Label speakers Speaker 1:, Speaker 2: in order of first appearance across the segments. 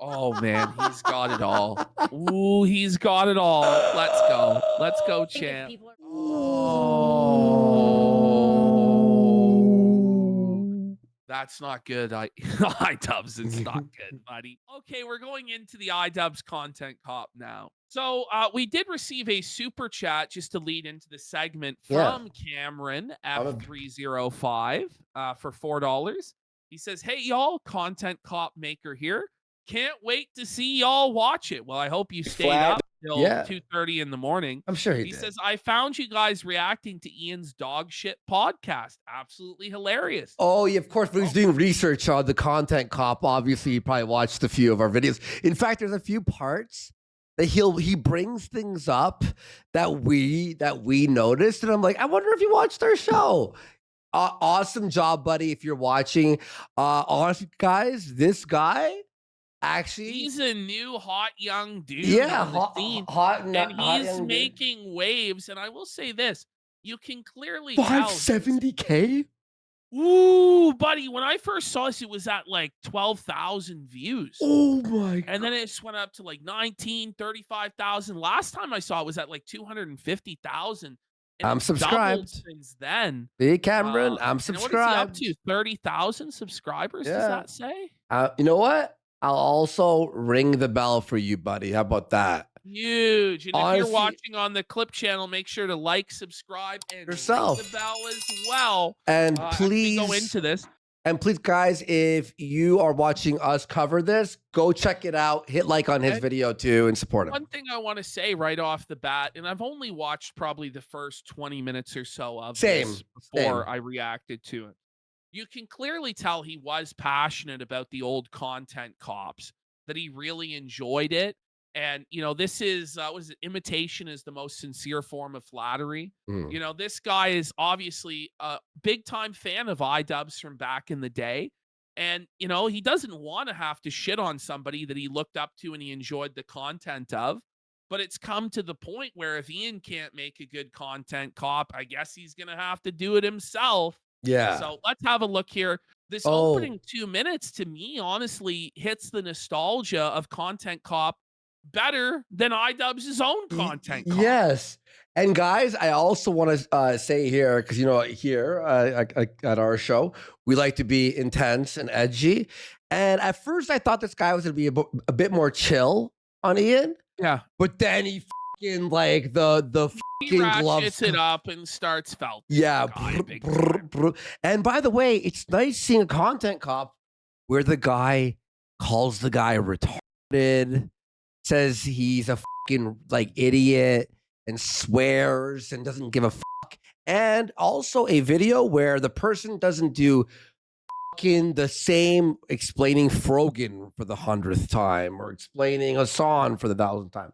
Speaker 1: Oh man, he's got it all. Ooh, he's got it all. Let's go. Let's go, champ. Oh, that's not good. iDUBBZ, it's not good, buddy. Okay, we're going into the iDUBBZ content cop now. So we did receive a super chat just to lead into the segment from Cameron F305 for $4. He says, "Hey y'all, content cop maker here. Can't wait to see y'all watch it." Well, I hope you stayed up till 2:30 in the morning.
Speaker 2: I'm sure
Speaker 1: he says, "I found you guys reacting to Ian's dog shit podcast. Absolutely hilarious."
Speaker 2: Oh, yeah, of course. But he's doing research on the content cop. Obviously, he probably watched a few of our videos. In fact, there's a few parts that he brings things up that we noticed, and I'm like, I wonder if you watched our show. Awesome job, buddy. If you're watching, honestly, guys, this guy. Actually,
Speaker 1: he's a new hot young dude.
Speaker 2: Yeah,
Speaker 1: and he's making waves. And I will say this: you can clearly
Speaker 2: 570K.
Speaker 1: Ooh, buddy! When I first saw this, it was at like 12,000 views.
Speaker 2: Oh my!
Speaker 1: And then it just went up to like 35,000. Last time I saw it was at like 250,000.
Speaker 2: I'm subscribed
Speaker 1: since then.
Speaker 2: Hey, Cameron, I'm subscribed.
Speaker 1: What is he up to? 30,000 subscribers? Does that say?
Speaker 2: You know what? I'll also ring the bell for you, buddy. How about that?
Speaker 1: Huge. And honestly, if you're watching on the Clip channel, make sure to like, subscribe, and ring the bell as well.
Speaker 2: And please
Speaker 1: go into this.
Speaker 2: And please, guys, if you are watching us cover this, go check it out. Hit like on his video too and support him.
Speaker 1: One thing I want to say right off the bat, and I've only watched probably the first 20 minutes or so of this before I reacted to it. You can clearly tell he was passionate about the old content cops, that he really enjoyed it. And, you know, this is, imitation is the most sincere form of flattery. You know, this guy is obviously a big time fan of iDUBBZ from back in the day. And, you know, he doesn't want to have to shit on somebody that he looked up to and he enjoyed the content of. But it's come to the point where if Ian can't make a good content cop, I guess he's going to have to do it himself.
Speaker 2: Yeah.
Speaker 1: So let's have a look here. This opening 2 minutes to me honestly hits the nostalgia of content cop better than iDUBBZ's own content cop.
Speaker 2: Yes. And guys, I also want to say here, because, you know, here at our show, we like to be intense and edgy. And at first I thought this guy was going to be a bit more chill on Ian.
Speaker 1: Yeah.
Speaker 2: But then he fucking like the
Speaker 1: he ratchets it up and starts felt.
Speaker 2: Yeah. And by the way, it's nice seeing a content cop where the guy calls the guy retarded, says he's a fucking like idiot and swears and doesn't give a fuck. And also a video where the person doesn't do fucking the same explaining Frogan for the 100th time or explaining Hassan for the 1,000th time.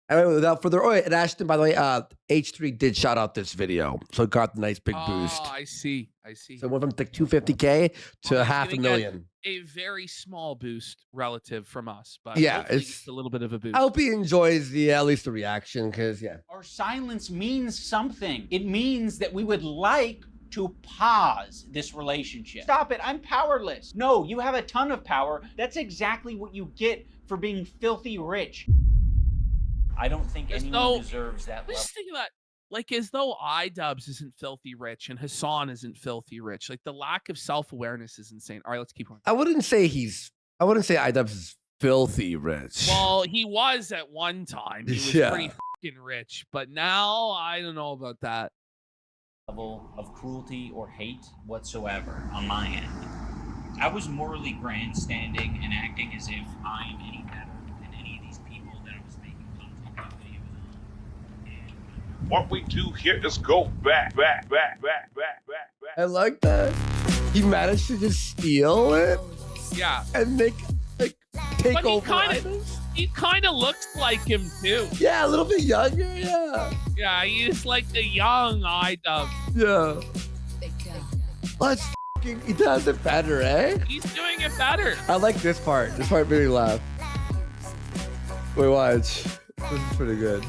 Speaker 2: Anyway, without further ado, and Ashton, by the way, H3 did shout out this video, so it got the nice big boost.
Speaker 1: Oh, I see.
Speaker 2: So it went from like 250K to 500,000.
Speaker 1: A very small boost relative from us, but
Speaker 2: yeah,
Speaker 1: it's a little bit of a boost.
Speaker 2: I hope he enjoys at least the reaction, because
Speaker 3: our silence means something. It means that we would like to pause this relationship. Stop it, I'm powerless. No, you have a ton of power. That's exactly what you get for being filthy rich. I don't think anyone deserves that level.
Speaker 1: Just think of that, like as though iDUBBZ isn't filthy rich and Hassan isn't filthy rich. Like the lack of self-awareness is insane. All right, let's keep going.
Speaker 2: I wouldn't say iDUBBZ is filthy rich.
Speaker 1: Well, he was at one time. He was pretty fucking rich, but now I don't know about that.
Speaker 3: Level of cruelty or hate whatsoever on my end. I was morally grandstanding and acting as if I'm any better than any of these people that I was making content videos on.
Speaker 4: What we do here is go back.
Speaker 2: I like that. He managed to just steal it.
Speaker 1: Yeah.
Speaker 2: And make take over.
Speaker 1: He kind of looks like him too.
Speaker 2: Yeah, a little bit younger. Yeah.
Speaker 1: Yeah, he's like the young iDUBBZ.
Speaker 2: Yeah. Let's he does it better, eh?
Speaker 1: He's doing it better.
Speaker 2: I like this part. This part made me laugh. Wait, watch. This is pretty good.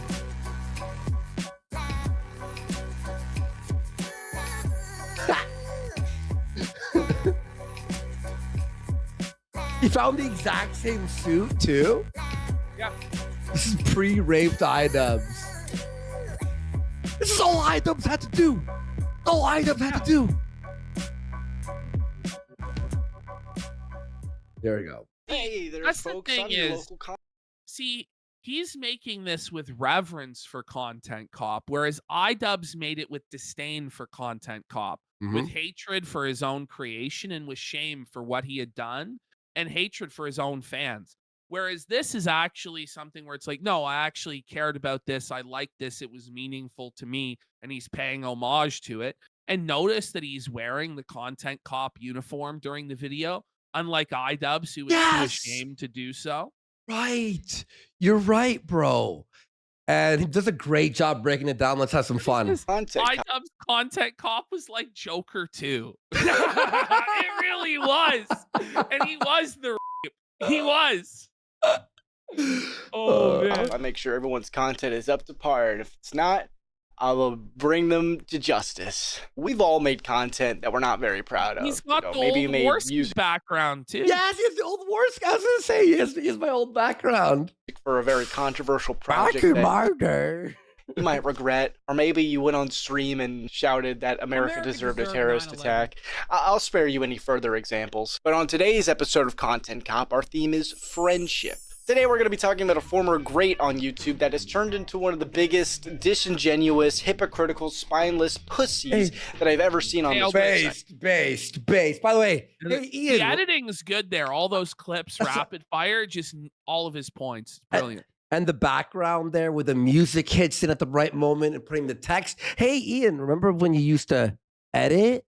Speaker 2: found the exact same suit too.
Speaker 1: Yeah.
Speaker 2: This is pre-raped iDUBBZ. This is all iDUBBZ had to do. All iDUBBZ had to do. There we go.
Speaker 5: Hey there,
Speaker 1: That's the
Speaker 5: folks.
Speaker 1: thing
Speaker 5: I'm your
Speaker 1: is-
Speaker 5: local
Speaker 1: See, he's making this with reverence for Content Cop, whereas iDUBBZ made it with disdain for Content Cop, with hatred for his own creation and with shame for what he had done and hatred for his own fans. Whereas this is actually something where it's like, no, I actually cared about this. I liked this. It was meaningful to me. And he's paying homage to it. And notice that he's wearing the Content Cop uniform during the video, unlike iDUBBZ, who was too ashamed to do so.
Speaker 2: Right. You're right, bro. And he does a great job breaking it down. Let's have some fun.
Speaker 5: content.
Speaker 1: iDUBBZ Content Cop was like Joker 2. It really was. And he was the rape. He was. Oh, man.
Speaker 5: I make sure everyone's content is up to par, and if it's not, I will bring them to justice. We've all made content that we're not very proud of.
Speaker 1: He's got the
Speaker 5: maybe you
Speaker 1: old
Speaker 5: made
Speaker 1: Warski
Speaker 5: music
Speaker 1: background, too.
Speaker 2: Yes, he has the old Warski. I was going to say, he has my old background.
Speaker 5: for a very controversial
Speaker 2: Back
Speaker 5: project
Speaker 2: in
Speaker 5: that
Speaker 2: my day.
Speaker 5: you might regret, or maybe you went on stream and shouted that America deserved a terrorist
Speaker 6: 9/11.
Speaker 5: attack. I'll spare you any further examples. But on today's episode of Content Cop, our theme is friendship. Today we're going to be talking about a former great on YouTube that has turned into one of the biggest disingenuous, hypocritical, spineless pussies that I've ever seen on this website.
Speaker 2: Based. By the way, hey, Ian.
Speaker 1: The editing's good there. All those clips, rapid fire, just all of his points. Brilliant.
Speaker 2: And the background there with the music hits in at the right moment and putting the text. Hey, Ian, remember when you used to edit?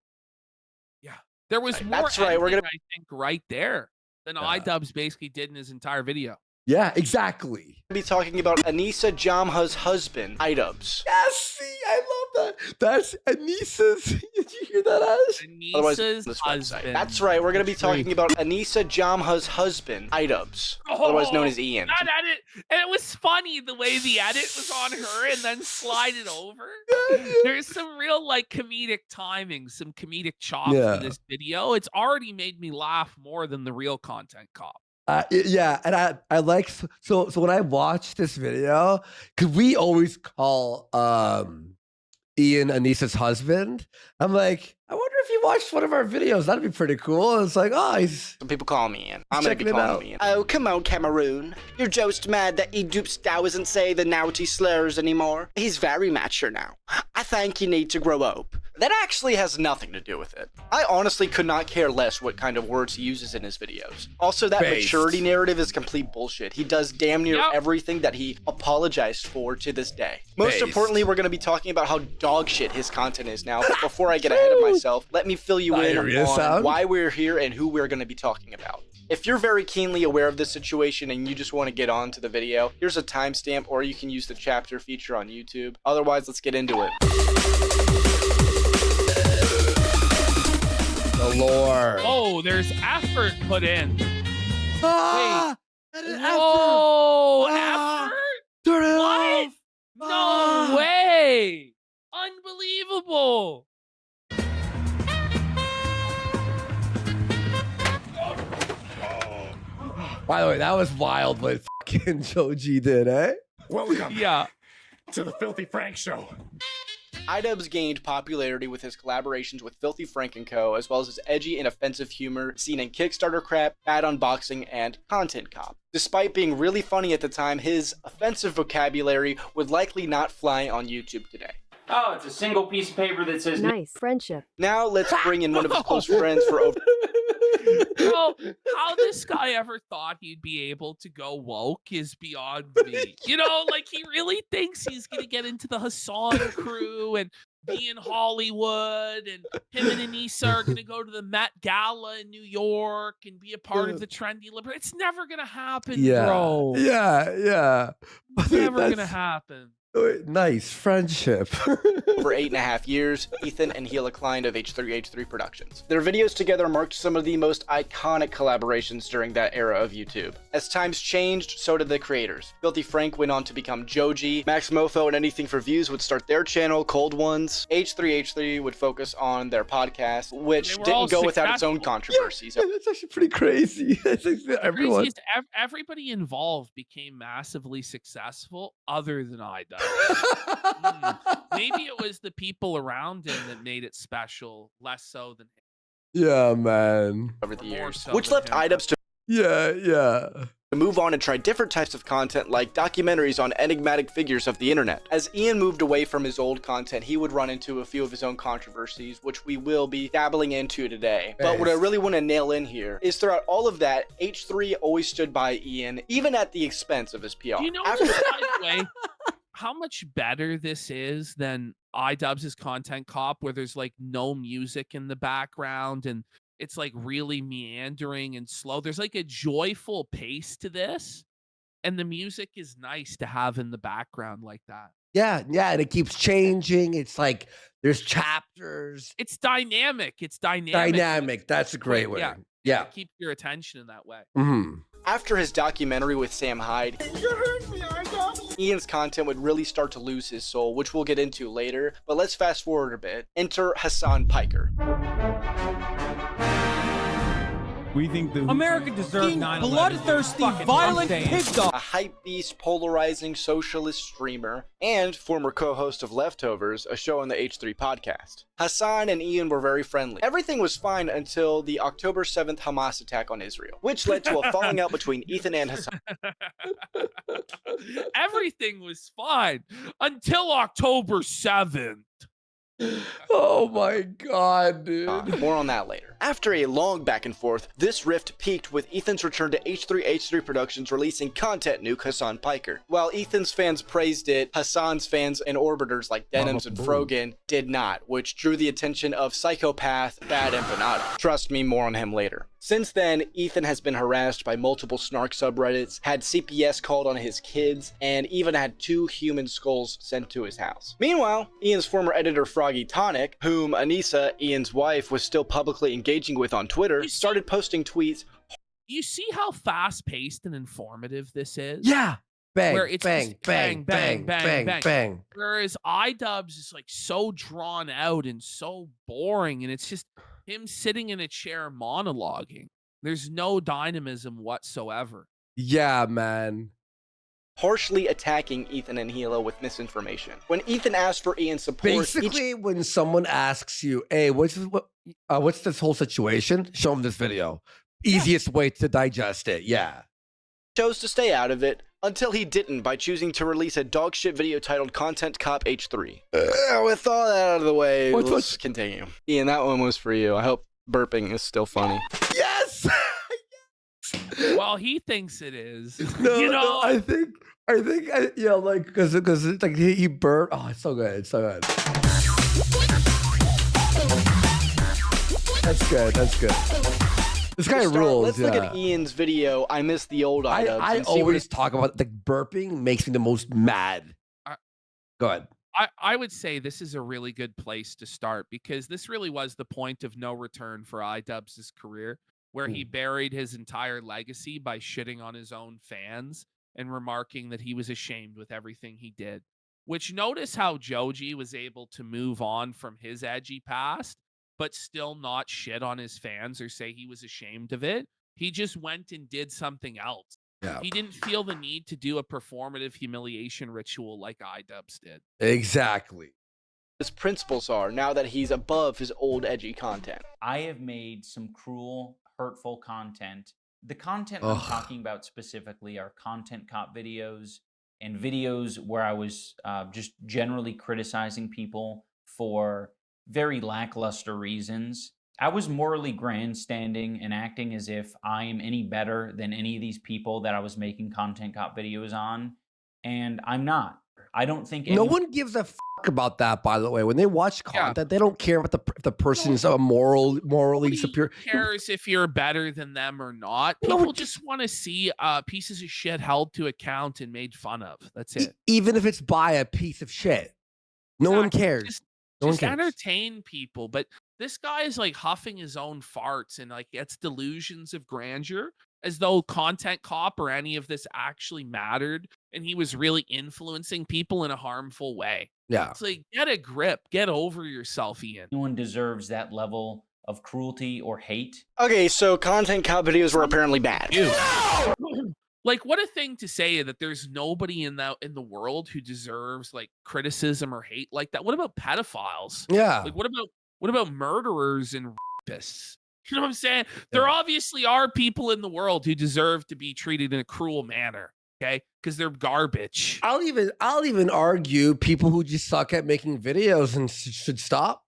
Speaker 1: There was more
Speaker 5: That's right, we're
Speaker 1: editing,
Speaker 5: gonna-
Speaker 1: I think, right there than iDUBBZ basically did in his entire video.
Speaker 2: Yeah, exactly.
Speaker 5: We'll be talking about ANISA's husband, iDUBBZ.
Speaker 2: Yes, see, I love that. That's ANISA's. Did you hear that, Ash?
Speaker 5: Otherwise,
Speaker 1: ANISA's
Speaker 5: this website.
Speaker 1: husband.
Speaker 5: That's right, we're going to be
Speaker 2: That's right.
Speaker 5: talking about ANISA's husband, iDUBBZ, otherwise known as Ian.
Speaker 1: That edit, and it was funny the way the edit was on her and then slide it over. There's some real like comedic timing, some comedic chops
Speaker 2: Yeah.
Speaker 1: in this video. It's already made me laugh more than the real Content Cop.
Speaker 2: Yeah, and I like so when I watch this video, because we always call Ian ANISA's husband. I'm like, I wonder if he watched one of our videos. That'd be pretty cool. And it's like, oh, he's
Speaker 5: Some people call me Ian. I'm going to
Speaker 2: checking
Speaker 5: be
Speaker 2: it
Speaker 5: calling
Speaker 2: out.
Speaker 5: him Ian. Oh, come on, Cameroon. You're just mad that iDUBBZ doesn't say the naughty slurs anymore. He's very mature now. I think you need to grow up. That actually has nothing to do with it. I honestly could not care less what kind of words he uses in his videos. Also, that
Speaker 2: Based.
Speaker 5: maturity narrative is complete bullshit. He does damn near
Speaker 1: Yep.
Speaker 5: everything that he apologized for to this day. Most
Speaker 2: Based.
Speaker 5: importantly, we're going to be talking about how dog shit his content is now. But before I get ahead of myself, let me fill you in
Speaker 2: Diarrhea
Speaker 5: on
Speaker 2: sound?
Speaker 5: why we're here and who we're going to be talking about. If you're very keenly aware of this situation and you just want to get on to the video, here's a timestamp, or you can use the chapter feature on YouTube. Otherwise, let's get into it.
Speaker 2: the lore.
Speaker 1: Oh, there's effort put in.
Speaker 2: Ah, that is
Speaker 1: Whoa,
Speaker 2: Ah.
Speaker 1: effort?
Speaker 2: effort.
Speaker 1: What? No
Speaker 2: Ah.
Speaker 1: way! Unbelievable!
Speaker 2: By the way, that was wild what fucking Joji did, eh?
Speaker 6: Welcome
Speaker 1: Yeah.
Speaker 6: to the Filthy Frank Show.
Speaker 5: iDUBBZ gained popularity with his collaborations with Filthy Frank & Co., as well as his edgy and offensive humor seen in Kickstarter Crap, Bad Unboxing, and Content Cop. Despite being really funny at the time, his offensive vocabulary would likely not fly on YouTube today.
Speaker 3: Oh, it's a single piece of paper that says
Speaker 7: Nice friendship.
Speaker 5: Now let's bring in one of his close friends for over...
Speaker 1: Bro, how this guy ever thought he'd be able to go woke is beyond me. You know, like he really thinks he's gonna get into the Hassan crew and be in Hollywood, and him and Anisa are gonna go to the Met Gala in New York and be a part of the trendy liberal. It's never gonna happen,
Speaker 2: Yeah.
Speaker 1: bro.
Speaker 2: Yeah.
Speaker 1: It's never gonna
Speaker 2: That's-
Speaker 1: happen.
Speaker 2: Nice friendship.
Speaker 5: For 8.5 years, Ethan and Hila Klein of H3H3 Productions. Their videos together marked some of the most iconic collaborations during that era of YouTube. As times changed, so did the creators. Filthy Frank went on to become Joji, Max Mofo and Anything for Views would start their channel, Cold Ones. H3H3 would focus on their podcast, which didn't go without its own controversies.
Speaker 2: Yeah, that's actually pretty crazy. Everyone.
Speaker 1: Everybody involved became massively successful other than iDUBBBZ. Maybe it was the people around him that made it special, less so than him.
Speaker 2: Yeah, man.
Speaker 5: Over the years,
Speaker 1: So
Speaker 5: which left iDUBBBZ to
Speaker 2: Yeah.
Speaker 5: move on and try different types of content like documentaries on enigmatic figures of the internet. As Ian moved away from his old content, he would run into a few of his own controversies, which we will be dabbling into today. But what I really want to nail in here is throughout all of that, H3 always stood by Ian, even at the expense of his PR.
Speaker 1: You know, by the way, how much better this is than iDUBBBZ's Content Cop, where there's like no music in the background and it's like really meandering and slow. There's like a joyful pace to this, and the music is nice to have in the background like that.
Speaker 2: Yeah, and it keeps changing. It's like there's chapters.
Speaker 1: It's dynamic. It's dynamic.
Speaker 2: That's a great way. Yeah.
Speaker 1: Keep your attention in that way.
Speaker 2: Mm-hmm.
Speaker 5: After his documentary with Sam Hyde, Ian's content would really start to lose his soul, which we'll get into later. But let's fast forward a bit. Enter Hassan Piker.
Speaker 7: We think the
Speaker 8: America deserves 9/11. Bloodthirsty, violent pig dog.
Speaker 5: A hype beast, polarizing socialist streamer, and former co-host of Leftovers, a show on the H3 podcast. Hassan and Ian were very friendly. Everything was fine until the October 7th Hamas attack on Israel, which led to a falling out between Ethan and Hassan.
Speaker 1: Everything was fine until October 7th.
Speaker 2: Oh my god, dude.
Speaker 5: More on that later. After a long back and forth, this rift peaked with Ethan's return to H3H3 Productions releasing content nuke Hassan Piker. While Ethan's fans praised it, Hassan's fans and orbiters like Denims and Frogan did not, which drew the attention of Psychopath, Bad Empanada. Trust me, more on him later. Since then, Ethan has been harassed by multiple snark subreddits, had CPS called on his kids, and even had 2 human skulls sent to his house. Meanwhile, Ian's former editor Froggy Tonic, whom Anisa, Ian's wife, was still publicly engaging with on Twitter, started posting tweets.
Speaker 1: You see how fast-paced and informative this is?
Speaker 2: Yeah. Bang,
Speaker 1: where it's
Speaker 2: bang, bang, bang, bang, bang.
Speaker 1: Whereas iDUBBBZ is like so drawn out and so boring, and it's just him sitting in a chair monologuing. There's no dynamism whatsoever.
Speaker 2: Yeah, man.
Speaker 5: Harshly attacking Ethan and Hila with misinformation. When Ethan asked for Ian's support,
Speaker 2: basically, when someone asks you, "Hey, what's this whole situation?" Show them this video. Easiest way to digest it. Yeah.
Speaker 5: Chose to stay out of it until he didn't by choosing to release a dogshit video titled Content Cop H3. With all that out of the way, let's continue. Ian, that one was for you. I hope burping is still funny.
Speaker 2: Yes.
Speaker 1: Well, he thinks it is.
Speaker 2: No, I think, like, because it's like he burped. Oh, it's so good. It's so good. That's good. That's good. This guy rules.
Speaker 5: Let's look at Ian's video. I miss the old iDUBBBZ.
Speaker 2: I always talk about the burping makes me the most mad. Go ahead.
Speaker 1: I would say this is a really good place to start, because this really was the point of no return for iDUBBBZ's career, where he buried his entire legacy by shitting on his own fans and remarking that he was ashamed with everything he did. Which, notice how Joji was able to move on from his edgy past, but still not shit on his fans or say he was ashamed of it. He just went and did something else.
Speaker 2: Yeah.
Speaker 1: He didn't feel the need to do a performative humiliation ritual like iDUBBBZ did.
Speaker 2: Exactly.
Speaker 5: His principles are now that he's above his old edgy content.
Speaker 3: I have made some cruel, hurtful content. The content I'm talking about specifically are content cop videos and videos where I was just generally criticizing people for very lackluster reasons. I was morally grandstanding and acting as if I am any better than any of these people that I was making content cop videos on, and I'm not. I don't think
Speaker 2: no one gives a fuck about that, by the way. When they watch content, they don't care about if the person's morally
Speaker 1: Nobody
Speaker 2: superior.
Speaker 1: cares if you're better than them or not. People just want to see pieces of shit held to account and made fun of. That's it.
Speaker 2: Even if it's by a piece of shit. No one cares.
Speaker 1: Just entertain people. But this guy is like huffing his own farts and like gets delusions of grandeur as though Content Cop or any of this actually mattered and he was really influencing people in a harmful way.
Speaker 2: Yeah.
Speaker 1: It's like, get a grip. Get over yourself, Ian.
Speaker 3: No one deserves that level of cruelty or hate.
Speaker 5: Okay, so Content Cop videos were apparently bad.
Speaker 1: Like, what a thing to say that there's nobody in the world who deserves like criticism or hate like that. What about pedophiles?
Speaker 2: Yeah.
Speaker 1: Like, what about murderers and rapists? You know what I'm saying? There obviously are people in the world who deserve to be treated in a cruel manner, okay? Because they're garbage.
Speaker 2: I'll even argue people who just suck at making videos and should stop.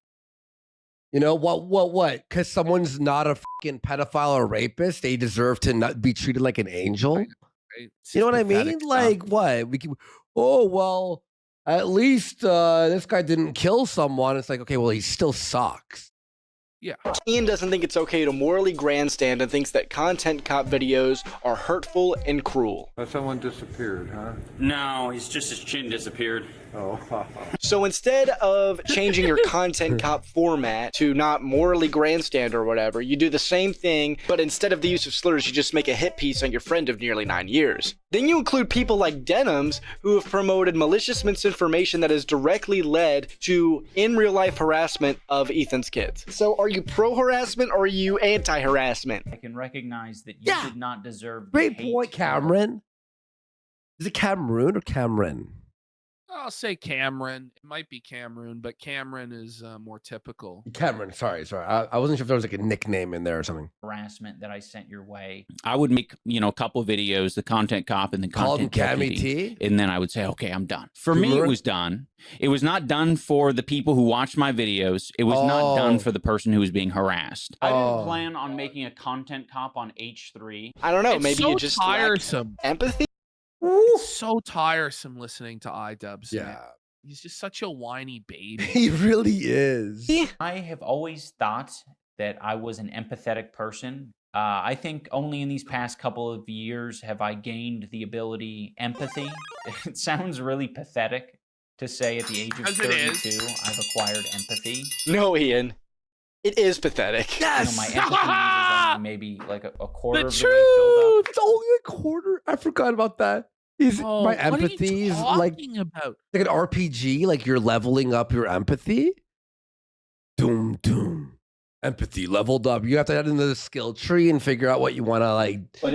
Speaker 2: You know what? Because someone's not a fucking pedophile or rapist, they deserve to not be treated like an angel.
Speaker 1: Right?
Speaker 2: You know what I mean? Like what? At least this guy didn't kill someone. It's like, okay, well, he still sucks.
Speaker 1: Yeah.
Speaker 5: Ian doesn't think it's okay to morally grandstand and thinks that Content Cop videos are hurtful and cruel.
Speaker 9: Someone disappeared, huh?
Speaker 10: No, his chin disappeared.
Speaker 9: Oh.
Speaker 5: So instead of changing your Content Cop format to not morally grandstand or whatever, you do the same thing, but instead of the use of slurs, you just make a hit piece on your friend of nearly 9 years. Then you include people like Denims who have promoted malicious misinformation that has directly led to in real life harassment of Ethan's kids. So are you pro-harassment or are you anti-harassment?
Speaker 3: I can recognize that you did not deserve
Speaker 2: Great
Speaker 3: hate.
Speaker 2: point, Cameron. Is it Cameroon or Cameron?
Speaker 1: I'll say Cameron. It might be Cameroon, but Cameron is more typical.
Speaker 2: Cameron, sorry. I wasn't sure if there was like a nickname in there or something.
Speaker 3: Harassment that I sent your way.
Speaker 10: I would make, a couple videos, the Content Cop and the Content
Speaker 2: Deputy,
Speaker 10: and then I would say, okay, I'm done. For me, it was done. It was not done for the people who watched my videos. It was not done for the person who was being harassed.
Speaker 3: I didn't plan on making a Content Cop on H3.
Speaker 5: I don't know.
Speaker 1: It's
Speaker 5: maybe
Speaker 1: so
Speaker 5: you just
Speaker 1: tiresome.
Speaker 5: Empathy?
Speaker 1: It's so tiresome listening to iDUBBZ.
Speaker 2: Yeah.
Speaker 1: He's just such a whiny baby.
Speaker 2: He really is.
Speaker 3: I have always thought that I was an empathetic person. I think only in these past couple of years have I gained the ability empathy. It sounds really pathetic to say at the age of 32 I've acquired empathy.
Speaker 5: No, Ian. It is pathetic.
Speaker 2: Yes.
Speaker 3: My empathy is only maybe like a quarter
Speaker 1: The
Speaker 3: of the way filled up.
Speaker 2: It's only a quarter. I forgot about that. My empathy is like an RPG, like you're leveling up your empathy. Doom, doom. Empathy leveled up. You have to add into the skill tree and figure out what you want to like.
Speaker 3: But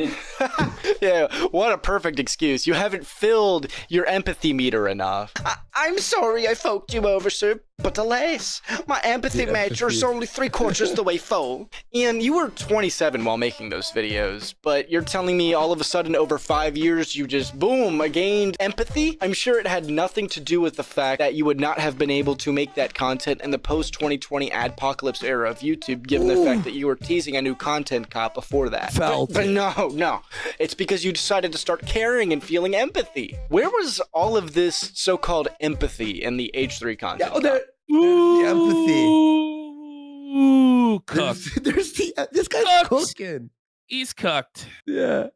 Speaker 5: yeah, what a perfect excuse. You haven't filled your empathy meter enough. I'm sorry I folked you over, sir, but alas, my empathy meter is only 3/4 the way full. Ian, you were 27 while making those videos, but you're telling me all of a sudden over 5 years you just, boom, gained empathy? I'm sure it had nothing to do with the fact that you would not have been able to make that content in the post-2020 adpocalypse era of YouTube, given the fact that you were teasing a new Content Cop before that. But no. It's because you decided to start caring and feeling empathy. Where was all of this so-called empathy in the H3 content?
Speaker 2: The empathy.
Speaker 1: Ooh, cooked.
Speaker 2: This guy's cooking.
Speaker 1: He's cooked.
Speaker 2: Yeah.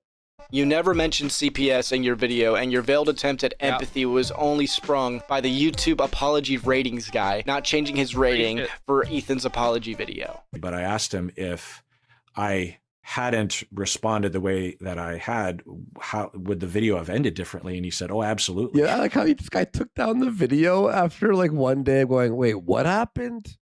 Speaker 5: You never mentioned CPS in your video, and your veiled attempt at empathy was only sprung by the YouTube apology ratings guy not changing his rating for Ethan's apology video.
Speaker 11: But I asked him if I hadn't responded the way that I had, how would the video have ended differently? And he said, oh, absolutely.
Speaker 2: Yeah, I like how this guy took down the video after like one day going, wait, what happened?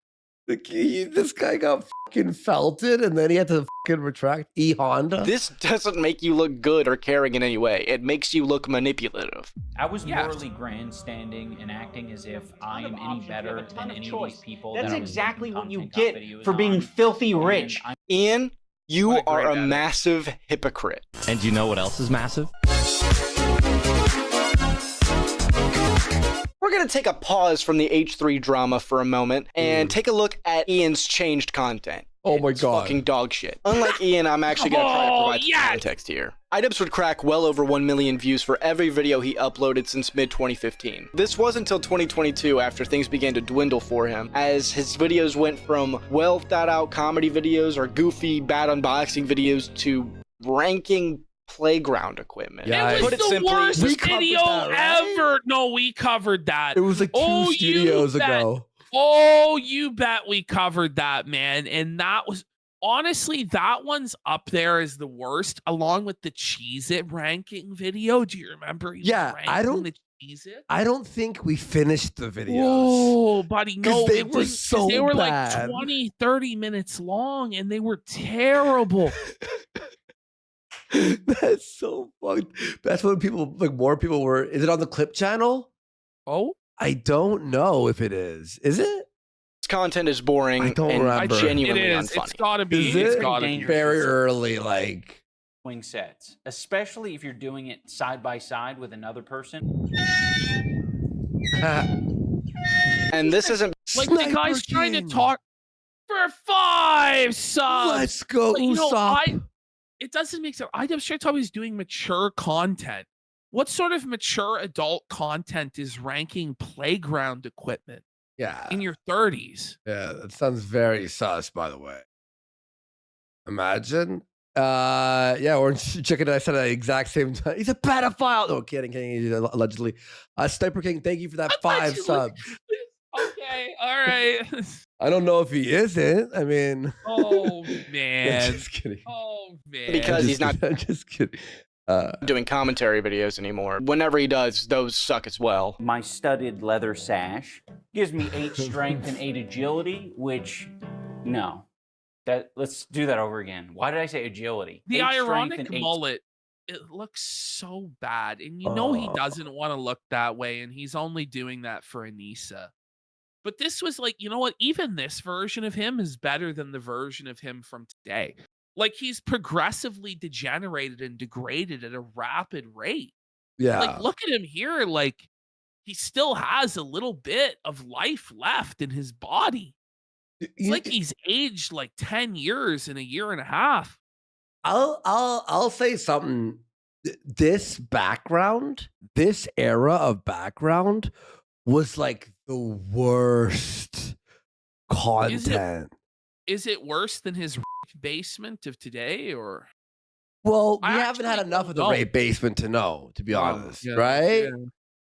Speaker 2: This guy got fucking felted and then he had to fucking retract Honda.
Speaker 5: This doesn't make you look good or caring in any way. It makes you look manipulative.
Speaker 3: I was morally grandstanding and acting as if I am any better than any of these people. That's exactly what you get for being filthy rich.
Speaker 5: Ian, you are a massive hypocrite.
Speaker 12: And do you know what else is massive?
Speaker 5: We're going to take a pause from the H3 drama for a moment and take a look at Ian's changed content.
Speaker 2: Oh my
Speaker 5: It's
Speaker 2: god.
Speaker 5: fucking dog shit. Unlike Ian, I'm actually going to try to provide some context here. iDUBBBZ would crack well over 1 million views for every video he uploaded since mid-2015. This wasn't until 2022 after things began to dwindle for him, as his videos went from well thought out comedy videos or goofy bad unboxing videos to ranking playground equipment.
Speaker 2: Yeah,
Speaker 1: it was
Speaker 5: Put it
Speaker 1: the
Speaker 5: simply,
Speaker 1: worst
Speaker 2: we covered
Speaker 1: video
Speaker 2: that, right?
Speaker 1: ever. No, we covered that.
Speaker 2: It was like 2 studios ago.
Speaker 1: Oh, you bet we covered that, man. And that was honestly, that one's up there as the worst, along with the Cheez-It ranking video. Do you remember?
Speaker 2: Yeah, I don't.
Speaker 1: The Cheez-It?
Speaker 2: I don't think we finished the videos.
Speaker 1: Oh, buddy, no,
Speaker 2: they were so
Speaker 1: they were
Speaker 2: bad.
Speaker 1: like 20, 30 minutes long, and they were terrible.
Speaker 2: That's so fucked. That's when people, like, more people were. Is it on the clip channel?
Speaker 1: Oh,
Speaker 2: I don't know if it is. Is it?
Speaker 5: This content is boring
Speaker 2: I don't
Speaker 5: and
Speaker 2: remember.
Speaker 5: genuinely
Speaker 1: it is.
Speaker 5: unfunny.
Speaker 1: It's gotta be.
Speaker 2: Is
Speaker 1: It's
Speaker 2: it?
Speaker 1: gotta be.
Speaker 2: Very early, like.
Speaker 3: Wing sets, especially if you're doing it side by side with another person.
Speaker 5: And this isn't
Speaker 1: Like the
Speaker 2: Sniper
Speaker 1: guy's trying to
Speaker 2: King.
Speaker 1: talk for 5 subs.
Speaker 2: Let's go,
Speaker 1: Like, you know,
Speaker 2: Usopp.
Speaker 1: it doesn't make sense. I'm sure he's doing mature content. What sort of mature adult content is ranking playground equipment
Speaker 2: Yeah.
Speaker 1: in your 30s?
Speaker 2: Yeah, that sounds very sus, by the way. Imagine. Yeah, Orange Chicken and I said at the exact same time. He's a pedophile. No, kidding. He's allegedly. Sniper King, thank you for that 5
Speaker 1: Allegedly.
Speaker 2: subs.
Speaker 1: Okay, all right.
Speaker 2: I don't know if he isn't. I mean,
Speaker 1: Oh
Speaker 2: I'm
Speaker 1: man.
Speaker 2: just kidding.
Speaker 1: Oh man.
Speaker 5: Because he's not
Speaker 2: I'm just kidding.
Speaker 5: doing commentary videos anymore. Whenever he does, those suck as well.
Speaker 3: My studded leather sash gives me 8 strength and 8 agility, which, no. Let's do that over again. Why did I say agility?
Speaker 1: The
Speaker 3: 8 strength
Speaker 1: ironic
Speaker 3: and 8
Speaker 1: mullet, it looks so bad. And you know he doesn't want to look that way, and he's only doing that for ANISA. But this was like, you know what? Even this version of him is better than the version of him from today. Like, he's progressively degenerated and degraded at a rapid rate.
Speaker 2: Yeah.
Speaker 1: Like, look at him here. Like, he still has a little bit of life left in his body. It's like he's aged like 10 years in a year and a half.
Speaker 2: I'll say something. This background, this era of background was like the worst content.
Speaker 1: Is it worse than his basement of today, or?
Speaker 2: Well, we
Speaker 1: I
Speaker 2: haven't had
Speaker 1: actually
Speaker 2: enough of the
Speaker 1: don't know.
Speaker 2: rape basement to know, to be honest,
Speaker 1: Yeah,
Speaker 2: right?
Speaker 1: yeah.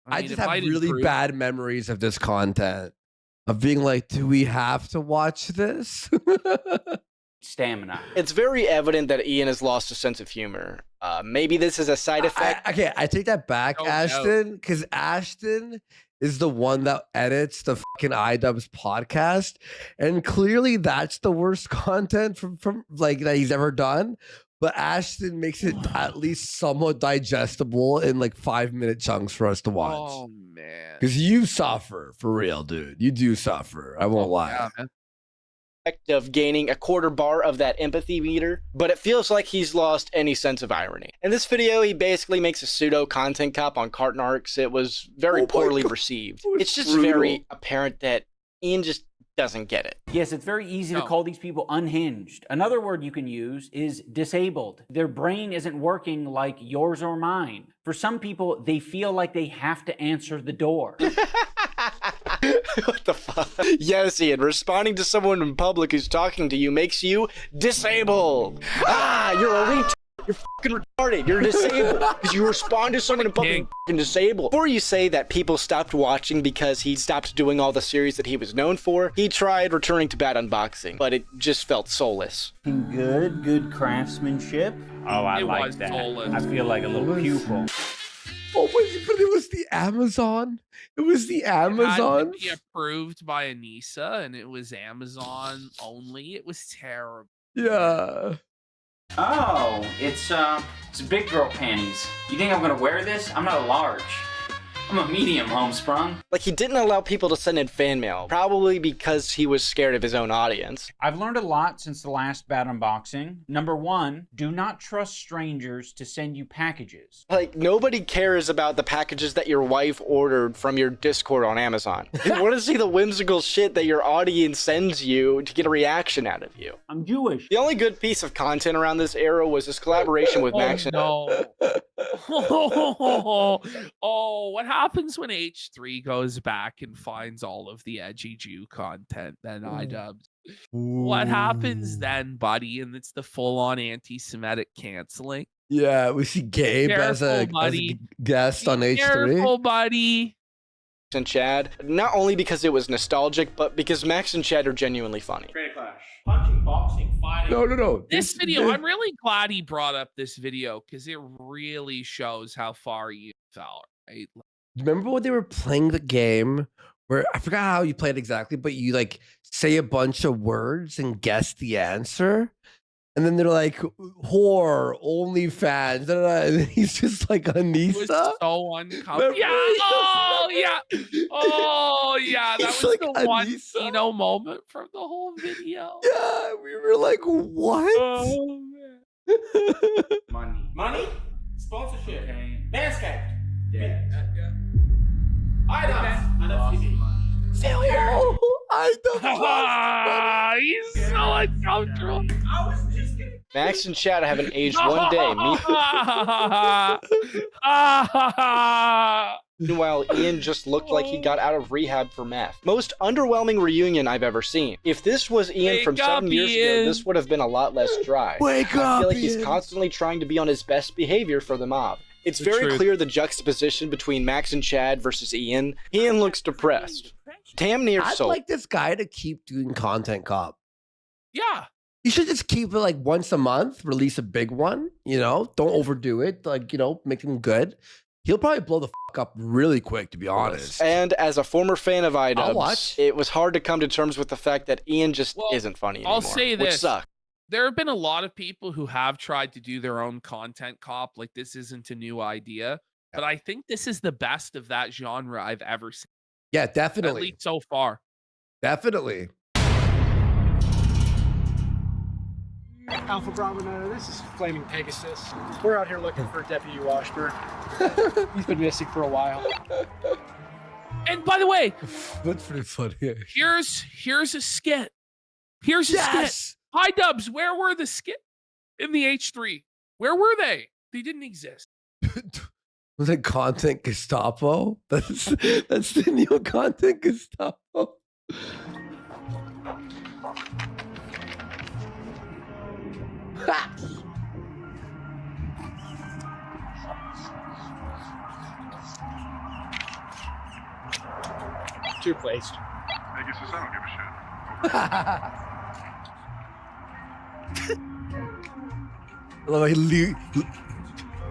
Speaker 2: I
Speaker 1: mean,
Speaker 2: just
Speaker 1: it
Speaker 2: have
Speaker 1: might
Speaker 2: really
Speaker 1: improve.
Speaker 2: bad memories of this content, of being like, do we have to watch this?
Speaker 3: stamina.
Speaker 5: It's very evident that Ian has lost a sense of humor. Maybe this is a side effect.
Speaker 2: I take that back,
Speaker 1: No doubt.
Speaker 2: Ashton, because Ashton is the one that edits the fucking iDUBBBZ podcast, and clearly that's the worst content from like that he's ever done. But Ashton makes it at least somewhat digestible in like 5-minute chunks for us to watch.
Speaker 1: Oh man.
Speaker 2: Because you suffer for real, dude. You do suffer. I won't lie.
Speaker 1: Yeah, man.
Speaker 5: Of gaining a quarter bar of that empathy meter, but it feels like he's lost any sense of irony. In this video, he basically makes a pseudo content cop on carton arcs. It was very poorly received. It's just very apparent that Ian just doesn't get it.
Speaker 3: Yes, it's very easy to call these people unhinged. Another word you can use is disabled. Their brain isn't working like yours or mine. For some people, they feel like they have to answer the door.
Speaker 5: What the fuck? Yes, Ian, responding to someone in public who's talking to you makes you disabled. You're a retard. You're fucking retarded. You're disabled because you respond to someone in public and fucking disabled. Before you say that people stopped watching because he stopped doing all the series that he was known for, he tried returning to bad unboxing, but it just felt soulless.
Speaker 3: Good craftsmanship. Oh, I
Speaker 1: It
Speaker 3: like
Speaker 1: was
Speaker 3: that.
Speaker 1: soulless.
Speaker 3: I feel like a little pupil.
Speaker 2: Oh, but it was the Amazon. It was the
Speaker 1: It had
Speaker 2: Amazon.
Speaker 1: to be approved by ANISA, and it was Amazon only. It was terrible.
Speaker 2: Yeah.
Speaker 3: Oh, it's big girl panties. You think I'm gonna wear this? I'm not a large.
Speaker 10: I'm a medium, homesprung.
Speaker 5: Like, he didn't allow people to send in fan mail, probably because he was scared of his own audience.
Speaker 3: I've learned a lot since the last bad unboxing. Number one, do not trust strangers to send you packages.
Speaker 5: Like, nobody cares about the packages that your wife ordered from your Discord on Amazon. They want to see the whimsical shit that your audience sends you to get a reaction out of you.
Speaker 3: I'm Jewish.
Speaker 5: The only good piece of content around this era was his collaboration with Max.
Speaker 1: No. Oh, what happens when H3 goes back and finds all of the edgy Jew content? Then iDUBBZ. What happens then, buddy? And it's the full-on anti-Semitic canceling.
Speaker 2: Yeah, we see Gabe as a guest on H3.
Speaker 1: Careful, buddy.
Speaker 5: And Chad, not only because it was nostalgic, but because Max and Chad are genuinely funny.
Speaker 6: Create a clash. Punching, boxing, fighting.
Speaker 2: No.
Speaker 1: This video, I'm really glad he brought up this video because it really shows how far you fell, right?
Speaker 2: Remember when they were playing the game where I forgot how you played exactly, but you like say a bunch of words and guess the answer? And then they're like, whore, OnlyFans. And he's just like, ANISA?
Speaker 1: It was so uncomfortable. Yeah. Oh, yeah. That was
Speaker 2: like,
Speaker 1: the
Speaker 2: ANISA?
Speaker 1: one Kino moment from the whole video.
Speaker 2: Yeah, we were like, what?
Speaker 1: Oh, man.
Speaker 6: Money? Sponsorship. Okay. Manscaped.
Speaker 8: Yeah.
Speaker 6: iDUBBBZ.
Speaker 2: Failure. I
Speaker 1: He's so uncomfortable.
Speaker 6: I was just kidding.
Speaker 5: Max and Chad haven't aged one day. Meanwhile, Ian just looked like he got out of rehab for meth. Most underwhelming reunion I've ever seen. If this was Ian from 7 years ago, this would have been a lot less dry.
Speaker 2: Wake up,
Speaker 5: I feel like he's
Speaker 2: Ian.
Speaker 5: constantly trying to be on his best behavior for the mob. It's very clear the juxtaposition between Max and Chad versus Ian. Ian looks depressed. Damn near
Speaker 2: I'd
Speaker 5: so.
Speaker 2: like this guy to keep doing Content Cop.
Speaker 1: Yeah.
Speaker 2: You should just keep it like once a month, release a big one, don't overdo it. Like, make him good. He'll probably blow the fuck up really quick, to be honest.
Speaker 5: And as a former fan of
Speaker 2: I'll
Speaker 5: iDUBBBZ,
Speaker 2: watch.
Speaker 5: it was hard to come to terms with the fact that Ian just isn't funny anymore.
Speaker 1: I'll say
Speaker 5: which
Speaker 1: this.
Speaker 5: sucks.
Speaker 1: There have been a lot of people who have tried to do their own content cop. Like, this isn't a new idea. But I think this is the best of that genre I've ever seen.
Speaker 2: Yeah,
Speaker 1: At
Speaker 2: definitely.
Speaker 1: least so far.
Speaker 2: Definitely.
Speaker 9: Alpha Bravo, this is Flaming Pegasus. We're out here looking for Deputy Washburn. He's been missing for a while.
Speaker 1: And by the way,
Speaker 2: That's pretty funny.
Speaker 1: here's a skit. Here's a skit. iDUBBBZ, where were the skit in the H3? Where were they? They didn't exist.
Speaker 2: Was it Content Gestapo? That's the new Content Gestapo.
Speaker 9: Two placed.
Speaker 4: I guess I don't give a shit.
Speaker 2: I love how he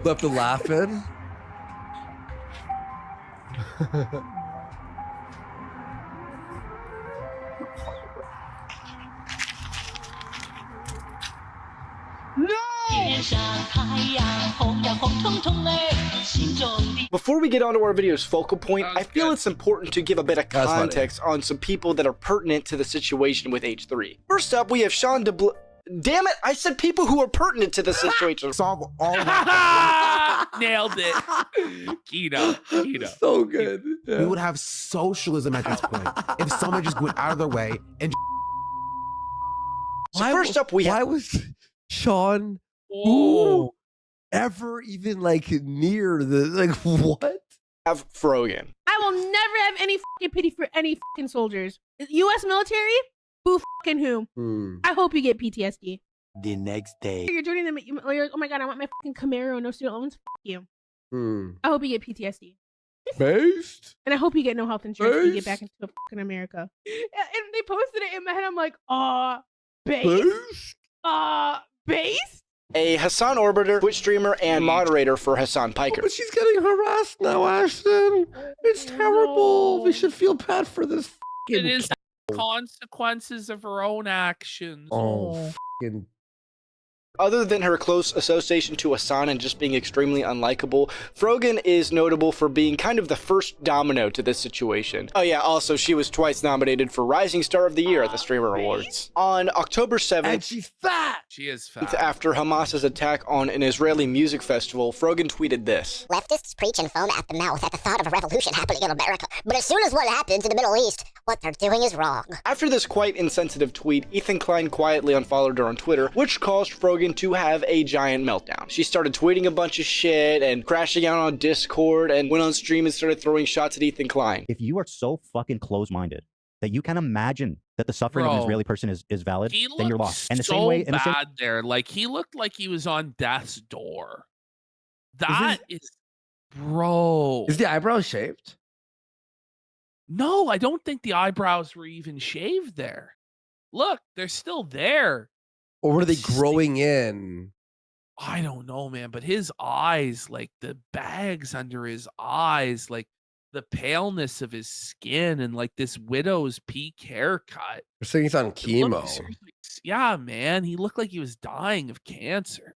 Speaker 2: left a laugh in.
Speaker 5: Before we get on to our video's focal point, I feel it's important to give a bit of
Speaker 2: That's funny.
Speaker 5: context on some people that are pertinent to the situation with H3. First up, we have Sean DeBl. Damn it! I said people who are pertinent to the situation.
Speaker 12: Solve all
Speaker 1: Nailed it. Kino.
Speaker 2: So good.
Speaker 12: We would have socialism at this point if someone just went out of their way and.
Speaker 5: So first up,
Speaker 2: why was Sean
Speaker 1: Oh.
Speaker 2: ever even like near the what?
Speaker 5: Have Frogan.
Speaker 13: I will never have any fucking pity for any fucking soldiers. U.S. military? Who fucking who? I hope you get PTSD.
Speaker 12: The next day.
Speaker 13: You're joining them. You're like, oh my god, I want my fucking Camaro, no student loans. Fuck you. I hope you get PTSD.
Speaker 2: Based?
Speaker 13: And I hope you get no health insurance when you get back into fucking America. And they posted it in my head. I'm like, based? Based?
Speaker 5: A Hassan Orbiter, Twitch streamer, and moderator for Hassan Piker.
Speaker 2: But she's getting harassed now, Ashton. It's terrible. We should feel bad for this.
Speaker 1: It is the consequences of her own actions.
Speaker 2: Oh, fucking.
Speaker 5: Other than her close association to Hasan and just being extremely unlikable, Frogan is notable for being kind of the first domino to this situation. Oh yeah, also she was twice nominated for Rising Star of the Year at the Streamer Awards. On October 7th,
Speaker 2: And she's fat.
Speaker 1: She is fat.
Speaker 5: after Hamas's attack on an Israeli music festival, Frogan tweeted this.
Speaker 14: Leftists preach and foam at the mouth at the thought of a revolution happening in America. But as soon as one happens in the Middle East, what they're doing is wrong.
Speaker 5: After this quite insensitive tweet, Ethan Klein quietly unfollowed her on Twitter, which caused Frogan to have a giant meltdown. She started tweeting a bunch of shit and crashing out on Discord and went on stream and started throwing shots at Ethan Klein.
Speaker 15: If you are so fucking close-minded that you can imagine that the suffering of an Israeli person is valid, then you're lost. And the
Speaker 1: so
Speaker 15: same way, in
Speaker 1: bad there. Like, he looked like he was on death's door. That is, bro.
Speaker 2: Is the eyebrows shaved?
Speaker 1: No, I don't think the eyebrows were even shaved there. Look, they're still there.
Speaker 2: Or were they growing in?
Speaker 1: I don't know, man, but his eyes, like the bags under his eyes, like the paleness of his skin, and like this widow's peak haircut.
Speaker 2: They're saying he's on chemo.
Speaker 1: Yeah, man, he looked like he was dying of cancer.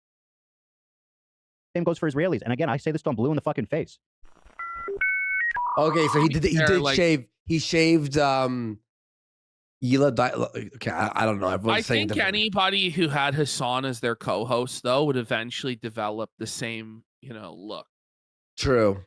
Speaker 15: same goes for Israelis. And again, I say this till I'm blue in the fucking face.
Speaker 2: Okay, so he did
Speaker 1: like,
Speaker 2: shave. He shaved okay, I don't know.
Speaker 1: I think anybody who had Hasan as their co-host, though, would eventually develop the same, look.
Speaker 2: True.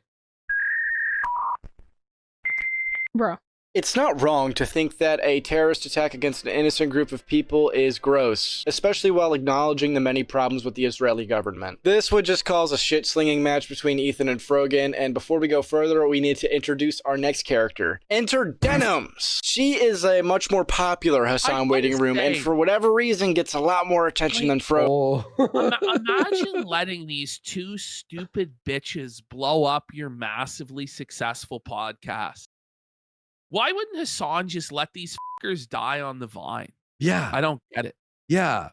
Speaker 13: Bro.
Speaker 5: It's not wrong to think that a terrorist attack against an innocent group of people is gross, especially while acknowledging the many problems with the Israeli government. This would just cause a shit-slinging match between Ethan and Frogan, and before we go further, we need to introduce our next character. Enter Denims! She is a much more popular Hasan waiting room, and for whatever reason gets a lot more attention than Frogan.
Speaker 1: Imagine letting these two stupid bitches blow up your massively successful podcast. Why wouldn't Hasan just let these fuckers die on the vine?
Speaker 2: Yeah.
Speaker 1: I don't get it.
Speaker 2: Yeah.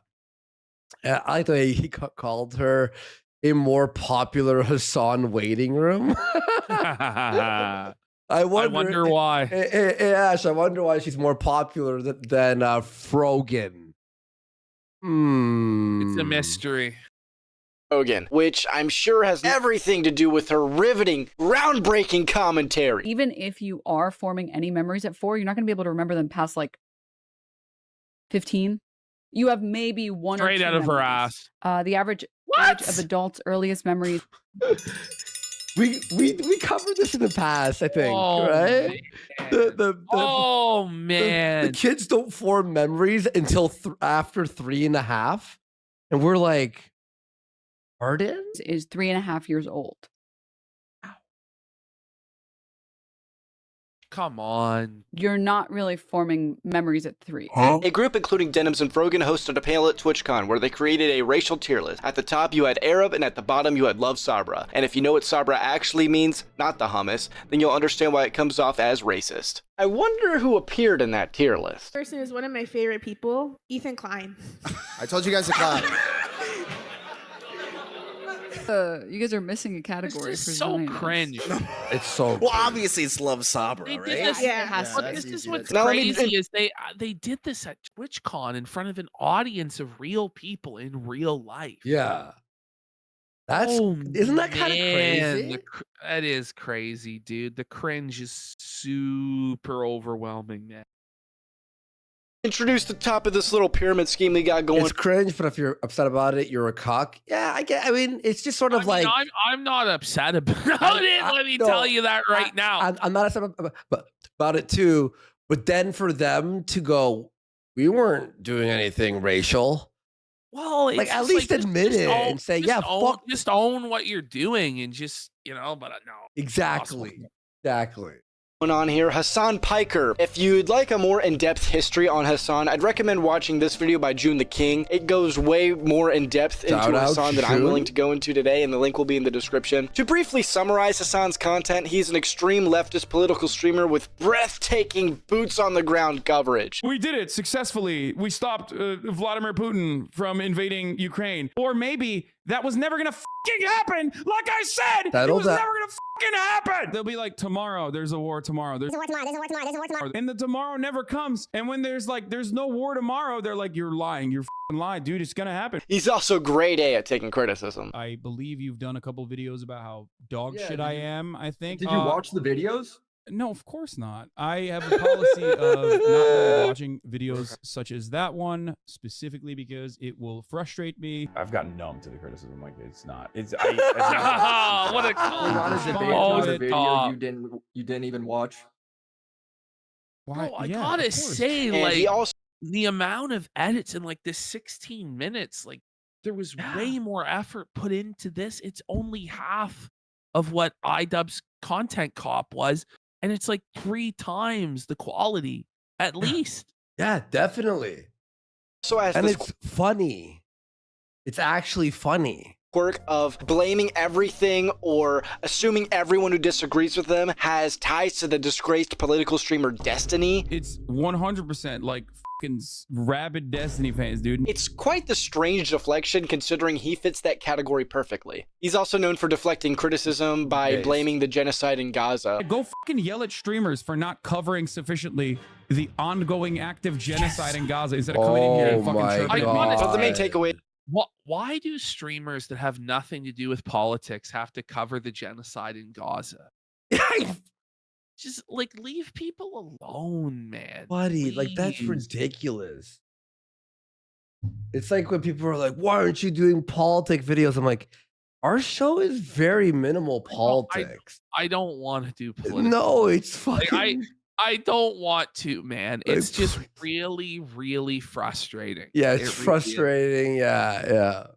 Speaker 2: I like the way he called her a more popular Hasan waiting room.
Speaker 1: I wonder why.
Speaker 2: Ash, I wonder why she's more popular than Frogan.
Speaker 1: It's a mystery.
Speaker 5: Frogan, which I'm sure has everything to do with her riveting, groundbreaking commentary.
Speaker 16: Even if you are forming any memories at 4, you're not going to be able to remember them past like 15. You have maybe one or two
Speaker 1: straight out of her
Speaker 16: memories.
Speaker 1: ass.
Speaker 16: The average age of adults' earliest memories.
Speaker 2: We covered this in the past, I think, right?
Speaker 1: Man.
Speaker 2: The kids don't form memories until after 3.5, and we're like, pardon?
Speaker 16: Is 3.5 years old.
Speaker 1: Come on.
Speaker 16: You're not really forming memories at 3.
Speaker 5: A group including Denims and Frogan hosted a panel at TwitchCon where they created a racial tier list. At the top you had Arab and at the bottom you had Love Sabra. And if you know what Sabra actually means, not the hummus, then you'll understand why it comes off as racist. I wonder who appeared in that tier list.
Speaker 13: Person is one of my favorite people, Ethan Klein.
Speaker 12: I told you guys to clap.
Speaker 16: You guys are missing a category for
Speaker 1: so
Speaker 16: Zionists.
Speaker 1: cringe.
Speaker 2: It's so
Speaker 17: well, obviously it's Love Sabra,
Speaker 1: They
Speaker 17: right?
Speaker 1: did this, this is what's crazy is they did this at TwitchCon in front of an audience of real people in real life.
Speaker 2: Yeah. Isn't that kind of crazy?
Speaker 1: That is crazy, dude. The cringe is super overwhelming, man.
Speaker 5: Introduce the top of this little pyramid scheme we got going.
Speaker 2: It's cringe, but if you're upset about it, you're a cock. Yeah, I mean, it's just sort of
Speaker 1: I'm not upset about it. Let me tell you that right now.
Speaker 2: I'm not upset about it too. But then for them to go, we weren't doing anything racial.
Speaker 1: Well, it's
Speaker 2: like at least admit it and say, yeah, fuck.
Speaker 1: Just own what you're doing and just, but no.
Speaker 2: Exactly.
Speaker 5: On here, Hasan Piker. If you'd like a more in-depth history on Hasan, I'd recommend watching this video by June the King. It goes way more in-depth into Hasan than I'm willing to go into today, and the link will be in the description. To briefly summarize Hasan's content, he's an extreme leftist political streamer with breathtaking boots-on-the-ground coverage.
Speaker 7: We did it successfully. We stopped Vladimir Putin from invading Ukraine. Or maybe that was never gonna fucking happen. Like I said, it was never gonna happen? They'll be like, tomorrow, there's a war tomorrow. There's a war tomorrow, and the tomorrow never comes. And when there's no war tomorrow, they're like, you're lying. You're lying, dude. It's gonna happen.
Speaker 5: He's also grade A at taking criticism.
Speaker 7: I believe you've done a couple videos about how dog shit I am, I think.
Speaker 18: Did you watch the videos?
Speaker 7: No, of course not. I have a policy of not really watching videos such as that one, specifically because it will frustrate me.
Speaker 18: I've gotten numb to the criticism. Like, it's not. It's
Speaker 1: what a
Speaker 18: not a debate on a video you didn't even watch.
Speaker 7: Why?
Speaker 1: Bro, I gotta say, like, the amount of edits in like this 16 minutes, like, there was way more effort put into this. It's only half of what iDUBBBZ Content Cop was. And it's like 3 times the quality, at least.
Speaker 2: Yeah, definitely.
Speaker 5: So
Speaker 2: and it's funny. It's actually funny.
Speaker 5: Quirk of blaming everything or assuming everyone who disagrees with them has ties to the disgraced political streamer Destiny.
Speaker 7: It's 100% like fucking rabid Destiny fans, dude.
Speaker 5: It's quite the strange deflection considering he fits that category perfectly. He's also known for deflecting criticism by blaming the genocide in Gaza.
Speaker 7: Go fucking yell at streamers for not covering sufficiently the ongoing active genocide in Gaza instead of coming in here and fucking chirping.
Speaker 5: But the main takeaway.
Speaker 1: Why do streamers that have nothing to do with politics have to cover the genocide in Gaza? Just like leave people alone, man.
Speaker 2: Buddy, like that's ridiculous. It's like when people are like, why aren't you doing politic videos? I'm like, our show is very minimal politics.
Speaker 1: I don't want to do politics.
Speaker 2: No, it's fine.
Speaker 1: Like, I don't want to, man. It's just really, really frustrating.
Speaker 2: Yeah, it's frustrating. Yeah.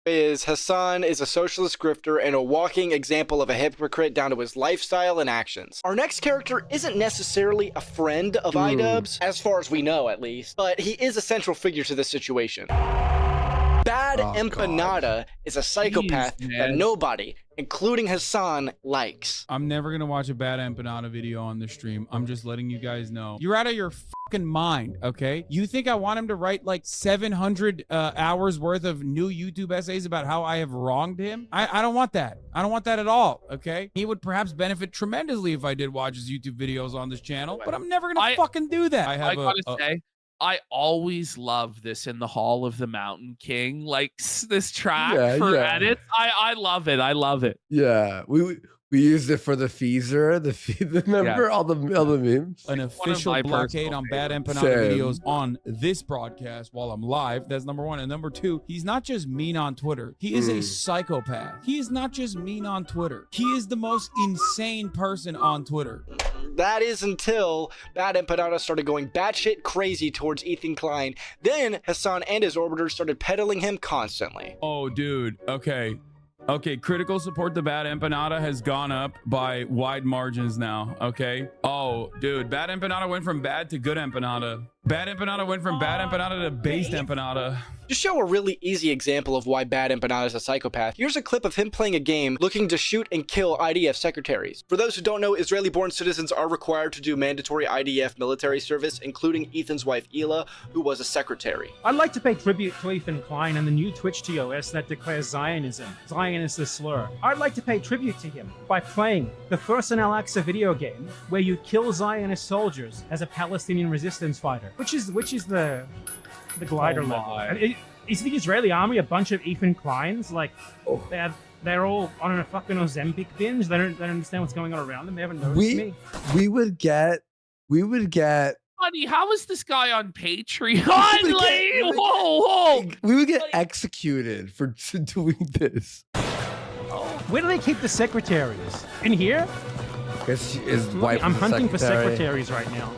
Speaker 5: Hassan is a socialist grifter and a walking example of a hypocrite down to his lifestyle and actions. Our next character isn't necessarily a friend of iDUBBBZ, as far as we know at least, but he is a central figure to this situation. Bad Empanada is a psychopath that nobody, including Hassan, likes.
Speaker 7: I'm never gonna watch a Bad Empanada video on the stream. I'm just letting you guys know. You're out of your fucking mind, okay? You think I want him to write like 700 hours worth of new YouTube essays about how I have wronged him? I don't want that. I don't want that at all, okay? He would perhaps benefit tremendously if I did watch his YouTube videos on this channel, but I'm never gonna fucking do that.
Speaker 1: I gotta say, I always love this in the Hall of the Mountain King, like this track for edits. I love it. I love it.
Speaker 2: Yeah, we used it for the Feezer, remember all the memes.
Speaker 7: An official blockade on Bad Empanada videos on this broadcast while I'm live. That's number one. And number two, he's not just mean on Twitter. He is a psychopath. He is not just mean on Twitter. He is the most insane person on Twitter.
Speaker 5: That is until Bad Empanada started going batshit crazy towards Ethan Klein. Then Hassan and his orbiters started peddling him constantly.
Speaker 7: Oh, dude. Okay, critical support to Bad Empanada has gone up by wide margins now, okay? Oh, dude, Bad Empanada went from bad to good Empanada. Bad Empanada went from Bad Empanada to based Empanada.
Speaker 5: To show a really easy example of why Bad Empanada is a psychopath, here's a clip of him playing a game looking to shoot and kill IDF secretaries. For those who don't know, Israeli-born citizens are required to do mandatory IDF military service, including Ethan's wife Ela, who was a secretary.
Speaker 19: I'd like to pay tribute to Ethan Klein and the new Twitch TOS that declares Zionism. Zion is a slur. I'd like to pay tribute to him by playing the first in Al-Aqsa video game where you kill Zionist soldiers as a Palestinian resistance fighter, which is the glider level. Is the Israeli army a bunch of Ethan Kleins? Like, they're all on a fucking Ozempic binge. They don't understand what's going on around them. They haven't noticed me.
Speaker 2: We would get.
Speaker 1: Buddy, how is this guy on Patreon? Whoa!
Speaker 2: We would get executed for doing this.
Speaker 19: Where do they keep the secretaries? In here?
Speaker 2: Guess his wife.
Speaker 19: I'm hunting for secretaries right now.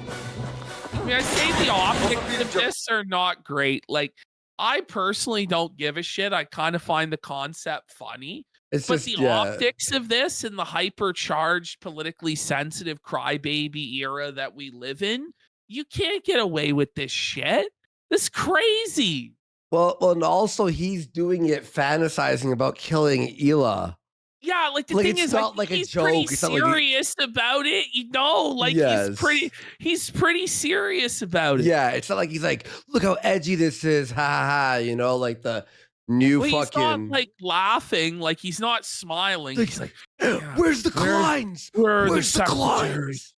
Speaker 1: I mean, I say the optics of this are not great. Like, I personally don't give a shit. I kind of find the concept funny. But the optics of this and the hypercharged, politically sensitive crybaby era that we live in, you can't get away with this shit. This is crazy.
Speaker 2: Well, and also he's doing it fantasizing about killing Ela.
Speaker 1: Yeah, like the thing is,
Speaker 2: not like
Speaker 1: he's
Speaker 2: a joke.
Speaker 1: pretty
Speaker 2: It's not
Speaker 1: serious about it, you know. Like he's pretty serious about it.
Speaker 2: Yeah, it's not like he's like, look how edgy this is, ha ha ha. You know, like the new
Speaker 1: Well,
Speaker 2: fucking.
Speaker 1: he's not like laughing, like he's not smiling. He's like,
Speaker 2: where's the Kleins? Where's the Kleins?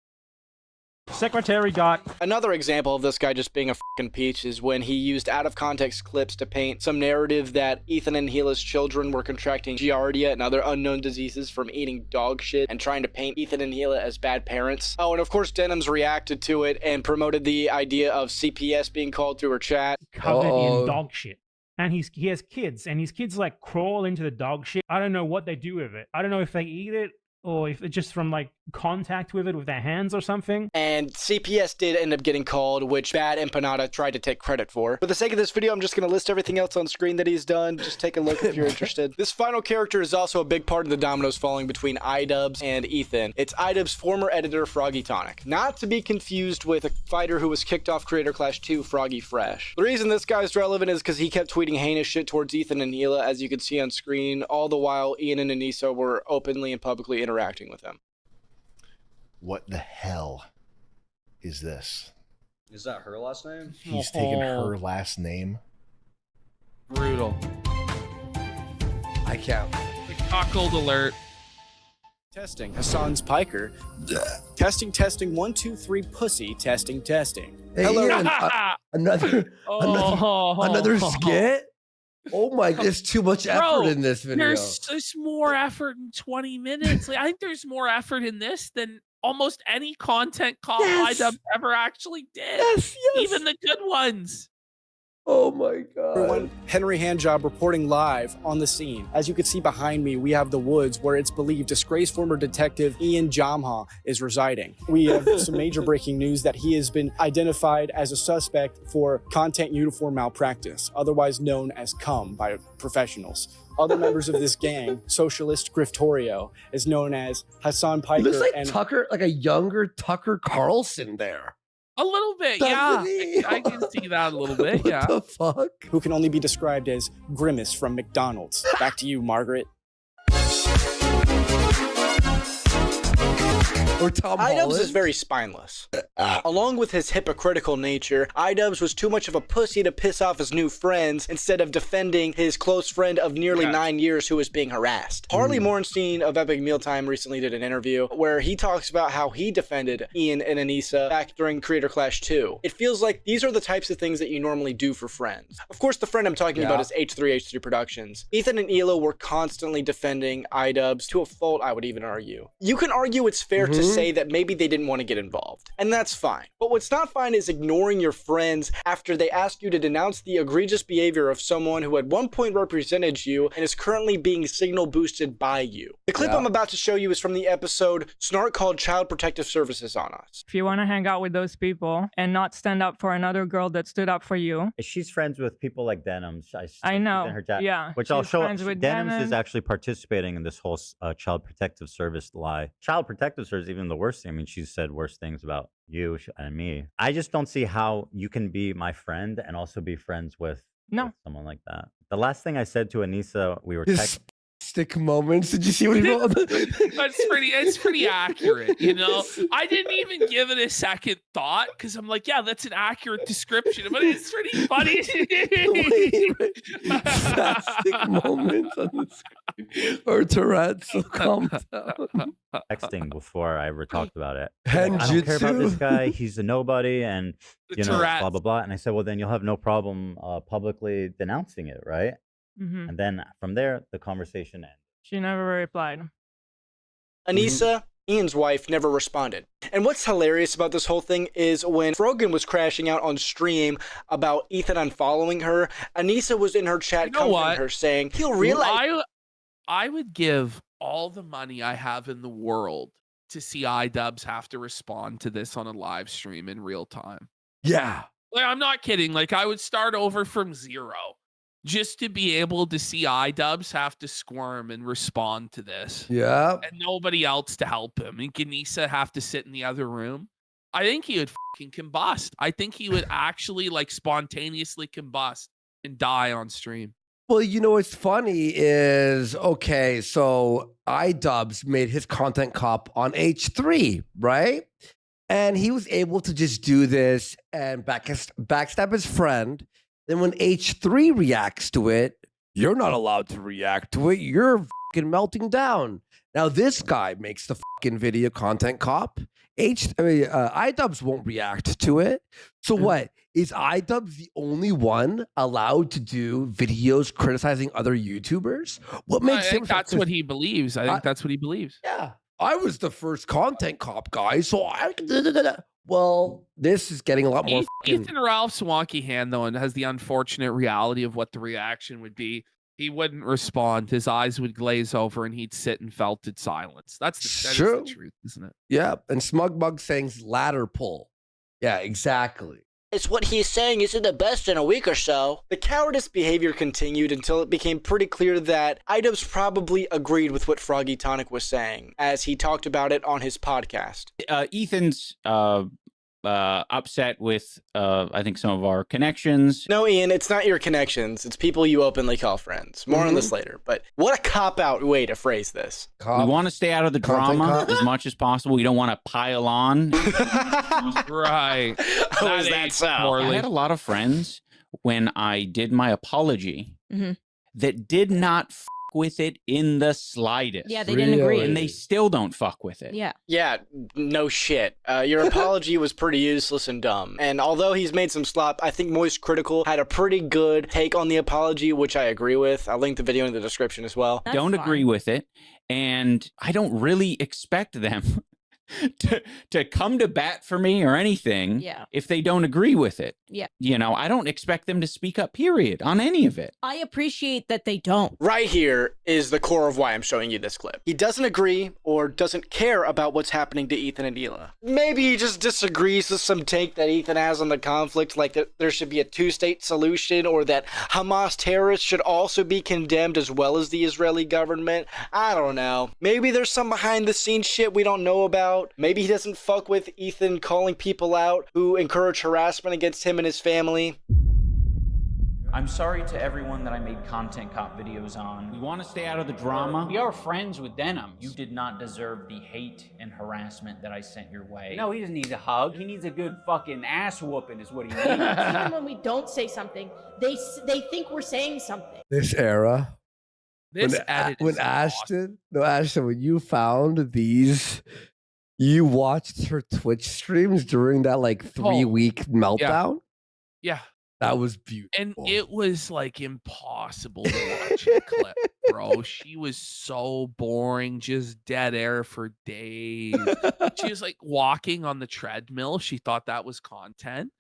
Speaker 19: Secretary got
Speaker 5: another example of this guy just being a fucking peach is when he used out of context clips to paint some narrative that Ethan and Gila's children were contracting giardia and other unknown diseases from eating dog shit and trying to paint Ethan and Gila as bad parents. Oh, and of course Denham's reacted to it and promoted the idea of CPS being called through her chat.
Speaker 19: Covered in dog shit. And he has kids, and his kids like crawl into the dog shit. I don't know what they do with it. I don't know if they eat it or if it's just from like contact with it with their hands or something.
Speaker 5: And CPS did end up getting called, which Bad Empanada tried to take credit for. For the sake of this video, I'm just going to list everything else on screen that he's done. Just take a look if you're interested. This final character is also a big part of the dominoes falling between iDUBBBZ and Ethan. It's iDUBBBZ's former editor, Froggy Tonic. Not to be confused with a fighter who was kicked off Creator Clash 2, Froggy Fresh. The reason this guy's relevant is because he kept tweeting heinous shit towards Ethan and Gila, as you can see on screen, all the while Ian and ANISA were openly and publicly interacting with him.
Speaker 20: What the hell is this?
Speaker 17: Is that her last name?
Speaker 20: He's taken her last name.
Speaker 1: Brutal.
Speaker 2: I can't.
Speaker 1: The cuckold alert.
Speaker 5: Testing. Hassan's Piker. Testing. 1, 2, 3. Pussy. Testing.
Speaker 2: Hey,
Speaker 5: Hello.
Speaker 2: Ian, another skit. Oh my! There's too much effort in this video.
Speaker 1: There's more effort in 20 minutes. Like, I think there's more effort in this than almost any content call iDUBBBZ ever actually did.
Speaker 2: Yes.
Speaker 1: Even the good ones.
Speaker 2: Oh my god.
Speaker 5: Everyone, Henry Handjob reporting live on the scene. As you can see behind me, we have the woods where it's believed disgraced former detective Ian Jamha is residing. We have some major breaking news that he has been identified as a suspect for content uniform malpractice, otherwise known as cum by professionals. Other members of this gang, Socialist Griftorio, is known as Hassan Piker.
Speaker 2: He looks like
Speaker 5: and
Speaker 2: Tucker, like a younger Tucker Carlson there.
Speaker 1: A little bit, yeah. I can see that a little bit, yeah.
Speaker 2: What the fuck?
Speaker 5: Who can only be described as Grimace from McDonald's. Back to you, Margaret.
Speaker 2: Or Tom
Speaker 5: iDUBBBZ
Speaker 2: Holland?
Speaker 5: is very spineless. Along with his hypocritical nature, iDUBBBZ was too much of a pussy to piss off his new friends instead of defending his close friend of nearly 9 years who was being harassed. Harley Morenstein of Epic Mealtime recently did an interview where he talks about how he defended Ian and ANISA back during Creator Clash 2. It feels like these are the types of things that you normally do for friends. Of course, the friend I'm talking about is H3 Productions. Ethan and Elo were constantly defending iDUBBBZ to a fault, I would even argue. You can argue it's fair to say that maybe they didn't want to get involved, and that's fine. But what's not fine is ignoring your friends after they ask you to denounce the egregious behavior of someone who at one point represented you and is currently being signal boosted by you. The clip I'm about to show you is from the episode Snark called Child Protective Services on Us.
Speaker 21: If you want to hang out with those people and not stand up for another girl that stood up for you.
Speaker 15: She's friends with people like Denims.
Speaker 21: I know,
Speaker 15: in her chat,
Speaker 21: yeah.
Speaker 15: Which I'll show.
Speaker 21: With
Speaker 15: Denims is
Speaker 21: Denim.
Speaker 15: actually participating in this whole Child Protective Service lie. Child Protective Service, even the worst thing. I mean, she's said worse things about you and me. I just don't see how you can be my friend and also be friends with someone like that. The last thing I said to ANISA, we were
Speaker 2: stick moments. Did you see what he wrote?
Speaker 1: It's pretty accurate, you know. I didn't even give it a second thought because I'm like, yeah, that's an accurate description, but it's pretty funny.
Speaker 2: Stick moments on the screen. Or Tourette's. So calm down.
Speaker 15: texting before I ever talked about it.
Speaker 2: Henjutsu.
Speaker 15: I don't care about this guy. He's a nobody, and you know,
Speaker 1: Tourette's.
Speaker 15: blah blah blah. And I said, well, then you'll have no problem publicly denouncing it, right?
Speaker 21: Mhm.
Speaker 15: And then from there, the conversation ended.
Speaker 21: She never replied.
Speaker 5: ANISA, Ian's wife, never responded. And what's hilarious about this whole thing is when Frogan was crashing out on stream about Ethan unfollowing her, ANISA was in her chat comforting her, saying, he'll realize...
Speaker 1: I would give all the money I have in the world to see iDUBBBZ have to respond to this on a live stream in real time.
Speaker 2: Yeah.
Speaker 1: Like, I'm not kidding. Like, I would start over from zero just to be able to see iDUBBBZ have to squirm and respond to this.
Speaker 2: Yeah.
Speaker 1: And nobody else to help him. And ANISA have to sit in the other room. I think he would fucking combust. I think he would actually like spontaneously combust and die on stream.
Speaker 2: Well, you know what's funny is, okay, so iDUBBBZ made his content cop on H3, right? And he was able to just do this and backstab his friend. Then when H3 reacts to it, You're not allowed to react to it. You're fucking melting down. Now this guy makes the fucking video content cop. iDUBBBZ won't react to it. So what? Is iDUBBBZ the only one allowed to do videos criticizing other YouTubers? What makes him?
Speaker 1: That's what he believes. I think that's what he believes.
Speaker 2: Yeah. I was the first content cop guy, so I. Well, this is getting a lot more.
Speaker 1: Ethan Ralph's wonky hand, though, and has the unfortunate reality of what the reaction would be. He wouldn't respond. His eyes would glaze over, and he'd sit in felted silence. That is the truth, isn't it?
Speaker 2: Yeah. And SmugMug saying ladder pull. Yeah, exactly.
Speaker 5: It's what he's saying isn't the best in a week or so. The cowardice behavior continued until it became pretty clear that iDUBBBZ probably agreed with what Froggy Tonic was saying, as he talked about it on his podcast.
Speaker 10: Ethan's upset with, I think, some of our connections.
Speaker 5: No, Ian, it's not your connections. It's people you openly call friends. More on this later. But what a cop-out way to phrase this.
Speaker 10: We want to stay out of the drama as much as possible. We don't want to pile on.
Speaker 1: Right.
Speaker 5: Oh, is that so?
Speaker 10: I had a lot of friends when I did my apology that did not with it in the slightest.
Speaker 13: Yeah, they didn't agree.
Speaker 10: And they still don't fuck with it.
Speaker 13: Yeah.
Speaker 5: Yeah, no shit. Your apology was pretty useless and dumb. And although he's made some slop, I think Moist Critical had a pretty good take on the apology, which I agree with. I'll link the video in the description as well.
Speaker 10: Don't agree with it. And I don't really expect them to come to bat for me or anything if they don't agree with it.
Speaker 13: Yeah.
Speaker 10: You know, I don't expect them to speak up, period, on any of it.
Speaker 13: I appreciate that they don't.
Speaker 5: Right here is the core of why I'm showing you this clip. He doesn't agree or doesn't care about what's happening to Ethan and Hila. Maybe he just disagrees with some take that Ethan has on the conflict, like that there should be a two-state solution or that Hamas terrorists should also be condemned as well as the Israeli government. I don't know. Maybe there's some behind-the-scenes shit we don't know about. Maybe he doesn't fuck with Ethan calling people out who encourage harassment against him and his family.
Speaker 3: I'm sorry to everyone that I made content cop videos on.
Speaker 10: We want to stay out of the drama.
Speaker 3: We are friends with Denim.
Speaker 11: You did not deserve the hate and harassment that I sent your way.
Speaker 3: No, he doesn't need a hug. He needs a good fucking ass whooping is what he needs.
Speaker 13: Even when we don't say something, they think we're saying something.
Speaker 2: This era.
Speaker 1: This
Speaker 2: when Ashton, when you found these, you watched her Twitch streams during that like 3-week meltdown.
Speaker 1: Yeah.
Speaker 2: That was beautiful.
Speaker 1: And it was like impossible to watch the clip, bro. She was so boring, just dead air for days. She was like walking on the treadmill. She thought that was content.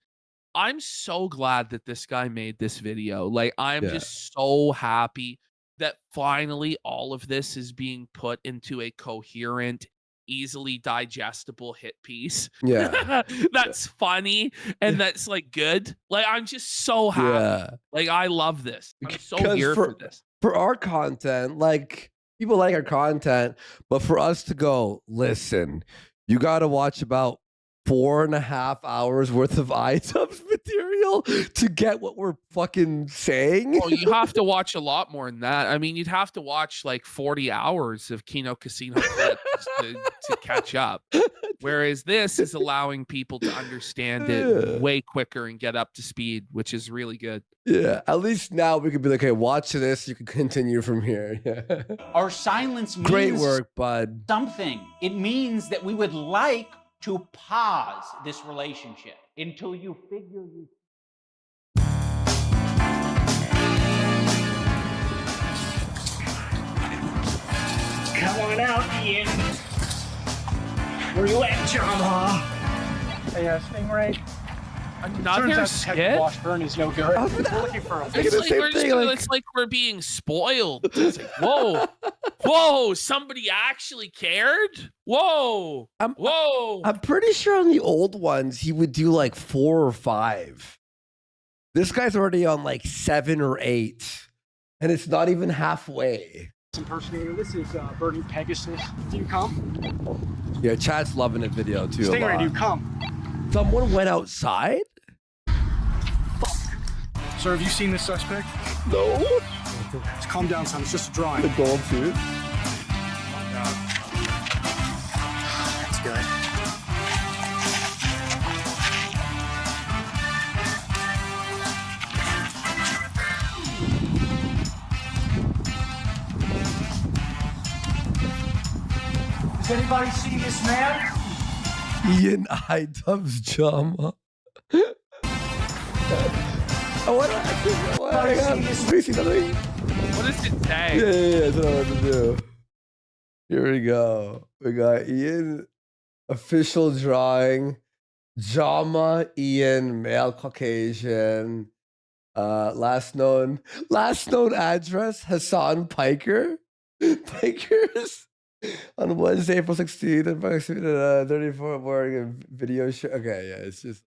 Speaker 1: I'm so glad that this guy made this video. Like, I'm just so happy that finally all of this is being put into a coherent, easily digestible hit piece.
Speaker 2: Yeah.
Speaker 1: That's funny and that's like good. Like, I'm just so happy.
Speaker 2: Yeah.
Speaker 1: Like, I love this. I'm so here for this.
Speaker 2: For our content, like, people like our content, but for us to go, listen, you got to watch about 4.5 hours worth of iDUBBBZ material to get what we're fucking saying.
Speaker 1: Oh, you have to watch a lot more than that. I mean, you'd have to watch like 40 hours of Kino Casino clips to catch up. Whereas this is allowing people to understand it way quicker and get up to speed, which is really good.
Speaker 2: Yeah, at least now we could be like, hey, watch this. You can continue from here. Yeah.
Speaker 3: Our silence means
Speaker 2: great work, bud.
Speaker 3: Something. It means that we would like to pause this relationship until you figure you... Come on out, Ian. Where you at, Jama?
Speaker 9: Hey, Stingray.
Speaker 1: Another
Speaker 9: Turns out
Speaker 1: skit?
Speaker 9: Detective Washburn is no good. We're looking for a...
Speaker 1: It's like we're being spoiled. It's like, whoa, somebody actually cared? Whoa.
Speaker 2: I'm pretty sure on the old ones, he would do like 4 or 5. This guy's already on like 7 or 8. And it's not even halfway.
Speaker 9: Impersonator. This is Bernie Pegasus. Do you come?
Speaker 2: Yeah, chat's loving the video too.
Speaker 9: Stingray, do you come?
Speaker 2: Someone went outside?
Speaker 9: Sir, have you seen this suspect?
Speaker 2: No.
Speaker 9: Just calm down, son. It's just a drawing.
Speaker 2: The gold suit.
Speaker 9: That's good.
Speaker 6: anybody see this man?
Speaker 2: Ian iDUBBBZ drama. What
Speaker 1: does it say?
Speaker 2: Yeah, I don't know what to do. Here we go. We got Ian official drawing. Jama Ian, male Caucasian. Last known address, Hassan Piker. Pikers on Wednesday, April 16th, and 34 wearing a video show. Okay, yeah, it's just.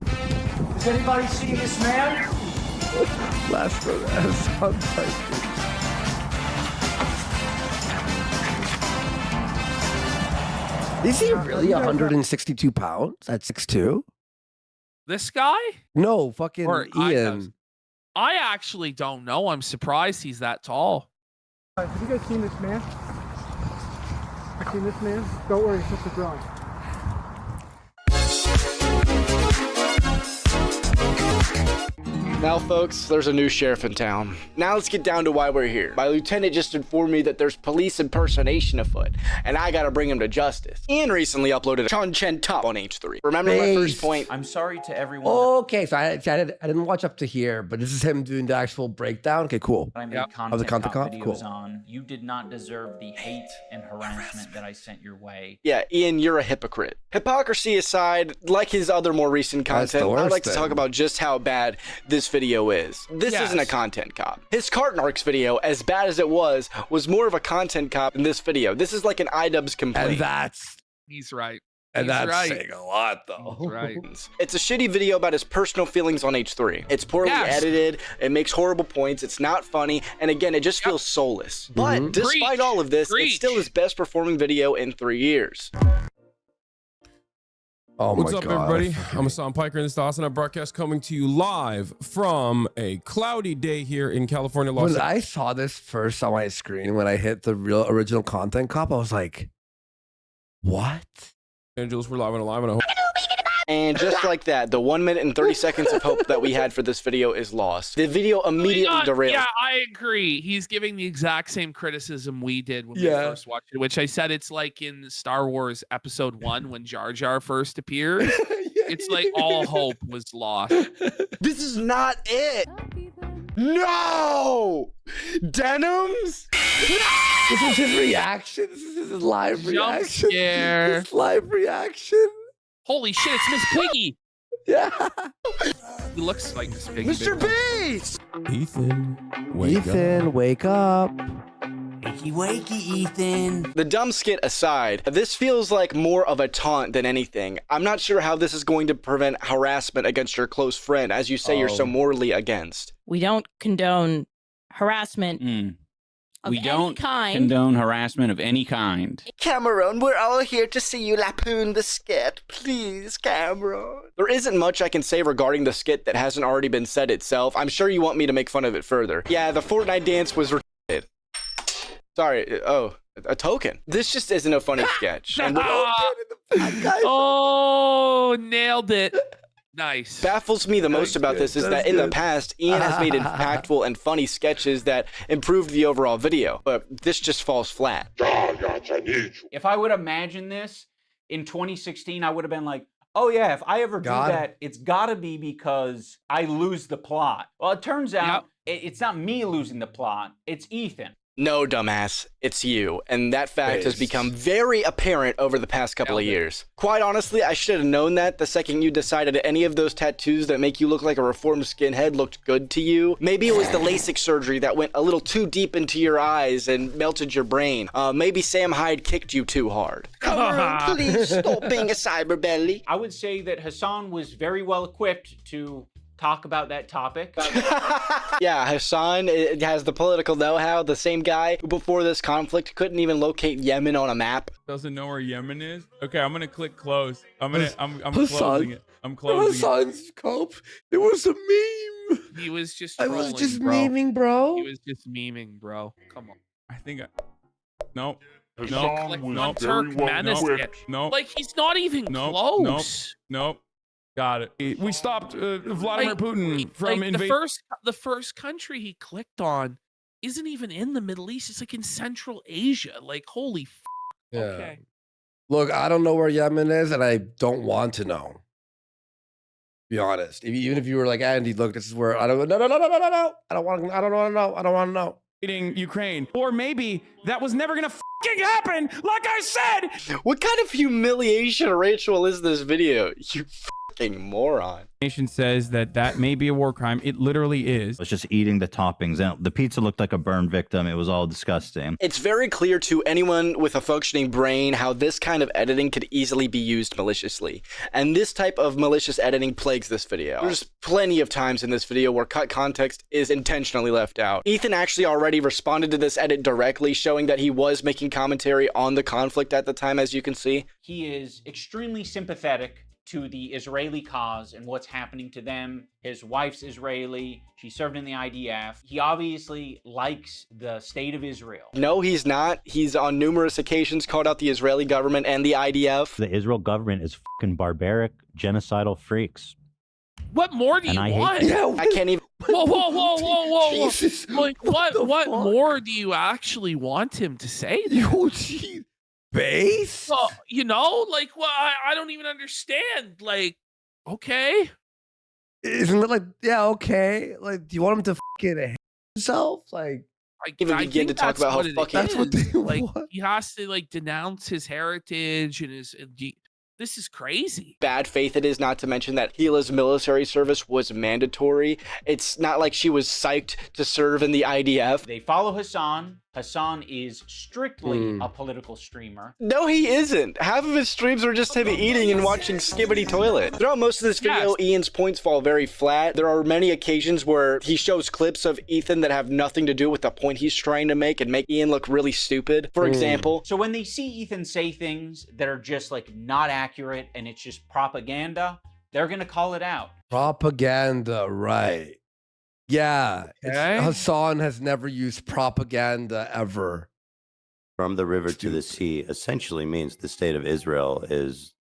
Speaker 6: Does anybody see this man?
Speaker 2: Last known Hassan Piker. Is he really 162 pounds at 6'2"?
Speaker 1: This guy?
Speaker 2: No, fucking
Speaker 1: Or
Speaker 2: Ian.
Speaker 1: I actually don't know. I'm surprised he's that tall.
Speaker 9: Have you guys seen this man? Seen this man? Don't worry, it's just a drawing.
Speaker 5: Now, folks, there's a new sheriff in town. Now let's get down to why we're here. My lieutenant just informed me that there's police impersonation afoot, and I gotta bring him to justice. Ian recently uploaded a content top on H3. Remember my first point?
Speaker 11: I'm sorry to everyone.
Speaker 2: Okay, so I didn't watch up to here, but this is him doing the actual breakdown. Okay, cool.
Speaker 11: I made
Speaker 2: Of the content cop?
Speaker 11: videos
Speaker 2: Cool.
Speaker 11: on. You did not deserve the hate and harassment that I sent your way.
Speaker 5: Yeah, Ian, you're a hypocrite. Hypocrisy aside, like his other more recent
Speaker 2: That's
Speaker 5: content,
Speaker 2: the
Speaker 5: I'd
Speaker 2: worst
Speaker 5: like to talk
Speaker 2: thing.
Speaker 5: about just how bad this video is. This isn't a content cop. His Cartnarks video, as bad as it was more of a content cop than this video. This is like an iDUBBBZ complaint.
Speaker 2: And that's
Speaker 1: He's right.
Speaker 2: and
Speaker 1: He's
Speaker 2: that's
Speaker 1: right.
Speaker 2: saying a lot, though.
Speaker 1: He's right.
Speaker 5: It's a shitty video about his personal feelings on H3. It's poorly edited, it makes horrible points, it's not funny, and again, it just feels soulless. But despite all of this, it's still his best performing video in 3 years.
Speaker 2: Oh
Speaker 8: What's
Speaker 2: my
Speaker 8: up,
Speaker 2: God.
Speaker 8: everybody? I'm Hassan Piker, and this is the Awesome broadcast coming to you live from a cloudy day here in California, Los
Speaker 2: When I saw this first on my screen, when I hit the real original content cop, I was like, what?
Speaker 8: Angeles. We're live and alive, and I hope.
Speaker 5: And just like that, the 1 minute and 30 seconds of hope that we had for this video is lost. The video immediately derailed.
Speaker 1: Yeah, I agree. He's giving the exact same criticism we did when we
Speaker 2: Yeah.
Speaker 1: first watched it, which I said it's like in Star Wars Episode 1 when Jar Jar first appeared. It's like all hope was lost.
Speaker 5: This is not it. No! Denims?
Speaker 2: This is his reaction. This is his live
Speaker 1: Jump
Speaker 2: reaction.
Speaker 1: scare.
Speaker 2: His live reaction.
Speaker 1: Holy shit, it's Miss Piggy.
Speaker 2: Yeah.
Speaker 1: He looks like Miss Piggy.
Speaker 5: Mr. Beast!
Speaker 8: Ethan, wake up.
Speaker 2: Ethan, wake up.
Speaker 6: Wakey, wakey, Ethan.
Speaker 5: The dumb skit aside, this feels like more of a taunt than anything. I'm not sure how this is going to prevent harassment against your close friend, as you say you're so morally against.
Speaker 22: We don't condone harassment of
Speaker 10: We
Speaker 22: any
Speaker 10: don't
Speaker 22: kind.
Speaker 10: condone harassment of any kind.
Speaker 5: Cameron, we're all here to see you lampoon the skit. Please, Cameron. There isn't much I can say regarding the skit that hasn't already been said itself. I'm sure you want me to make fun of it further. Yeah, the Fortnite dance was retarded. Sorry, a token. This just isn't a funny sketch. And
Speaker 1: Oh, nailed it. Nice.
Speaker 5: Baffles me the most about this is that in the past, Ian has made impactful and funny sketches that improved the overall video, but this just falls flat.
Speaker 3: If I would imagine this in 2016, I would have been like, oh yeah, if I ever do that, it's gotta be because I lose the plot. Well, it turns out it's not me losing the plot, it's Ethan.
Speaker 5: No, dumbass, it's you, and that fact has become very apparent over the past couple of years. Quite honestly, I should have known that the second you decided any of those tattoos that make you look like a reformed skinhead looked good to you. Maybe it was the LASIK surgery that went a little too deep into your eyes and melted your brain. Maybe Sam Hyde kicked you too hard. Cameron, please stop being a cyberbelly.
Speaker 3: I would say that Hassan was very well equipped to talk about that topic.
Speaker 5: Yeah, Hassan has the political know-how, the same guy who before this conflict couldn't even locate Yemen on a map.
Speaker 7: Doesn't know where Yemen is. Okay, I'm gonna click close. I'm
Speaker 2: Hassan-
Speaker 7: closing it. I'm closing it.
Speaker 2: Hassan's cope. It was a meme.
Speaker 1: He was just
Speaker 2: I
Speaker 1: trolling,
Speaker 2: was just
Speaker 1: bro.
Speaker 2: memeing, bro.
Speaker 1: He was just memeing, bro. Come on.
Speaker 7: I think nope.
Speaker 1: Click
Speaker 7: Nope.
Speaker 1: on
Speaker 7: Nope.
Speaker 1: Turkmenistan.
Speaker 7: Nope.
Speaker 1: Like he's not even
Speaker 7: Nope.
Speaker 1: close.
Speaker 7: Nope. Got it. We stopped Vladimir
Speaker 1: Like,
Speaker 7: Putin from
Speaker 1: like
Speaker 7: invading.
Speaker 1: the first country he clicked on isn't even in the Middle East. It's like in Central Asia. Like holy.
Speaker 2: Yeah.
Speaker 1: Okay.
Speaker 2: Look, I don't know where Yemen is, and I don't want to know. Be honest. Even if you were like, Andy, look, this is where I don't. No. I don't want to. I don't want to know. I don't want to know.
Speaker 7: Ukraine, or maybe that was never gonna fucking happen. Like I said.
Speaker 5: What kind of humiliation ritual is this video? You fucking moron.
Speaker 7: Nation says that may be a war crime. It literally is.
Speaker 15: Was just eating the toppings, and the pizza looked like a burn victim. It was all disgusting.
Speaker 5: It's very clear to anyone with a functioning brain how this kind of editing could easily be used maliciously. And this type of malicious editing plagues this video. There's plenty of times in this video where cut context is intentionally left out. Ethan actually already responded to this edit directly, showing that he was making commentary on the conflict at the time, as you can see.
Speaker 3: He is extremely sympathetic to the Israeli cause and what's happening to them. His wife's Israeli. She served in the IDF. He obviously likes the state of Israel.
Speaker 5: No, he's not. He's on numerous occasions called out the Israeli government and the IDF.
Speaker 15: The Israel government is fucking barbaric, genocidal freaks.
Speaker 1: What more do you want?
Speaker 5: I can't even.
Speaker 1: Whoa.
Speaker 2: Jesus.
Speaker 1: Like, what more do you actually want him to say?
Speaker 2: Yo, geez. Base?
Speaker 1: Well, you know, like, well, I don't even understand. Like, okay.
Speaker 2: Isn't it like, yeah, okay? Like, do you want him to fucking hate himself? Like,
Speaker 5: even begin to talk about how fucking
Speaker 2: that's what they
Speaker 1: like
Speaker 2: want.
Speaker 1: he has to like denounce his heritage and his. This is crazy.
Speaker 5: Bad faith it is, not to mention that Hila's military service was mandatory. It's not like she was psyched to serve in the IDF.
Speaker 3: They follow Hassan. Hassan is strictly a political streamer.
Speaker 5: No, he isn't. Half of his streams are just him eating and watching Skibbity Toilet. Throughout most of this video, Ian's points fall very flat. There are many occasions where he shows clips of Ethan that have nothing to do with the point he's trying to make and make Ian look really stupid. For example.
Speaker 3: So when they see Ethan say things that are just like not accurate and it's just propaganda, they're going to call it out.
Speaker 2: Propaganda, right. Yeah,
Speaker 1: Okay.
Speaker 2: Hassan has never used propaganda ever.
Speaker 4: From the river to the sea essentially means the state of Israel is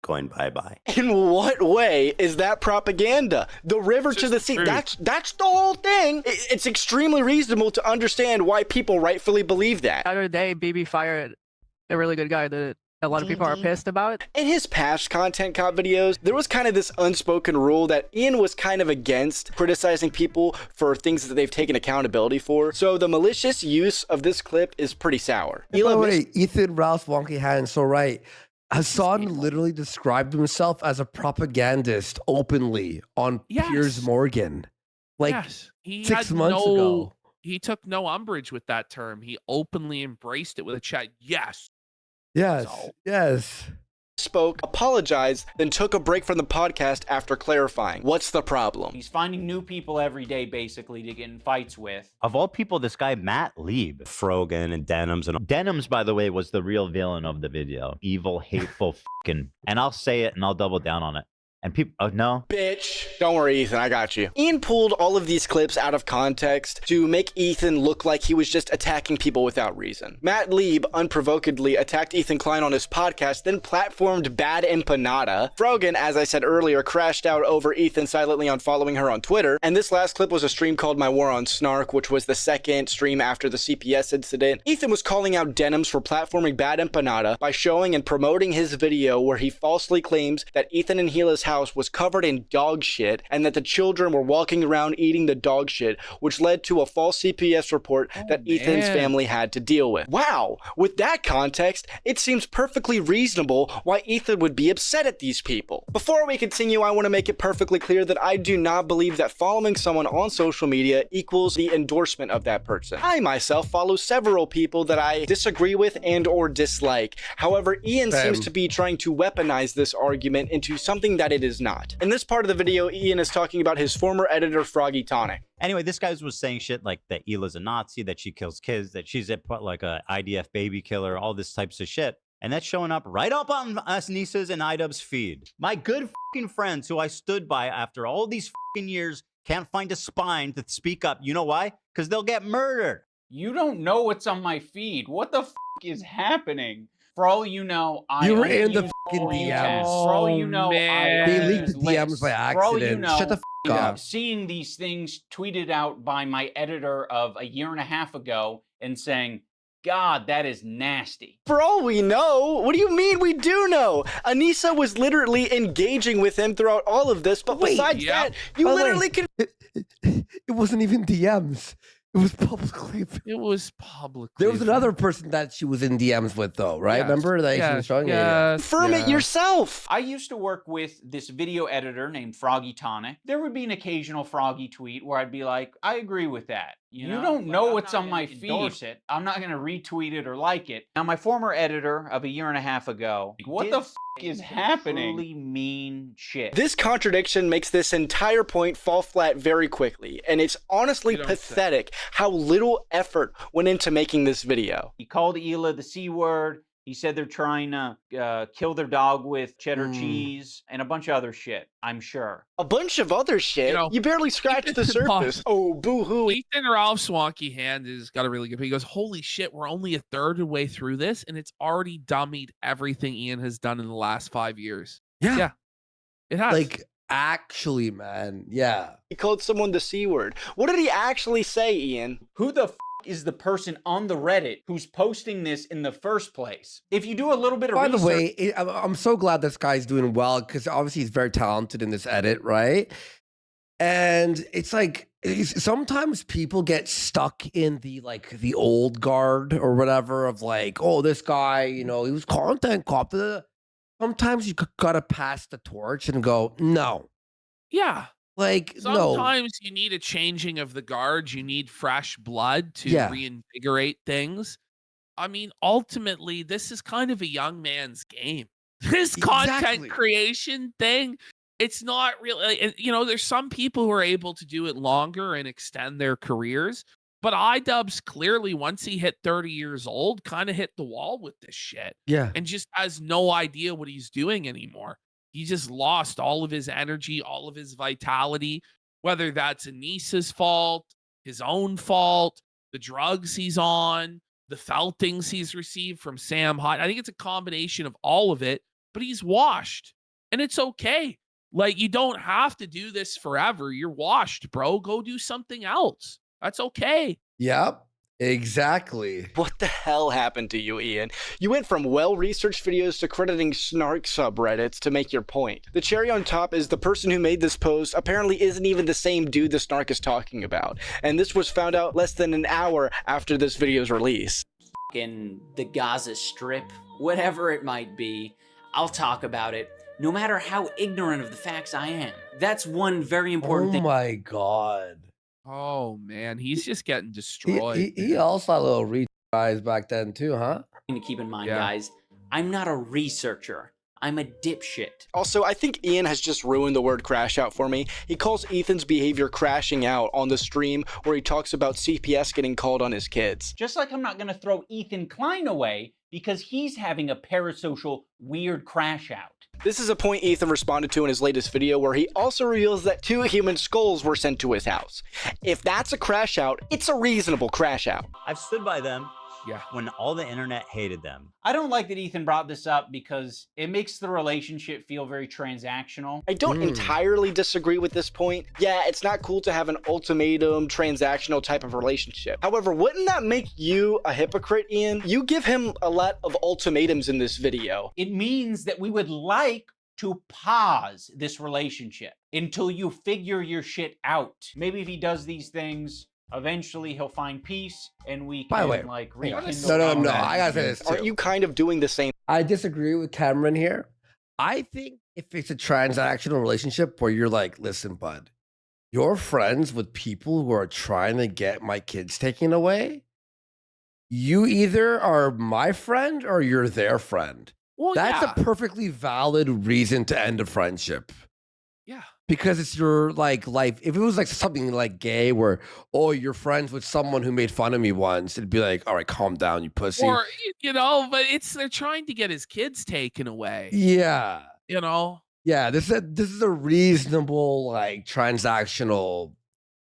Speaker 4: going bye-bye.
Speaker 5: In what way is that propaganda? The river to the sea, that's the whole thing. It's extremely reasonable to understand why people rightfully believe that.
Speaker 14: The other day, BB fired a really good guy that a lot of people are pissed about.
Speaker 5: In his past content cop videos, there was kind of this unspoken rule that Ian was kind of against criticizing people for things that they've taken accountability for. So the malicious use of this clip is pretty sour.
Speaker 2: By the way, Ethan Ralph Wonky had so right. Hassan literally described himself as a propagandist openly on Piers Morgan. Like
Speaker 1: he
Speaker 2: 6
Speaker 1: had
Speaker 2: months ago.
Speaker 1: He took no umbrage with that term. He openly embraced it with a chat. Yes.
Speaker 2: Yes.
Speaker 5: Spoke, apologized, then took a break from the podcast after clarifying. What's the problem?
Speaker 3: He's finding new people every day, basically, to get in fights with.
Speaker 15: Of all people, this guy, Matt Lieb, Frogan and Denims. And Denims, by the way, was the real villain of the video. Evil, hateful, fucking. And I'll say it and I'll double down on it. And people, oh no.
Speaker 5: Bitch. Don't worry, Ethan, I got you. Ian pulled all of these clips out of context to make Ethan look like he was just attacking people without reason. Matt Lieb unprovokedly attacked Ethan Klein on his podcast, then platformed Bad Empanada. Frogan, as I said earlier, crashed out over Ethan silently unfollowing her on Twitter. And this last clip was a stream called My War on Snark, which was the second stream after the CPS incident. Ethan was calling out Denims for platforming Bad Empanada by showing and promoting his video where he falsely claims that Ethan and Hila's house was covered in dog shit and that the children were walking around eating the dog shit, which led to a false CPS report that Ethan's family had to deal with. Wow, with that context, it seems perfectly reasonable why Ethan would be upset at these people. Before we continue, I want to make it perfectly clear that I do not believe that following someone on social media equals the endorsement of that person. I myself follow several people that I disagree with and or dislike. However, Ian seems to be trying to weaponize this argument into something that it is not. In this part of the video, Ian is talking about his former editor, Froggy Tonic.
Speaker 15: Anyway, this guy was saying shit like that Hila's a Nazi, that she kills kids, that she's like a IDF baby killer, all this types of shit. And that's showing up right up on ANISA's and iDUBBBZ feed. My good fucking friends who I stood by after all these fucking years can't find a spine to speak up. You know why? Because they'll get murdered.
Speaker 3: You don't know what's on my feed. What the is happening? For all you know,
Speaker 2: You were in the fucking DMs.
Speaker 3: For all you know,
Speaker 2: They leaked the DMs by accident.
Speaker 3: For all you know,
Speaker 2: Shut the up.
Speaker 3: Seeing these things tweeted out by my editor of a year and a half ago and saying, God, that is nasty.
Speaker 5: For all we know, what do you mean we do know? Anisa was literally engaging with him throughout all of this, but besides that, you literally can.
Speaker 2: It wasn't even DMs. It was publicly.
Speaker 1: It was publicly.
Speaker 2: There was another person that she was in DMs with, though, right?
Speaker 1: Yes.
Speaker 2: Remember that she was showing you?
Speaker 5: Confirm it yourself.
Speaker 3: I used to work with this video editor named Froggy Tonic. There would be an occasional Froggy tweet where I'd be like, I agree with that. You don't know what's on my feed. It. I'm not going to retweet it or like it. Now, my former editor of a year and a half ago, what the f is happening? Really mean shit.
Speaker 5: This contradiction makes this entire point fall flat very quickly, and it's honestly pathetic how little effort went into making this video.
Speaker 3: He called Hila the C word. He said they're trying to kill their dog with cheddar cheese and a bunch of other shit, I'm sure.
Speaker 5: A bunch of other shit? You barely scratched the surface. Oh, boo-hoo.
Speaker 1: Ethan Ralph's wonky hand has got a really good. He goes, holy shit, we're only a third of the way through this, and it's already dummied everything Ian has done in the last 5 years. Yeah. It has.
Speaker 2: Like, actually, man. Yeah.
Speaker 5: He called someone the C word. What did he actually say, Ian?
Speaker 3: Who the f is the person on the Reddit who's posting this in the first place? If you do a little bit of research.
Speaker 2: By the way, I'm so glad this guy's doing well because obviously he's very talented in this edit, right? And it's like sometimes people get stuck in the old guard or whatever of like, oh, this guy, he was content cop. Sometimes you gotta pass the torch and go, no.
Speaker 1: Yeah.
Speaker 2: Like,
Speaker 1: sometimes you need a changing of the guards. You need fresh blood to reinvigorate things. I mean, ultimately, this is kind of a young man's game. This content creation thing, it's not really, there's some people who are able to do it longer and extend their careers. But iDUBBZ clearly, once he hit 30 years old, kind of hit the wall with this shit.
Speaker 2: Yeah.
Speaker 1: And just has no idea what he's doing anymore. He just lost all of his energy, all of his vitality, whether that's Anisa's fault, his own fault, the drugs he's on, the feltings he's received from Sam Hutt. I think it's a combination of all of it, but he's washed. And it's okay. Like, you don't have to do this forever. You're washed, bro. Go do something else. That's okay.
Speaker 2: Yep. Exactly.
Speaker 5: What the hell happened to you, Ian? You went from well-researched videos to crediting snark subreddits to make your point. The cherry on top is the person who made this post apparently isn't even the same dude the snark is talking about. And this was found out less than an hour after this video's release.
Speaker 12: In the Gaza Strip, whatever it might be, I'll talk about it, no matter how ignorant of the facts I am. That's one very important thing.
Speaker 2: Oh my God.
Speaker 1: Oh man, he's just getting destroyed.
Speaker 2: He also had a little reach eyes back then too, huh?
Speaker 12: To keep in mind, guys, I'm not a researcher. I'm a dipshit.
Speaker 5: Also, I think Ian has just ruined the word crash out for me. He calls Ethan's behavior crashing out on the stream where he talks about CPS getting called on his kids.
Speaker 3: Just like I'm not going to throw Ethan Klein away because he's having a parasocial weird crash out.
Speaker 5: This is a point Ethan responded to in his latest video where he also reveals that 2 human skulls were sent to his house. If that's a crash out, it's a reasonable crash out.
Speaker 15: I've stood by them when all the internet hated them.
Speaker 3: I don't like that Ethan brought this up because it makes the relationship feel very transactional.
Speaker 5: I don't entirely disagree with this point. Yeah, it's not cool to have an ultimatum, transactional type of relationship. However, wouldn't that make you a hypocrite, Ian? You give him a lot of ultimatums in this video.
Speaker 3: It means that we would like to pause this relationship until you figure your shit out. Maybe if he does these things, eventually he'll find peace and we can rekindle.
Speaker 2: No. I gotta say this too.
Speaker 5: Aren't you kind of doing the same?
Speaker 2: I disagree with Cameron here. I think if it's a transactional relationship where you're like, listen, bud, you're friends with people who are trying to get my kids taken away. You either are my friend or you're their friend.
Speaker 1: Well,
Speaker 2: that's a perfectly valid reason to end a friendship.
Speaker 1: Yeah.
Speaker 2: Because it's your life. If it was like something like gay where, oh, you're friends with someone who made fun of me once, it'd be like, all right, calm down, you pussy.
Speaker 1: Or, but they're trying to get his kids taken away.
Speaker 2: Yeah.
Speaker 1: Yeah,
Speaker 2: this is a reasonable, transactional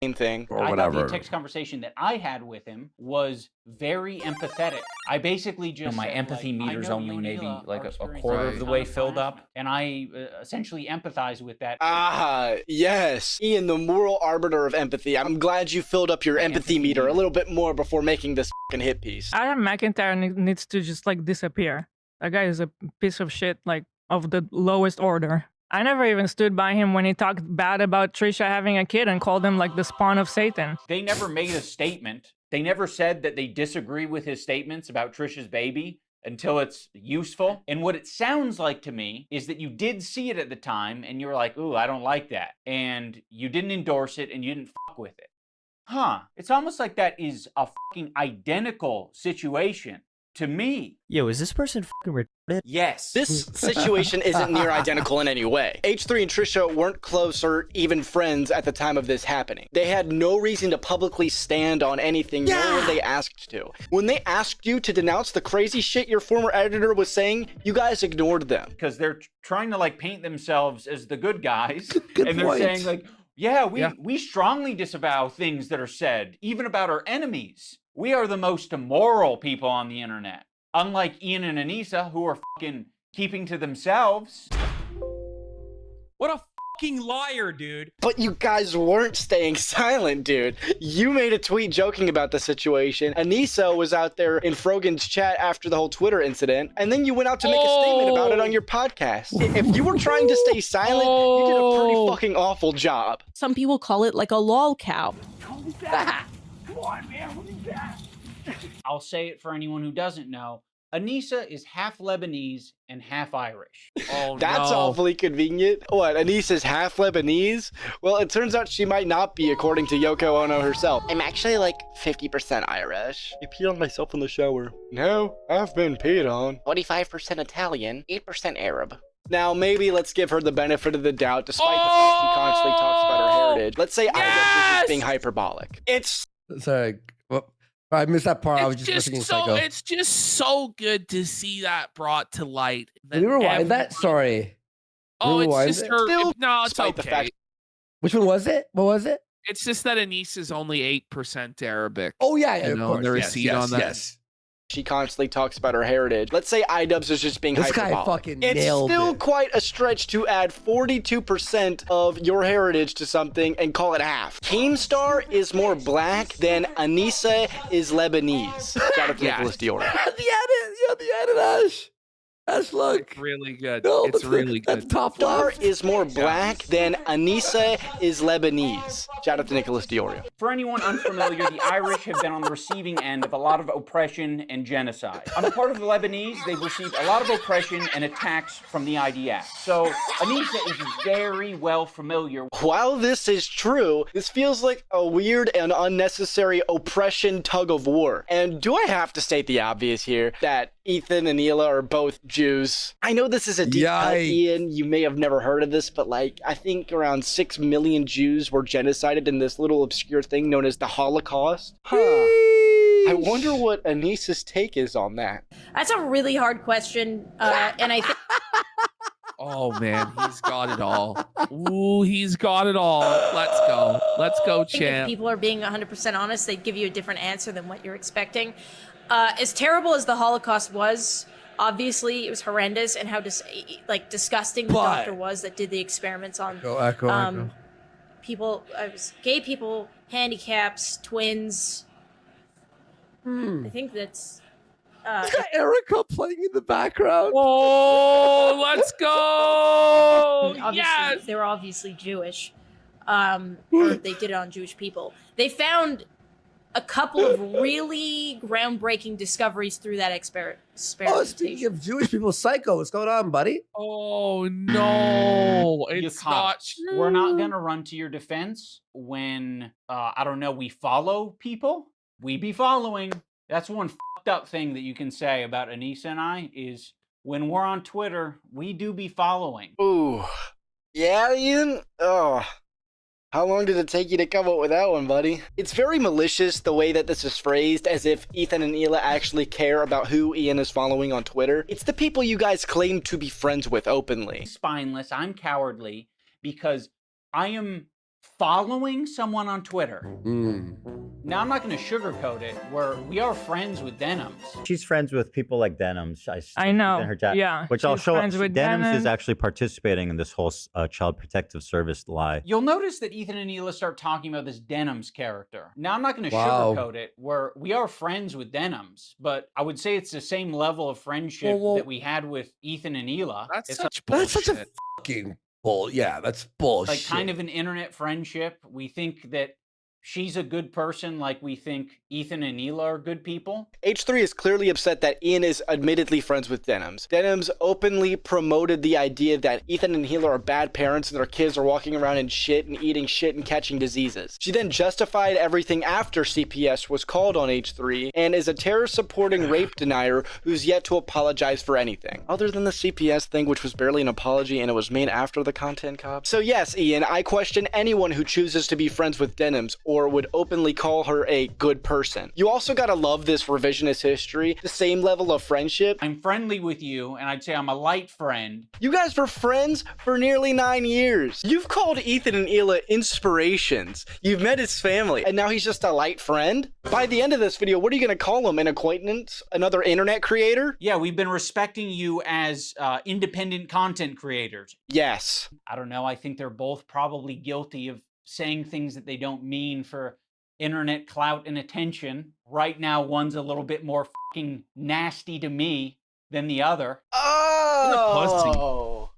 Speaker 5: same thing.
Speaker 2: Or
Speaker 3: I
Speaker 2: whatever.
Speaker 3: thought the text conversation that I had with him was very empathetic. I basically just
Speaker 11: my
Speaker 3: said,
Speaker 11: empathy
Speaker 3: like, I
Speaker 11: meter's
Speaker 3: know
Speaker 11: only
Speaker 3: you and
Speaker 11: maybe
Speaker 3: Hila
Speaker 11: like
Speaker 3: are
Speaker 11: a
Speaker 3: experiencing
Speaker 11: quarter of the
Speaker 3: ton
Speaker 11: way
Speaker 3: of
Speaker 11: filled up.
Speaker 3: harassment, and I essentially empathize with that.
Speaker 5: Ah, yes. Ian, the moral arbiter of empathy. I'm glad you filled up your empathy meter a little bit more before making this fucking hit piece.
Speaker 21: Adam McIntyre needs to just like disappear. That guy is a piece of shit, like of the lowest order. I never even stood by him when he talked bad about Trisha having a kid and called him like the spawn of Satan.
Speaker 3: They never made a statement. They never said that they disagree with his statements about Trisha's baby until it's useful. And what it sounds like to me is that you did see it at the time and you were like, ooh, I don't like that. And you didn't endorse it and you didn't fuck with it. Huh. It's almost like that is a fucking identical situation to me.
Speaker 16: Yo, is this person fucking retarded?
Speaker 3: Yes.
Speaker 5: This situation isn't near identical in any way. H3 and Trisha weren't close or even friends at the time of this happening. They had no reason to publicly stand on anything, nor were they asked to. When they asked you to denounce the crazy shit your former editor was saying, you guys ignored them.
Speaker 3: Because they're trying to like paint themselves as the good guys.
Speaker 2: Good
Speaker 3: and they're
Speaker 2: point.
Speaker 3: saying like, yeah, we strongly disavow things that are said, even about our enemies. We are the most immoral people on the internet. Unlike Ian and Anisa, who are fucking keeping to themselves.
Speaker 7: What a fucking liar, dude.
Speaker 5: But you guys weren't staying silent, dude. You made a tweet joking about the situation. Anisa was out there in Frogan's chat after the whole Twitter incident, and then you went out to make a statement about it on your podcast. If you were trying to stay silent, you did a pretty fucking awful job.
Speaker 22: Some people call it like a lolcow.
Speaker 6: Come on, man. What is that?
Speaker 3: I'll say it for anyone who doesn't know. Anisa is half Lebanese and half Irish.
Speaker 1: Oh,
Speaker 5: That's
Speaker 1: no.
Speaker 5: awfully convenient. What, Anisa's half Lebanese? Well, it turns out she might not be, according to Yoko Ono herself. I'm actually like 50% Irish. I peed on myself in the shower. No, I've been peed on. 45% Italian, 8% Arab. Now, maybe let's give her the benefit of the doubt, despite the fact she constantly talks about her heritage. Let's say iDUBBBZ is being hyperbolic. It's...
Speaker 2: Sorry. Well, I missed that part. I was just listening to Psycho.
Speaker 1: It's just so good to see that brought to light.
Speaker 2: Can you rewind that? Sorry.
Speaker 1: Oh, it's
Speaker 2: Rewind
Speaker 1: just
Speaker 2: it?
Speaker 1: her.
Speaker 5: Still,
Speaker 1: No, it's
Speaker 5: despite the
Speaker 1: okay.
Speaker 5: fact-
Speaker 2: Which one was it? What was it?
Speaker 1: It's just that Anise is only 8% Arabic.
Speaker 2: Oh, yeah, yeah,
Speaker 1: You
Speaker 2: of
Speaker 1: know,
Speaker 2: course.
Speaker 1: the
Speaker 2: Yes,
Speaker 1: receipt
Speaker 2: yes,
Speaker 1: on that.
Speaker 2: yes.
Speaker 5: She constantly talks about her heritage. Let's say iDUBBBZ is just being
Speaker 2: This guy
Speaker 5: hyperbolic.
Speaker 2: fucking
Speaker 5: It's
Speaker 2: nailed
Speaker 5: still
Speaker 2: it.
Speaker 5: quite a stretch to add 42% of your heritage to something and call it half. Keemstar is more black than Anisa is Lebanese. Shout out to
Speaker 1: Yeah.
Speaker 5: Nicholas Dior.
Speaker 2: The edit, Ash. Ash, look.
Speaker 1: It's really good.
Speaker 2: No,
Speaker 1: It's
Speaker 2: that's-
Speaker 1: really good.
Speaker 2: That's top
Speaker 5: Star
Speaker 2: left.
Speaker 5: is more black than Anisa is Lebanese. Shout out to Nicholas Diorio.
Speaker 3: For anyone unfamiliar, the Irish have been on the receiving end of a lot of oppression and genocide. On the part of the Lebanese, they've received a lot of oppression and attacks from the IDF. So Anisa is very well familiar.
Speaker 5: While this is true, this feels like a weird and unnecessary oppression tug of war. And do I have to state the obvious here that Ethan and Hila are both Jews? I know this is a deep cut, Ian. You may have never heard of this, but like, I think around 6 million Jews were genocided in this little obscure thing known as the Holocaust. Huh. I wonder what Anisa's take is on that.
Speaker 22: That's a really hard question, and I think
Speaker 1: Oh man, he's got it all. Ooh, he's got it all. Let's go. Let's go,
Speaker 22: if
Speaker 1: champ.
Speaker 22: people are being 100% honest, they'd give you a different answer than what you're expecting. As terrible as the Holocaust was, obviously it was horrendous, and how disgusting the
Speaker 2: But-
Speaker 22: doctor was that did the experiments on
Speaker 2: Echo.
Speaker 22: people, gay people, handicaps, twins. I think that's.
Speaker 2: Erica playing in the background.
Speaker 1: Oh, let's go!
Speaker 22: Obviously,
Speaker 1: Yes.
Speaker 22: they were obviously Jewish, or they did it on Jewish people. They found a couple of really groundbreaking discoveries through that experimentation.
Speaker 2: Oh, speaking of Jewish people, Psycho, what's going on, buddy?
Speaker 1: Oh no,
Speaker 3: You
Speaker 1: it's
Speaker 3: can't.
Speaker 1: not true.
Speaker 3: We're not gonna run to your defense when I don't know, we follow people. We be following. That's one fucked up thing that you can say about Anisa and I is when we're on Twitter, we do be following.
Speaker 5: Ooh. Yeah, Ian? Oh. How long did it take you to come up with that one, buddy? It's very malicious the way that this is phrased, as if Ethan and Hila actually care about who Ian is following on Twitter. It's the people you guys claim to be friends with openly.
Speaker 3: Spineless, I'm cowardly because I am following someone on Twitter.
Speaker 2: Mm.
Speaker 3: Now, I'm not going to sugarcoat it, where we are friends with Denims.
Speaker 15: She's friends with people like Denims.
Speaker 21: I know.
Speaker 15: In her chat,
Speaker 21: Yeah,
Speaker 15: which I'll
Speaker 21: she's
Speaker 15: show.
Speaker 21: friends with
Speaker 15: Denims is
Speaker 21: Denims.
Speaker 15: actually participating in this whole child protective service lie.
Speaker 3: You'll notice that Ethan and Hila start talking about this Denims character. Now, I'm not going to
Speaker 2: Wow.
Speaker 3: sugarcoat it, where we are friends with Denims, but I would say it's the same level of friendship that we had with Ethan and Hila.
Speaker 1: That's
Speaker 3: It's
Speaker 1: such bullshit.
Speaker 2: That's such a fucking bull. Yeah, that's bullshit.
Speaker 3: like kind of an internet friendship. We think that she's a good person, like we think Ethan and Hila are good people.
Speaker 5: H3 is clearly upset that Ian is admittedly friends with Denims. Denims openly promoted the idea that Ethan and Hila are bad parents and their kids are walking around in shit and eating shit and catching diseases. She then justified everything after CPS was called on H3 and is a terror-supporting rape denier who's yet to apologize for anything. Other than the CPS thing, which was barely an apology and it was made after the content cop. So yes, Ian, I question anyone who chooses to be friends with Denims or would openly call her a good person. You also gotta love this revisionist history, the same level of friendship.
Speaker 3: I'm friendly with you, and I'd say I'm a light friend.
Speaker 5: You guys were friends for nearly 9 years. You've called Ethan and Hila inspirations. You've met his family, and now he's just a light friend? By the end of this video, what are you gonna call him? An acquaintance? Another internet creator?
Speaker 3: Yeah, we've been respecting you as independent content creators.
Speaker 5: Yes.
Speaker 3: I don't know, I think they're both probably guilty of saying things that they don't mean for internet clout and attention. Right now, one's a little bit more fucking nasty to me than the other.
Speaker 5: Oh,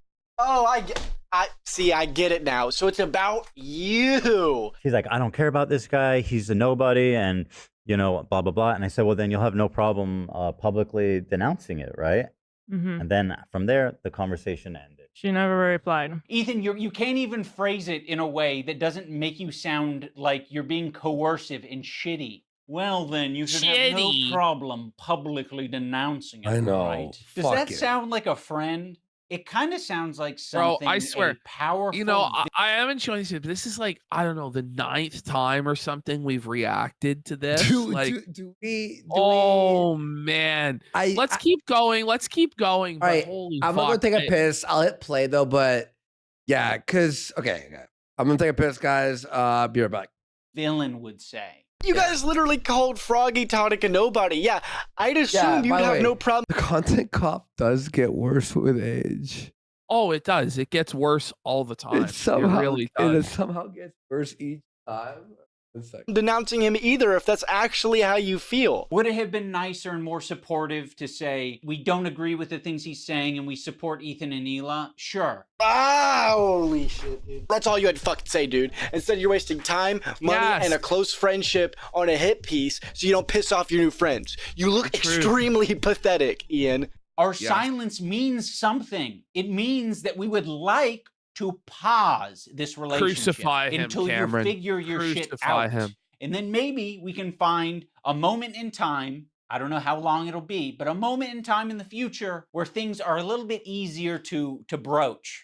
Speaker 5: I get it now. So it's about you.
Speaker 15: She's like, I don't care about this guy. He's a nobody, and you know, blah blah blah. And I said, well, then you'll have no problem publicly denouncing it, right?
Speaker 21: Mm-hmm.
Speaker 15: And then from there, the conversation ended.
Speaker 21: She never replied.
Speaker 3: Ethan, you can't even phrase it in a way that doesn't make you sound like you're being coercive and shitty. Well, then, you should have no problem publicly denouncing it,
Speaker 2: I know.
Speaker 3: right? Does
Speaker 2: Fuck
Speaker 3: that
Speaker 2: it.
Speaker 3: sound like a friend? It kind of sounds like
Speaker 1: Bro,
Speaker 3: something
Speaker 1: I swear,
Speaker 3: a powerful...
Speaker 1: You know, I am enjoying this, but this is like, I don't know, the 9th time or something we've reacted to this. Like, man. Let's keep going. Let's keep going.
Speaker 2: All right,
Speaker 1: holy
Speaker 2: I'm gonna
Speaker 1: fuck,
Speaker 2: go take a piss. I'll hit play though, but yeah, cause okay, I'm gonna take a piss, guys. Be right back.
Speaker 3: Villain would say.
Speaker 5: You guys literally called Froggy Tonic a nobody. Yeah, I'd assume you'd
Speaker 2: by the
Speaker 5: have
Speaker 2: way,
Speaker 5: no problem.
Speaker 2: The content cop does get worse with age.
Speaker 1: Oh, it does. It gets worse all the time.
Speaker 2: It somehow,
Speaker 1: really
Speaker 2: and it
Speaker 1: does.
Speaker 2: somehow gets worse each time. It's like,
Speaker 5: denouncing him either if that's actually how you feel.
Speaker 3: Would it have been nicer and more supportive to say, we don't agree with the things he's saying and we support Ethan and Hila? Sure.
Speaker 5: Ah, holy shit, dude. That's all you had to fucking say, dude. Instead, you're wasting time, money, and a close friendship on a hit piece so you don't piss off your new friends. You look extremely pathetic, Ian.
Speaker 3: Our silence means something. It means that we would like to pause this relationship
Speaker 1: Crucify him,
Speaker 3: until
Speaker 1: Cameron.
Speaker 3: you figure your shit
Speaker 1: Crucify
Speaker 3: out.
Speaker 1: him.
Speaker 3: And then maybe we can find a moment in time, I don't know how long it'll be, but a moment in time in the future where things are a little bit easier to broach.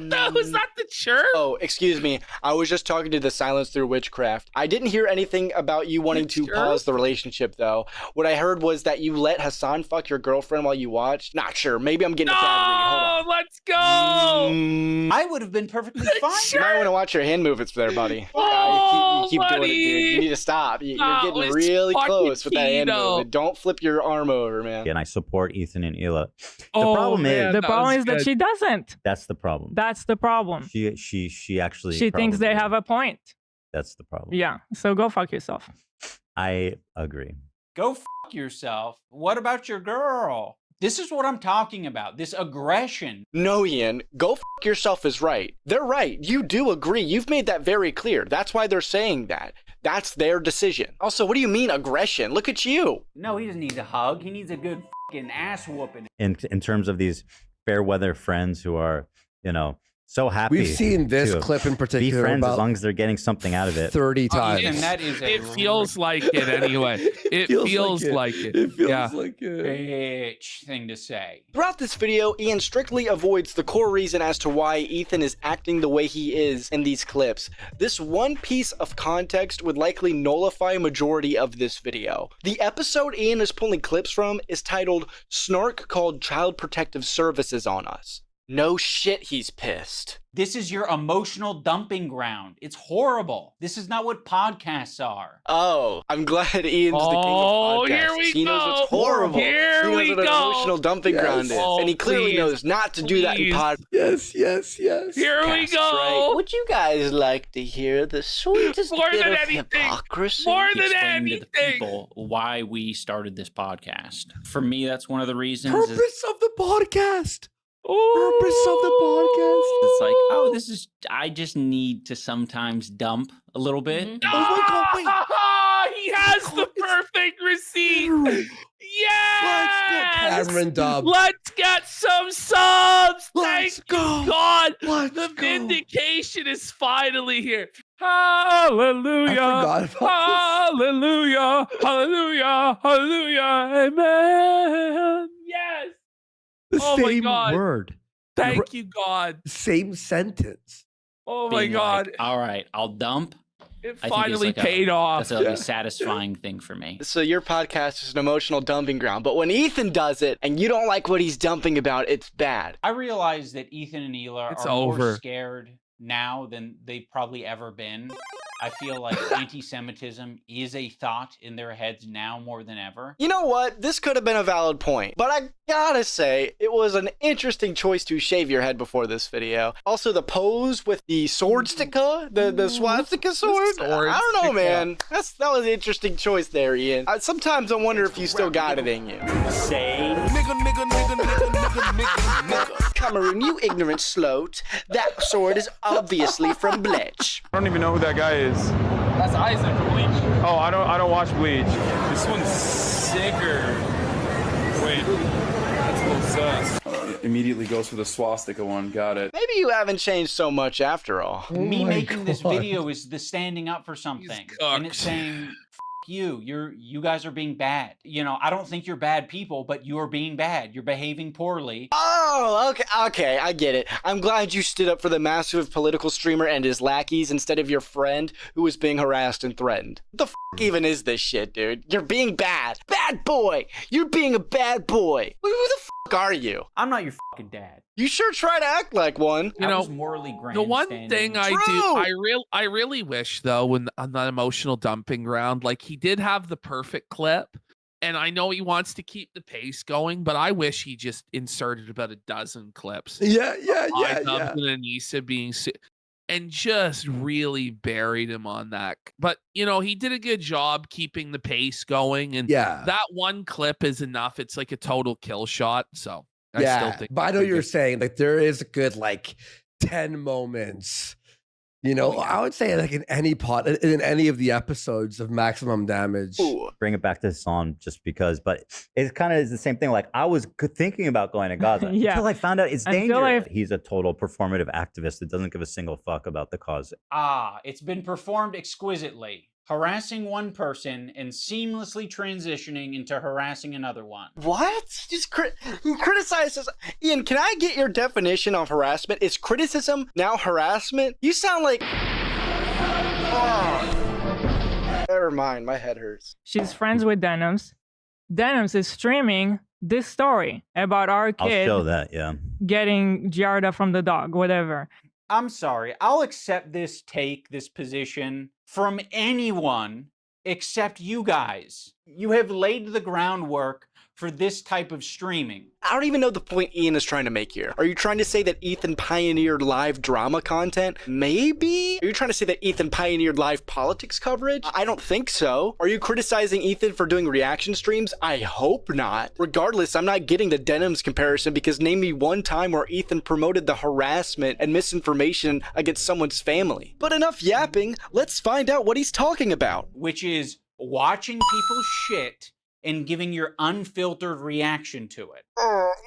Speaker 1: No, is that the chirp?
Speaker 5: Oh, excuse me. I was just talking to the Silence Through Witchcraft. I didn't hear anything about you wanting to pause the relationship, though. What I heard was that you let Hassan fuck your girlfriend while you watched. Not sure. Maybe I'm getting a
Speaker 1: Oh, let's go!
Speaker 3: I would have been perfectly fine.
Speaker 5: You might want to watch your hand movements there, buddy.
Speaker 1: Oh,
Speaker 5: you keep doing it,
Speaker 1: buddy.
Speaker 5: dude. You need to stop. You're
Speaker 1: Oh,
Speaker 5: getting
Speaker 1: it's
Speaker 5: really
Speaker 1: fucking
Speaker 5: close with that hand
Speaker 1: Kino.
Speaker 5: movement. Don't flip your arm over, man.
Speaker 15: And I support Ethan and Hila. The
Speaker 21: Oh,
Speaker 15: problem
Speaker 21: man,
Speaker 15: is
Speaker 21: the problem is that she doesn't.
Speaker 15: that's the problem.
Speaker 21: That's the problem.
Speaker 15: She actually
Speaker 21: She thinks they have a point.
Speaker 15: That's the problem.
Speaker 21: Yeah. So go fuck yourself.
Speaker 15: I agree.
Speaker 3: Go fuck yourself. What about your girl? This is what I'm talking about. This aggression.
Speaker 5: No, Ian. Go fuck yourself is right. They're right. You do agree. You've made that very clear. That's why they're saying that. That's their decision. Also, what do you mean aggression? Look at you.
Speaker 3: No, he doesn't need a hug. He needs a good fucking ass whooping.
Speaker 15: In terms of these fair weather friends who are, you know, so happy.
Speaker 2: We've seen this
Speaker 15: to
Speaker 2: clip in
Speaker 15: be
Speaker 2: particular
Speaker 15: friends
Speaker 2: about
Speaker 15: as long as they're getting something out of it.
Speaker 2: 30 times.
Speaker 3: And that is
Speaker 1: It feels like it anyway. It feels like it.
Speaker 2: It feels
Speaker 1: Yeah.
Speaker 2: like it.
Speaker 3: bitch thing to say.
Speaker 5: Throughout this video, Ian strictly avoids the core reason as to why Ethan is acting the way he is in these clips. This one piece of context would likely nullify a majority of this video. The episode Ian is pulling clips from is titled "Snark Called Child Protective Services on Us." No shit, he's pissed.
Speaker 3: This is your emotional dumping ground. It's horrible. This is not what podcasts are.
Speaker 5: Oh, I'm glad Ian's the king of podcasts.
Speaker 1: Here we
Speaker 5: he knows
Speaker 1: go.
Speaker 5: what's horrible.
Speaker 1: Here
Speaker 5: he knows
Speaker 1: we
Speaker 5: what an
Speaker 1: go.
Speaker 5: emotional dumping ground is. And he clearly knows not to do that in pod.
Speaker 2: Yes.
Speaker 1: Here we go.
Speaker 5: Right. Would you guys like to hear the sweetest
Speaker 1: More
Speaker 5: bit
Speaker 1: than
Speaker 5: of
Speaker 1: anything.
Speaker 5: hypocrisy?
Speaker 1: More than
Speaker 10: Explain to the
Speaker 1: anything.
Speaker 10: people why we started this podcast. For me, that's one of the reasons.
Speaker 2: Purpose of the podcast. Purpose of the podcast.
Speaker 10: It's like, oh, this is. I just need to sometimes dump a little bit.
Speaker 2: Oh my God! Wait.
Speaker 1: He has the perfect receipt. Yes.
Speaker 2: Cameron Dub.
Speaker 1: Let's get some subs.
Speaker 2: Let's
Speaker 1: Thank
Speaker 2: go.
Speaker 1: you, God.
Speaker 2: Let's
Speaker 1: the
Speaker 2: go.
Speaker 1: vindication is finally here. Hallelujah.
Speaker 2: I forgot about
Speaker 1: Hallelujah. Hallelujah. Hallelujah. Amen. Yes.
Speaker 2: The
Speaker 1: Oh my
Speaker 2: same
Speaker 1: God.
Speaker 2: word.
Speaker 1: Thank you, God.
Speaker 2: Same sentence.
Speaker 1: Oh my
Speaker 10: Being
Speaker 1: God.
Speaker 10: like, all right, I'll dump.
Speaker 1: It
Speaker 10: I think
Speaker 1: finally
Speaker 10: it's like
Speaker 1: paid off.
Speaker 10: That's a satisfying thing for me.
Speaker 5: So your podcast is an emotional dumping ground, but when Ethan does it and you don't like what he's dumping about, it's bad.
Speaker 3: I realize that Ethan and Hila
Speaker 1: It's
Speaker 3: are more
Speaker 1: over.
Speaker 3: scared now than they've probably ever been. I feel like anti-Semitism is a thought in their heads now more than ever.
Speaker 5: You know what? This could have been a valid point, but I gotta say, it was an interesting choice to shave your head before this video. Also, the pose with the swordsticker, the swastika sword. I don't know, man. That was an interesting choice there, Ian. Sometimes I wonder if you still got it in you.
Speaker 6: Say nigga.
Speaker 5: Cameroon, you ignorant sloat. That sword is obviously from Bleach.
Speaker 18: I don't even know who that guy is.
Speaker 1: That's Isaac from Bleach.
Speaker 18: Oh, I don't watch Bleach.
Speaker 8: This one's sicker. Wait, that's a little sus.
Speaker 18: Immediately goes for the swastika one. Got it.
Speaker 5: Maybe you haven't changed so much after all.
Speaker 3: Me making this video is the standing up for something. And it's saying, F you. You guys are being bad. You know, I don't think you're bad people, but you're being bad. You're behaving poorly.
Speaker 5: Oh, okay, I get it. I'm glad you stood up for the massive political streamer and his lackeys instead of your friend who was being harassed and threatened. What the f even is this shit, dude? You're being bad. Bad boy! You're being a bad boy. Who the f are you?
Speaker 3: I'm not your fucking dad.
Speaker 5: You sure try to act like one.
Speaker 1: You
Speaker 3: I
Speaker 1: know,
Speaker 3: was morally
Speaker 1: the one
Speaker 3: grandstanding.
Speaker 1: thing I really wish though, when on that emotional dumping ground, like he did have the perfect clip, and I know he wants to keep the pace going, but I wish he just inserted about a dozen clips.
Speaker 2: Yeah.
Speaker 1: iDUBBBZ and ANISA being and just really buried him on that. But you know, he did a good job keeping the pace going, and that one clip is enough. It's like a total kill shot. So I still think.
Speaker 2: But I know you're saying like there is a good like 10 moments. You know, I would say like in any any of the episodes of Maximum Damage.
Speaker 15: Bring it back to this song just because, but it kind of is the same thing. Like I was thinking about going to Gaza until I found out it's dangerous. He's a total performative activist that doesn't give a single fuck about the cause.
Speaker 3: It's been performed exquisitely. Harassing one person and seamlessly transitioning into harassing another one.
Speaker 5: What? Just criticizes. Ian, can I get your definition of harassment? Is criticism now harassment? You sound like. Oh. Never mind, my head hurts.
Speaker 21: She's friends with Denims. Denims is streaming this story about our kid.
Speaker 15: I'll show that, yeah.
Speaker 21: Getting Giarda from the dog, whatever.
Speaker 3: I'm sorry. I'll accept this position from anyone except you guys. You have laid the groundwork for this type of streaming.
Speaker 5: I don't even know the point Ian is trying to make here. Are you trying to say that Ethan pioneered live drama content? Maybe? Are you trying to say that Ethan pioneered live politics coverage? I don't think so. Are you criticizing Ethan for doing reaction streams? I hope not. Regardless, I'm not getting the Denims comparison because name me one time where Ethan promoted the harassment and misinformation against someone's family. But enough yapping, let's find out what he's talking about.
Speaker 3: Which is watching people shit and giving your unfiltered reaction to it.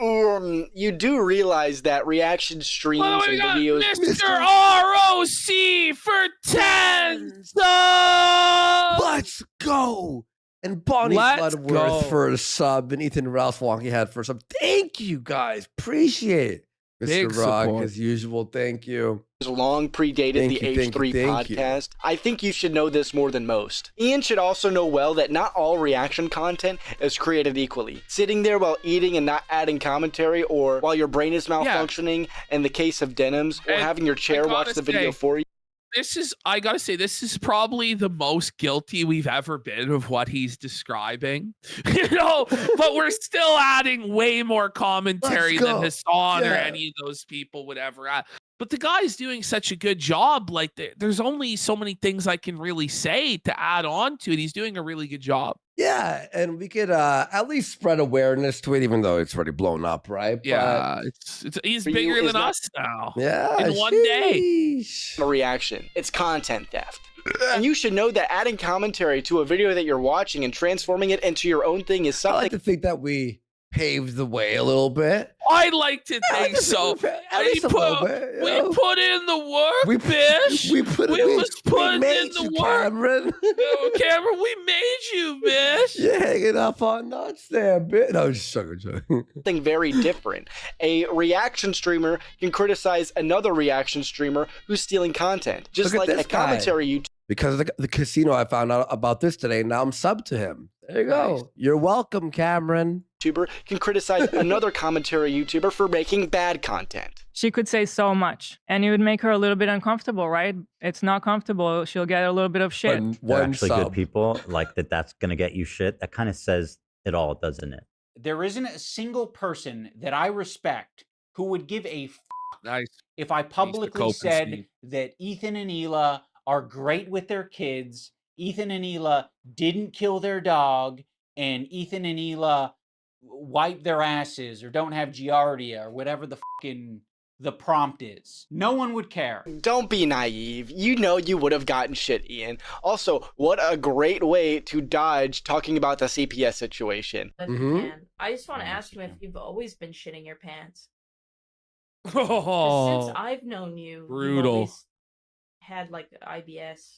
Speaker 5: Ian, you do realize that reaction streams and videos...
Speaker 1: Mr. ROC for 10 subs!
Speaker 2: Let's go! And Bonnie Bloodworth for a sub, and Ethan Ralph Wonky had for a sub. Thank you guys. Appreciate it. Mr.
Speaker 1: Big
Speaker 2: Rock,
Speaker 1: support.
Speaker 2: as usual, thank you.
Speaker 5: long predated the H3 podcast. I think you should know this more than most. Ian should also know well that not all reaction content is created equally. Sitting there while eating and not adding commentary, or while your brain is malfunctioning in the case of Denims, or having your chair watch the video for you.
Speaker 1: I gotta say, this is probably the most guilty we've ever been of what he's describing. But we're still adding way more commentary than Hassan or any of those people would ever add. But the guy's doing such a good job. Like, there's only so many things I can really say to add on to it. He's doing a really good job.
Speaker 2: Yeah, and we could at least spread awareness to it, even though it's already blown up, right?
Speaker 1: Yeah, he's bigger than us now.
Speaker 2: Yeah,
Speaker 1: in one day.
Speaker 5: A reaction. It's content theft. And you should know that adding commentary to a video that you're watching and transforming it into your own thing is something.
Speaker 2: I like to think that we paved the way a little bit.
Speaker 1: I'd like to think so. We put in the work, bitch.
Speaker 2: We put in
Speaker 1: the work.
Speaker 2: Cameron.
Speaker 1: Cameron, we made you, bitch.
Speaker 2: You're hanging up on nuts there, bitch. No, just joking.
Speaker 5: Something very different. A reaction streamer can criticize another reaction streamer who's stealing content. Just like a commentary YouTuber.
Speaker 2: Because of the casino, I found out about this today. Now I'm subbed to him. There you go. Nice. You're welcome, Cameron.
Speaker 5: YouTuber can criticize another commentary YouTuber for making bad content.
Speaker 21: She could say so much, and it would make her a little bit uncomfortable, right? It's not comfortable. She'll get a little bit of shit.
Speaker 15: They're actually good people. Like that's going to get you shit. That kind of says it all, doesn't it?
Speaker 3: There isn't a single person that I respect who would give a if I publicly said that Ethan and Hila are great with their kids, Ethan and Hila didn't kill their dog, and Ethan and Hila wipe their asses or don't have giardia or whatever the prompt is. No one would care.
Speaker 5: Don't be naive. You know you would have gotten shit, Ian. Also, what a great way to dodge talking about the CPS situation.
Speaker 22: I just want to ask him if you've always been shitting your pants. Since I've known you, you've always had like IBS.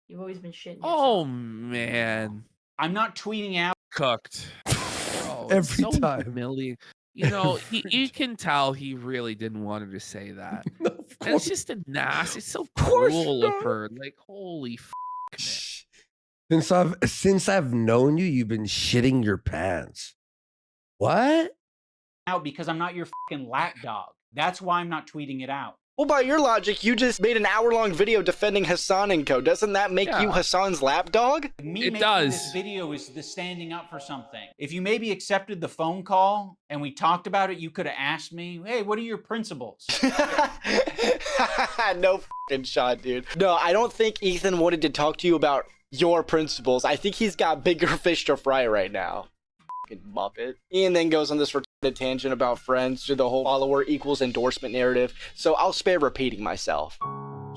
Speaker 22: You've always been shitting yourself.
Speaker 1: Oh man,
Speaker 3: I'm not tweeting out.
Speaker 1: Cooked.
Speaker 2: Every time.
Speaker 1: Humiliating. You know, you can tell he really didn't want her to say that. And it's just a nasty. It's so cruel of her. Like, holy man.
Speaker 2: Since I've known you, you've been shitting your pants. What?
Speaker 3: Out because I'm not your fucking lapdog. That's why I'm not tweeting it out.
Speaker 5: Well, by your logic, you just made an hour-long video defending Hassan and co. Doesn't that make you Hassan's lapdog?
Speaker 3: Me making this video is the standing up for something. If you maybe accepted the phone call and we talked about it, you could have asked me, hey, what are your principles?
Speaker 5: No fucking shot, dude. No, I don't think Ethan wanted to talk to you about your principles. I think he's got bigger fish to fry right now. Fucking Muppet. Ian then goes on this retarded tangent about friends to the whole follower equals endorsement narrative, so I'll spare repeating myself.
Speaker 3: Now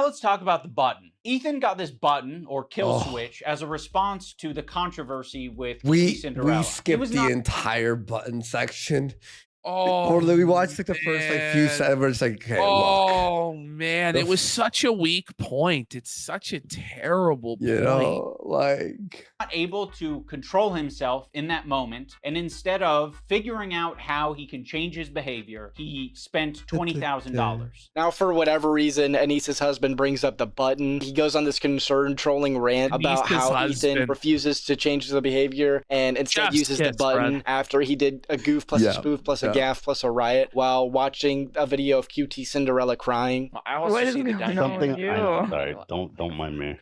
Speaker 3: let's talk about the button. Ethan got this button, or kill switch, as a response to the controversy with Cinderella.
Speaker 2: We skipped the entire button section.
Speaker 1: Oh,
Speaker 2: or we watched like the first few seconds. Like, okay,
Speaker 1: man, it was such a weak point. It's such a terrible point.
Speaker 2: You know, like
Speaker 3: not able to control himself in that moment, and instead of figuring out how he can change his behavior, he spent $20,000.
Speaker 5: Now, for whatever reason, ANISA's husband brings up the button. He goes on this concerned trolling rant about how Ethan refuses to change the behavior and instead uses the button after he did a goof plus a spoof plus a gaff plus a riot while watching a video of QT Cinderella crying.
Speaker 4: I also see the something. I'm sorry, don't mind me.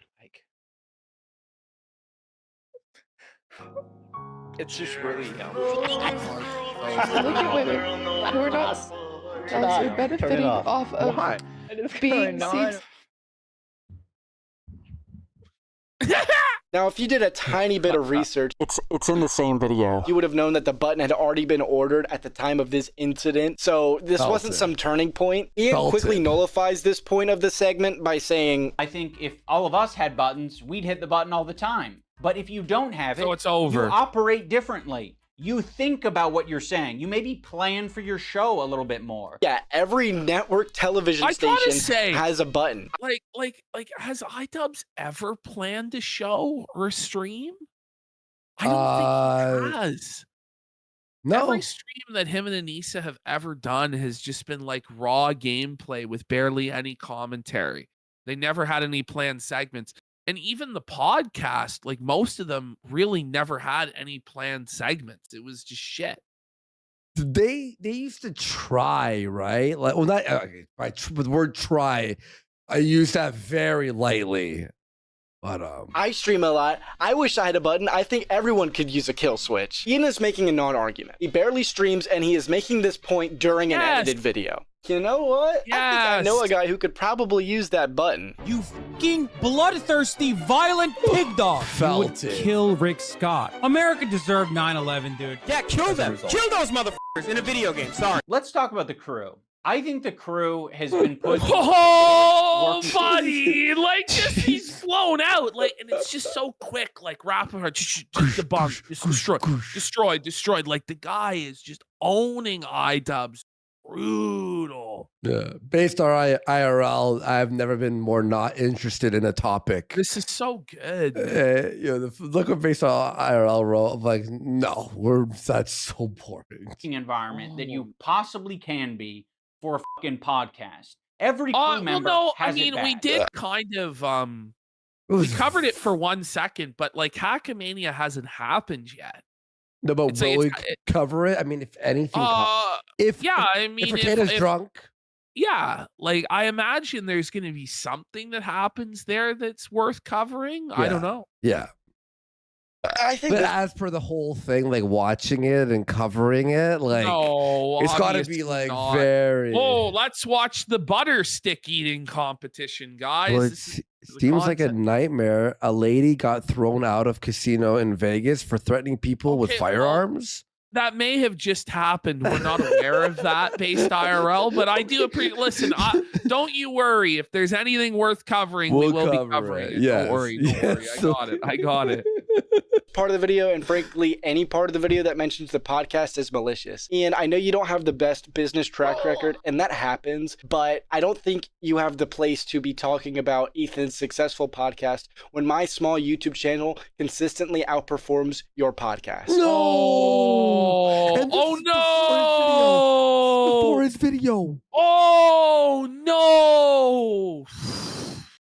Speaker 5: It's just really
Speaker 14: Look at women who are not also benefiting off of being seen.
Speaker 5: Now, if you did a tiny bit of research,
Speaker 3: it's in the same video.
Speaker 5: You would have known that the button had already been ordered at the time of this incident. So this wasn't some turning point. Ian quickly nullifies this point of the segment by saying,
Speaker 3: I think if all of us had buttons, we'd hit the button all the time. But if you don't have it,
Speaker 1: so it's over.
Speaker 3: You operate differently. You think about what you're saying. You maybe plan for your show a little bit more.
Speaker 5: Yeah, every network television station has a button.
Speaker 1: Like, has iDUBBZ ever planned a show or a stream? I don't think he has.
Speaker 2: No.
Speaker 1: Every stream that him and Anisa have ever done has just been like raw gameplay with barely any commentary. They never had any planned segments. And even the podcast, like most of them really never had any planned segments. It was just shit.
Speaker 2: They used to try, right? Like, well, not with the word try, I use that very lightly. But
Speaker 5: I stream a lot. I wish I had a button. I think everyone could use a kill switch. Ian is making a non-argument. He barely streams, and he is making this point during an edited video. You know what?
Speaker 1: Yes.
Speaker 5: I think I know a guy who could probably use that button.
Speaker 7: You fucking bloodthirsty, violent pig dog. You would kill Rick Scott. America deserved 9/11, dude.
Speaker 17: Yeah, kill them. Kill those motherfuckers in a video game. Sorry.
Speaker 3: Let's talk about the crew. I think the crew has been put.
Speaker 1: Oh, buddy! Like, just he's flown out, like, and it's just so quick. Like, rapid, the bomb, destroyed. Like, the guy is just owning iDUBBZ. Brutal.
Speaker 2: Yeah, based on IRL, I've never been more not interested in a topic.
Speaker 1: This is so good.
Speaker 2: Look at based on IRL role. I'm like, no, that's so boring.
Speaker 3: Environment that you possibly can be for a fucking podcast. Every crew member has it bad.
Speaker 1: We did kind of we covered it for 1 second, but like Hackamania hasn't happened yet.
Speaker 2: No, but
Speaker 1: It's
Speaker 2: will
Speaker 1: like
Speaker 2: we cover it? I mean, if anything, if Potato's drunk,
Speaker 1: yeah, like I imagine there's going to be something that happens there that's worth covering. I don't know.
Speaker 2: Yeah.
Speaker 5: I think
Speaker 2: but as per the whole thing, like watching it and covering it, like it's got to be like very.
Speaker 1: Oh, let's watch the butter stick eating competition, guys.
Speaker 2: Well, it seems like a nightmare. A lady got thrown out of casino in Vegas for threatening people with firearms.
Speaker 1: That may have just happened. We're not aware of that based IRL, but I do appreciate. Listen, don't you worry. If there's anything worth covering, we will be covering it.
Speaker 2: Yes.
Speaker 1: Don't worry. I got it.
Speaker 5: Part of the video, and frankly, any part of the video that mentions the podcast is malicious. Ian, I know you don't have the best business track record, and that happens, but I don't think you have the place to be talking about Ethan's successful podcast when my small YouTube channel consistently outperforms your podcast.
Speaker 2: No!
Speaker 1: Oh no!
Speaker 2: Before his video.
Speaker 1: Oh no!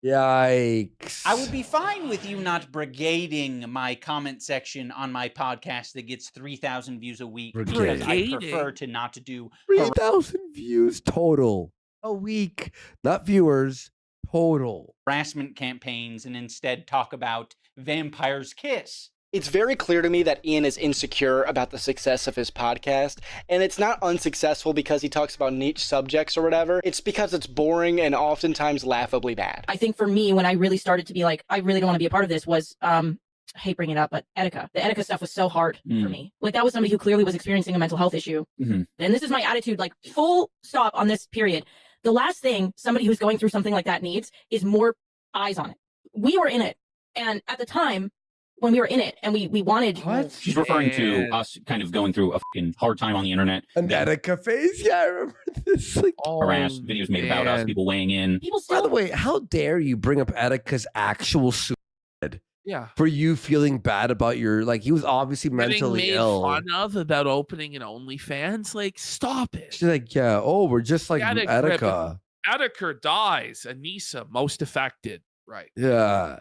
Speaker 2: Yikes.
Speaker 3: I would be fine with you not brigading my comment section on my podcast that gets 3,000 views a week. Because I prefer to not to do
Speaker 2: 3,000 views total a week, not viewers, total
Speaker 3: harassment campaigns, and instead talk about Vampire's Kiss.
Speaker 5: It's very clear to me that Ian is insecure about the success of his podcast, and it's not unsuccessful because he talks about niche subjects or whatever. It's because it's boring and oftentimes laughably bad.
Speaker 22: I think for me, when I really started to be like, I really don't want to be a part of this, was I hate bringing it up, but Etika. The Etika stuff was so hard for me. Like, that was somebody who clearly was experiencing a mental health issue. And this is my attitude, like, full stop on this period. The last thing somebody who's going through something like that needs is more eyes on it. We were in it, and at the time, when we were in it and we wanted.
Speaker 10: She's referring to us kind of going through a fucking hard time on the internet.
Speaker 2: An Etika phase? Yeah, I remember this. Like,
Speaker 10: harassed videos made about us, people weighing in.
Speaker 2: By the way, how dare you bring up Etika's actual suicide?
Speaker 1: Yeah.
Speaker 2: For you feeling bad about your, like, he was obviously mentally
Speaker 1: Getting made
Speaker 2: ill.
Speaker 1: fun of about opening an OnlyFans. Like, stop it.
Speaker 2: She's like, yeah, we're just like Etika.
Speaker 1: Etika dies. Anisa most affected. Right.
Speaker 2: Yeah.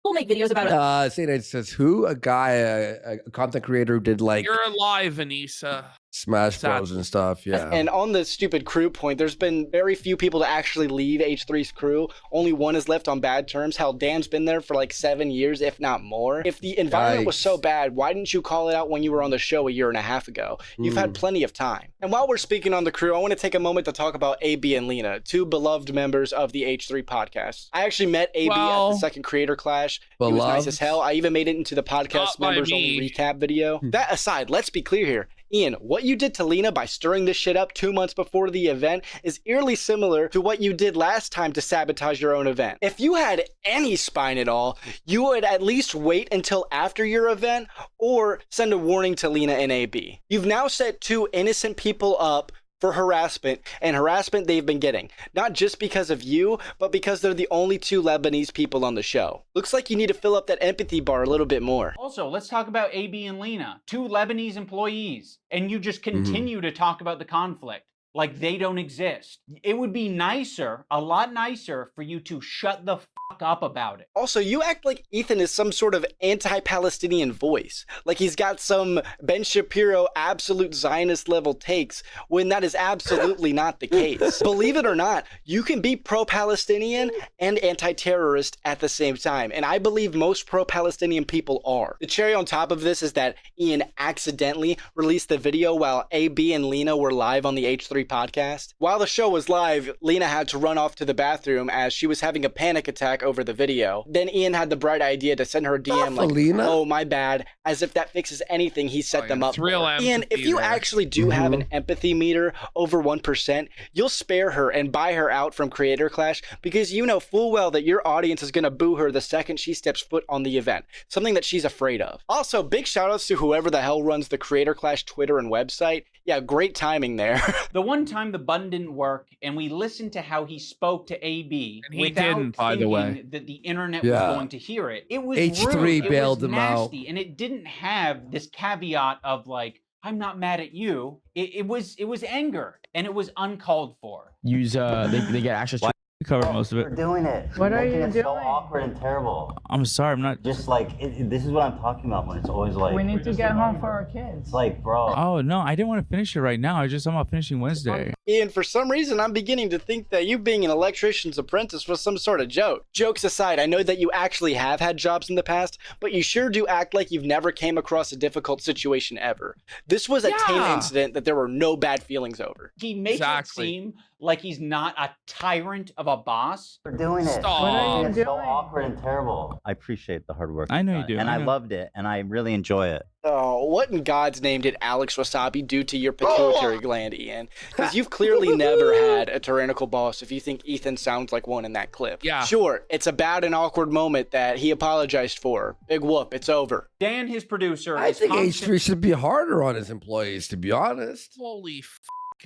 Speaker 22: We'll make videos about it.
Speaker 2: Saying it says who? A guy, a content creator who did like
Speaker 1: You're alive, Anisa.
Speaker 2: Smash Bros and stuff. Yeah.
Speaker 5: And on the stupid crew point, there's been very few people to actually leave H3's crew. Only one is left on bad terms. Hell, Dan's been there for like 7 years, if not more. If the environment was so bad, why didn't you call it out when you were on the show a year and a half ago? You've had plenty of time. And while we're speaking on the crew, I want to take a moment to talk about AB and Lena, two beloved members of the H3 podcast. I actually met AB at the second creator clash. He was nice as hell. I even made it into the podcast members only recap video. That aside, let's be clear here. Ian, what you did to Lena by stirring this shit up 2 months before the event is eerily similar to what you did last time to sabotage your own event. If you had any spine at all, you would at least wait until after your event or send a warning to Lena and AB. You've now set two innocent people up for harassment, and harassment they've been getting. Not just because of you, but because they're the only 2 Lebanese people on the show. Looks like you need to fill up that empathy bar a little bit more.
Speaker 3: Also, let's talk about AB and Lena, 2 Lebanese employees, and you just continue to talk about the conflict like they don't exist. It would be nicer, a lot nicer, for you to shut the fuck up about it.
Speaker 5: Also, you act like Ethan is some sort of anti-Palestinian voice. Like he's got some Ben Shapiro absolute Zionist level takes, when that is absolutely not the case. Believe it or not, you can be pro-Palestinian and anti-terrorist at the same time. And I believe most pro-Palestinian people are. The cherry on top of this is that Ian accidentally released the video while AB and Lena were live on the H3 podcast. While the show was live, Lena had to run off to the bathroom as she was having a panic attack over the video. Then Ian had the bright idea to send her a DM like, oh, my bad, as if that fixes anything he set them up for. Ian, if you actually do have an empathy meter over 1%, you'll spare her and buy her out from Creator Clash, because you know full well that your audience is going to boo her the second she steps foot on the event, something that she's afraid of. Also, big shoutouts to whoever the hell runs the Creator Clash Twitter and website. Yeah, great timing there.
Speaker 3: The one time the button didn't work, and we listened to how he spoke to AB
Speaker 1: without thinking
Speaker 3: that the internet was going to hear it. It was
Speaker 2: H3
Speaker 3: rude.
Speaker 2: bailed
Speaker 3: It was
Speaker 2: him out.
Speaker 3: nasty, and it didn't have this caveat of like, I'm not mad at you. It was anger, and it was uncalled for.
Speaker 19: Use they get access to cover most of it.
Speaker 15: We're doing it.
Speaker 21: What are you
Speaker 15: Making it
Speaker 21: doing?
Speaker 15: so awkward and terrible.
Speaker 19: I'm sorry, I'm not.
Speaker 15: Just like this is what I'm talking about when it's always like.
Speaker 21: We need to get home for our kids.
Speaker 15: It's like, bro.
Speaker 19: Oh no, I didn't want to finish it right now. I'm about finishing Wednesday.
Speaker 5: Ian, for some reason, I'm beginning to think that you being an electrician's apprentice was some sort of joke. Jokes aside, I know that you actually have had jobs in the past, but you sure do act like you've never came across a difficult situation ever. This was a tame incident that there were no bad feelings over.
Speaker 3: He makes it seem like he's not a tyrant of a boss.
Speaker 15: We're doing it.
Speaker 3: Stop. What are you
Speaker 15: It's
Speaker 3: doing?
Speaker 15: so awkward and terrible. I appreciate the hard work.
Speaker 19: I know you
Speaker 15: you've
Speaker 19: do.
Speaker 15: done, and
Speaker 19: I
Speaker 15: I
Speaker 19: know.
Speaker 15: loved it, and I really enjoy it.
Speaker 5: Oh, what in God's name did Alex Wasabi do to your pituitary gland, Ian? Because you've clearly never had a tyrannical boss if you think Ethan sounds like one in that clip.
Speaker 1: Yeah.
Speaker 5: Sure, it's a bad and awkward moment that he apologized for. Big whoop, it's over.
Speaker 3: Dan, his producer,
Speaker 2: I think H3 should be harder on his employees, to be honest.
Speaker 1: Holy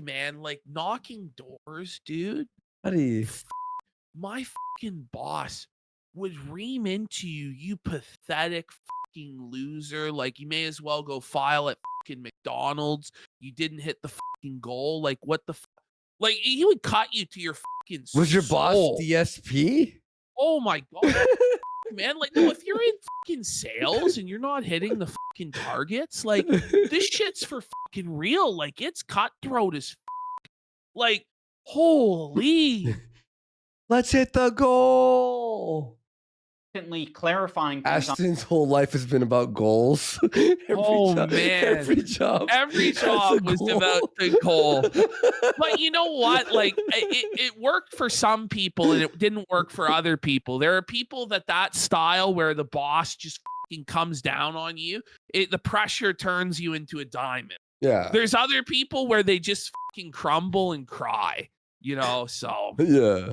Speaker 1: man, like knocking doors, dude.
Speaker 2: Buddy.
Speaker 1: My fucking boss would ream into you, you pathetic fucking loser. Like, you may as well go file at fucking McDonald's. You didn't hit the fucking goal. Like, what the like, he would cut you to your fucking
Speaker 2: Was your boss
Speaker 1: soul.
Speaker 2: DSP?
Speaker 1: Oh my God. Man, like, no, if you're in fucking sales and you're not hitting the fucking targets, like, this shit's for fucking real. Like, it's cutthroat as like, holy.
Speaker 2: Let's hit the goal.
Speaker 3: Clarifying things.
Speaker 2: Ashton's whole life has been about goals.
Speaker 1: Man.
Speaker 2: Every job
Speaker 1: was about the goal. But you know what? Like, it worked for some people and it didn't work for other people. There are people that style where the boss just fucking comes down on you. The pressure turns you into a diamond.
Speaker 2: Yeah.
Speaker 1: There's other people where they just fucking crumble and cry, you know, so.
Speaker 2: Yeah.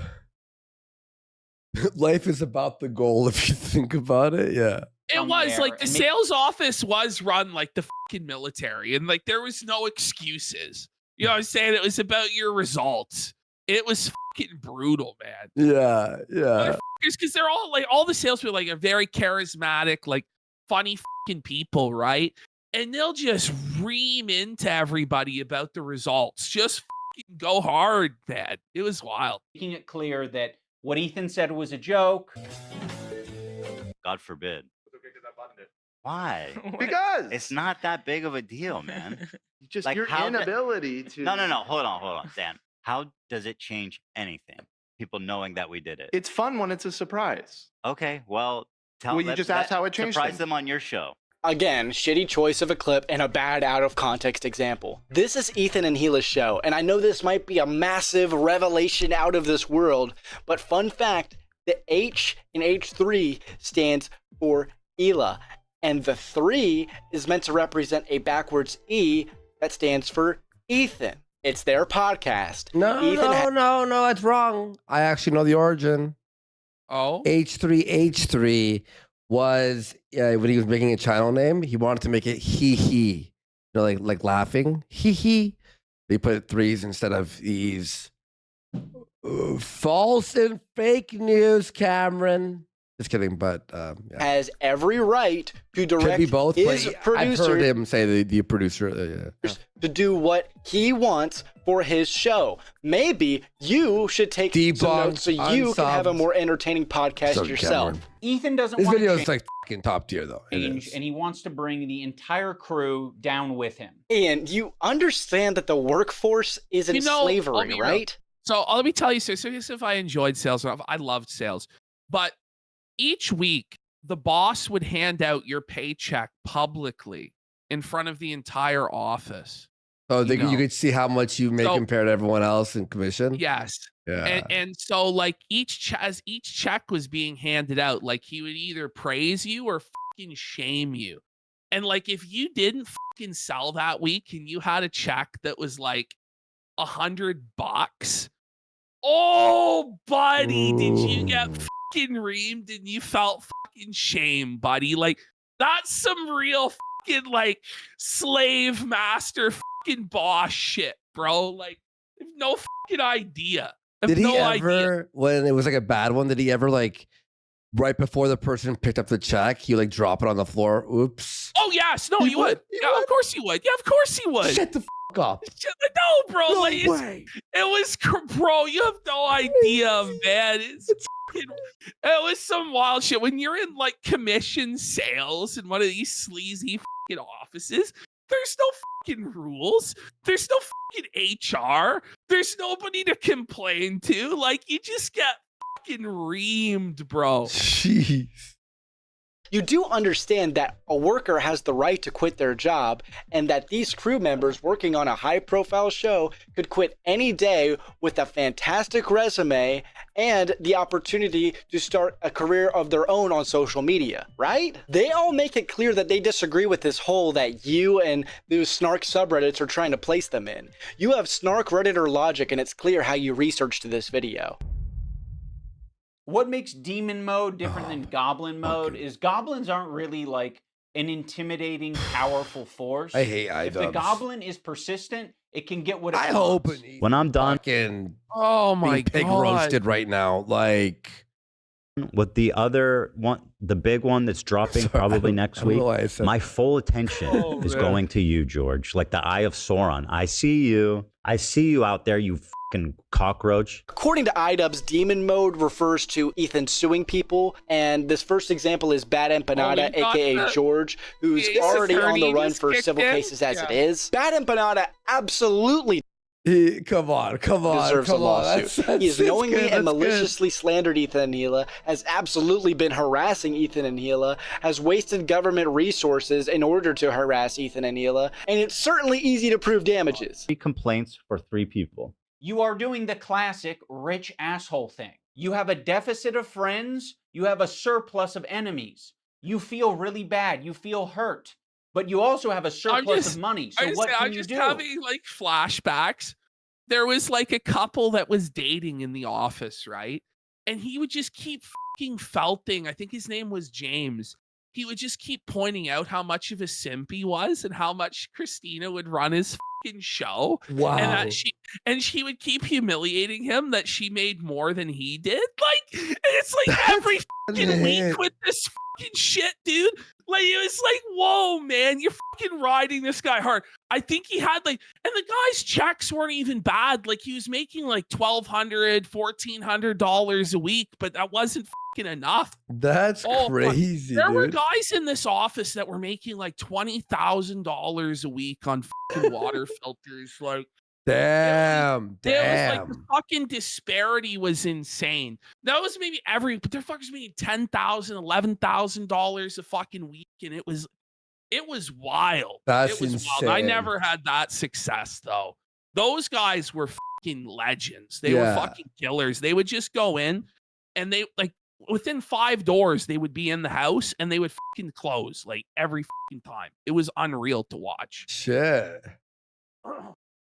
Speaker 2: Life is about the goal if you think about it. Yeah.
Speaker 1: It was like the sales office was run like the fucking military, and like there was no excuses. You know what I'm saying? It was about your results. It was fucking brutal, man.
Speaker 2: Yeah. Yeah.
Speaker 1: Because they're all like, all the salespeople like are very charismatic, like funny fucking people, right? And they'll just ream into everybody about the results. Just fucking go hard, man. It was wild.
Speaker 3: Making it clear that what Ethan said was a joke.
Speaker 15: God forbid. Why?
Speaker 20: Because
Speaker 15: it's not that big of a deal, man.
Speaker 20: just
Speaker 15: Like,
Speaker 20: your
Speaker 15: how
Speaker 20: inability to.
Speaker 15: No. Hold on, Dan. How does it change anything? People knowing that we did it.
Speaker 20: It's fun when it's a surprise.
Speaker 15: Okay, well, tell
Speaker 20: Well, you just asked how it changed
Speaker 15: Surprise
Speaker 20: things.
Speaker 15: them on your show.
Speaker 5: Again, shitty choice of a clip and a bad out of context example. This is Ethan and Gila's show, and I know this might be a massive revelation out of this world, but fun fact, the H in H3 stands for Hila, and the 3 is meant to represent a backwards E that stands for Ethan. It's their podcast.
Speaker 2: No, that's wrong. I actually know the origin.
Speaker 1: Oh?
Speaker 2: H3H3 was when he was making a channel name, he wanted to make it he. You know, like laughing. He. They put 3s instead of E's. False and fake news, Cameron. Just kidding, but yeah.
Speaker 5: Has every right to direct
Speaker 2: Could be both,
Speaker 5: his
Speaker 2: but
Speaker 5: producer
Speaker 2: I've heard him say the producer
Speaker 5: to do what he wants for his show. Maybe you should take some notes so you can have a more entertaining podcast yourself.
Speaker 2: Cameron.
Speaker 3: Ethan doesn't
Speaker 2: This
Speaker 3: want
Speaker 2: video
Speaker 3: to
Speaker 2: is like fucking top tier though.
Speaker 3: change, and he wants to bring the entire crew down with him.
Speaker 5: And you understand that the workforce isn't slavery, right?
Speaker 1: So let me tell you, so if I enjoyed sales, I loved sales, but each week the boss would hand out your paycheck publicly in front of the entire office.
Speaker 2: Oh, you could see how much you make compared to everyone else in commission.
Speaker 1: Yes.
Speaker 2: Yeah.
Speaker 1: And so like as each check was being handed out, like he would either praise you or fucking shame you. And like if you didn't fucking sell that week and you had a check that was like $100, oh buddy, did you get fucking reamed and you felt fucking shame, buddy? Like that's some real fucking like slave master fucking boss shit, bro. Like I have no fucking idea.
Speaker 2: Did he ever, when it was like a bad one, did he ever like right before the person picked up the check, he like drop it on the floor? Oops.
Speaker 1: Oh yes, no, you would. Yeah, of course you would. Yeah, of course you would.
Speaker 2: Shut the fuck up.
Speaker 1: No, bro. No way. It was, bro. You have no idea, man. It was some wild shit. When you're in like commission sales in one of these sleazy fucking offices, there's no fucking rules. There's no fucking HR. There's nobody to complain to. Like you just get fucking reamed, bro.
Speaker 2: Jeez.
Speaker 5: You do understand that a worker has the right to quit their job and that these crew members working on a high-profile show could quit any day with a fantastic resume and the opportunity to start a career of their own on social media, right? They all make it clear that they disagree with this hole that you and those snark subreddits are trying to place them in. You have snark Redditor logic, and it's clear how you researched this video.
Speaker 3: What makes demon mode different than goblin mode is goblins aren't really like an intimidating, powerful force.
Speaker 2: I hate iDUBBBZ.
Speaker 3: If the goblin is persistent, it can get what it wants.
Speaker 2: hope
Speaker 15: when I'm done,
Speaker 1: oh my
Speaker 2: pig
Speaker 1: god,
Speaker 2: roasted right now. Like
Speaker 15: with the other one, the big one that's dropping probably next week. My full attention is going to you, George. Like the Eye of Sauron. I see you. I see you out there, you fucking cockroach.
Speaker 5: According to iDUBBBZ, demon mode refers to Ethan suing people, and this first example is Bad Empanada, aka George, who's already on the run for civil cases as it is. Bad Empanada absolutely
Speaker 2: come on,
Speaker 5: deserves a lawsuit.
Speaker 2: That's
Speaker 5: He has knowingly and maliciously slandered Ethan and Hila, has absolutely been harassing Ethan and Hila, has wasted government resources in order to harass Ethan and Hila, and it's certainly easy to prove damages.
Speaker 15: 3 complaints for 3 people.
Speaker 3: You are doing the classic rich asshole thing. You have a deficit of friends, you have a surplus of enemies. You feel really bad, you feel hurt, but you also have a surplus of money. So what can you do?
Speaker 1: I'm just having like flashbacks. There was like a couple that was dating in the office, right? And he would just keep fucking felting. I think his name was James. He would just keep pointing out how much of a simp he was and how much Christina would run his fucking show.
Speaker 2: Wow.
Speaker 1: And she would keep humiliating him that she made more than he did. Like, and it's like every fucking week with this fucking shit, dude. Like, it was like, whoa, man, you're fucking riding this guy hard. I think he had like, and the guy's checks weren't even bad. Like, he was making like $1,200, $1,400 a week, but that wasn't fucking enough.
Speaker 2: That's crazy.
Speaker 1: There were guys in this office that were making like $20,000 a week on fucking water filters. Like,
Speaker 2: damn.
Speaker 1: It was like the fucking disparity was insane. That was maybe but they're fuckers making $10,000, $11,000 a fucking week, and it was wild.
Speaker 2: That's
Speaker 1: it was
Speaker 2: insane.
Speaker 1: Wild. I never had that success though. Those guys were fucking legends. They were fucking killers. They would just go in, and they like within 5 doors they would be in the house, and they would fucking close like every fucking time. It was unreal to watch.
Speaker 2: Shit.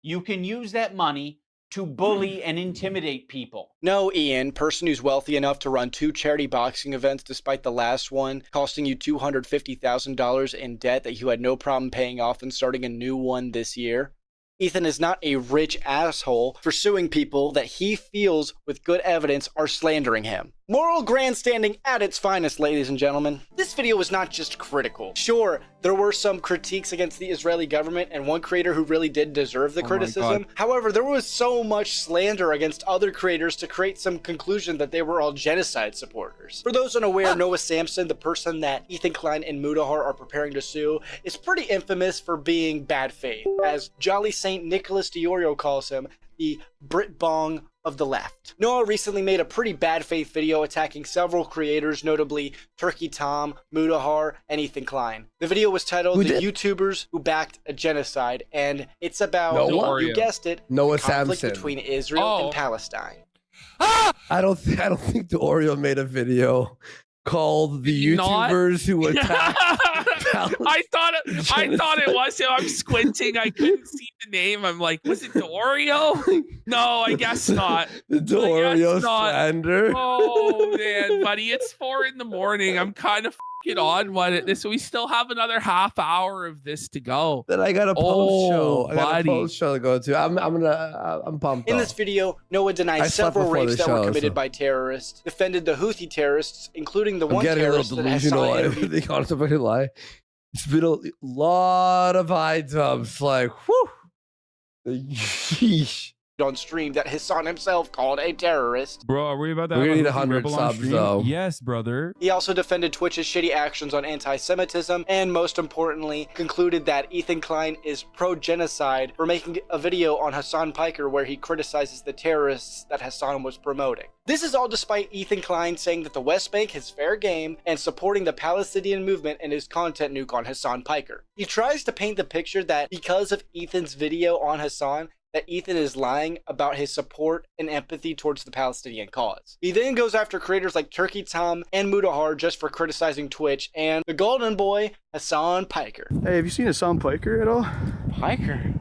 Speaker 3: You can use that money to bully and intimidate people.
Speaker 5: No, Ian, person who's wealthy enough to run 2 charity boxing events despite the last one costing you $250,000 in debt that you had no problem paying off and starting a new one this year. Ethan is not a rich asshole for suing people that he feels with good evidence are slandering him. Moral grandstanding at its finest, ladies and gentlemen. This video was not just critical. Sure, there were some critiques against the Israeli government and one creator who really did deserve the criticism. However, there was so much slander against other creators to create some conclusion that they were all genocide supporters. For those unaware, Noah Samson, the person that Ethan Klein and Mudahar are preparing to sue, is pretty infamous for being bad faith. As Jolly Saint Nicholas DiOrio calls him, the Brit Bong of the left. Noah recently made a pretty bad faith video attacking several creators, notably Turkey Tom, Mudahar, and Ethan Klein. The video was titled "The YouTubers Who Backed a Genocide," and it's about, you guessed it,
Speaker 2: Noah
Speaker 5: the conflict
Speaker 2: Samson.
Speaker 5: between Israel and Palestine.
Speaker 2: I don't think DiOrio made a video called "The YouTubers Who Attacked."
Speaker 1: I thought it was him. I'm squinting. I couldn't see the name. I'm like, was it DiOrio? No, I guess not.
Speaker 2: The DiOrio slander.
Speaker 1: Oh man, buddy, it's 4 a.m. I'm kind of fucking on one at this. We still have another half hour of this to go.
Speaker 2: Then I got a post show. I got a
Speaker 1: buddy.
Speaker 2: post show to go to. I'm pumped.
Speaker 5: In this video, Noah denies several rapes that were committed by terrorists, defended the Houthi terrorists, including the one terrorist that Hassan interviewed.
Speaker 2: Honest fucking lie. It's been a lot of iDUBBBZ. Like, whew. Yeesh.
Speaker 5: On stream that Hassan himself called a terrorist.
Speaker 8: Bro, are we about to
Speaker 2: We're
Speaker 8: have
Speaker 2: gonna need
Speaker 8: a
Speaker 2: 100
Speaker 8: rebel on
Speaker 2: subs,
Speaker 8: stream?
Speaker 2: though.
Speaker 8: Yes, brother.
Speaker 5: He also defended Twitch's shitty actions on anti-Semitism, and most importantly, concluded that Ethan Klein is pro-genocide for making a video on Hassan Piker where he criticizes the terrorists that Hassan was promoting. This is all despite Ethan Klein saying that the West Bank is fair game and supporting the Palestinian movement in his content nuke on Hassan Piker. He tries to paint the picture that because of Ethan's video on Hassan, that Ethan is lying about his support and empathy towards the Palestinian cause. He then goes after creators like Turkey Tom and Mudahar just for criticizing Twitch, and the golden boy, Hassan Piker.
Speaker 20: Hey, have you seen Hassan Piker at all?
Speaker 5: Piker?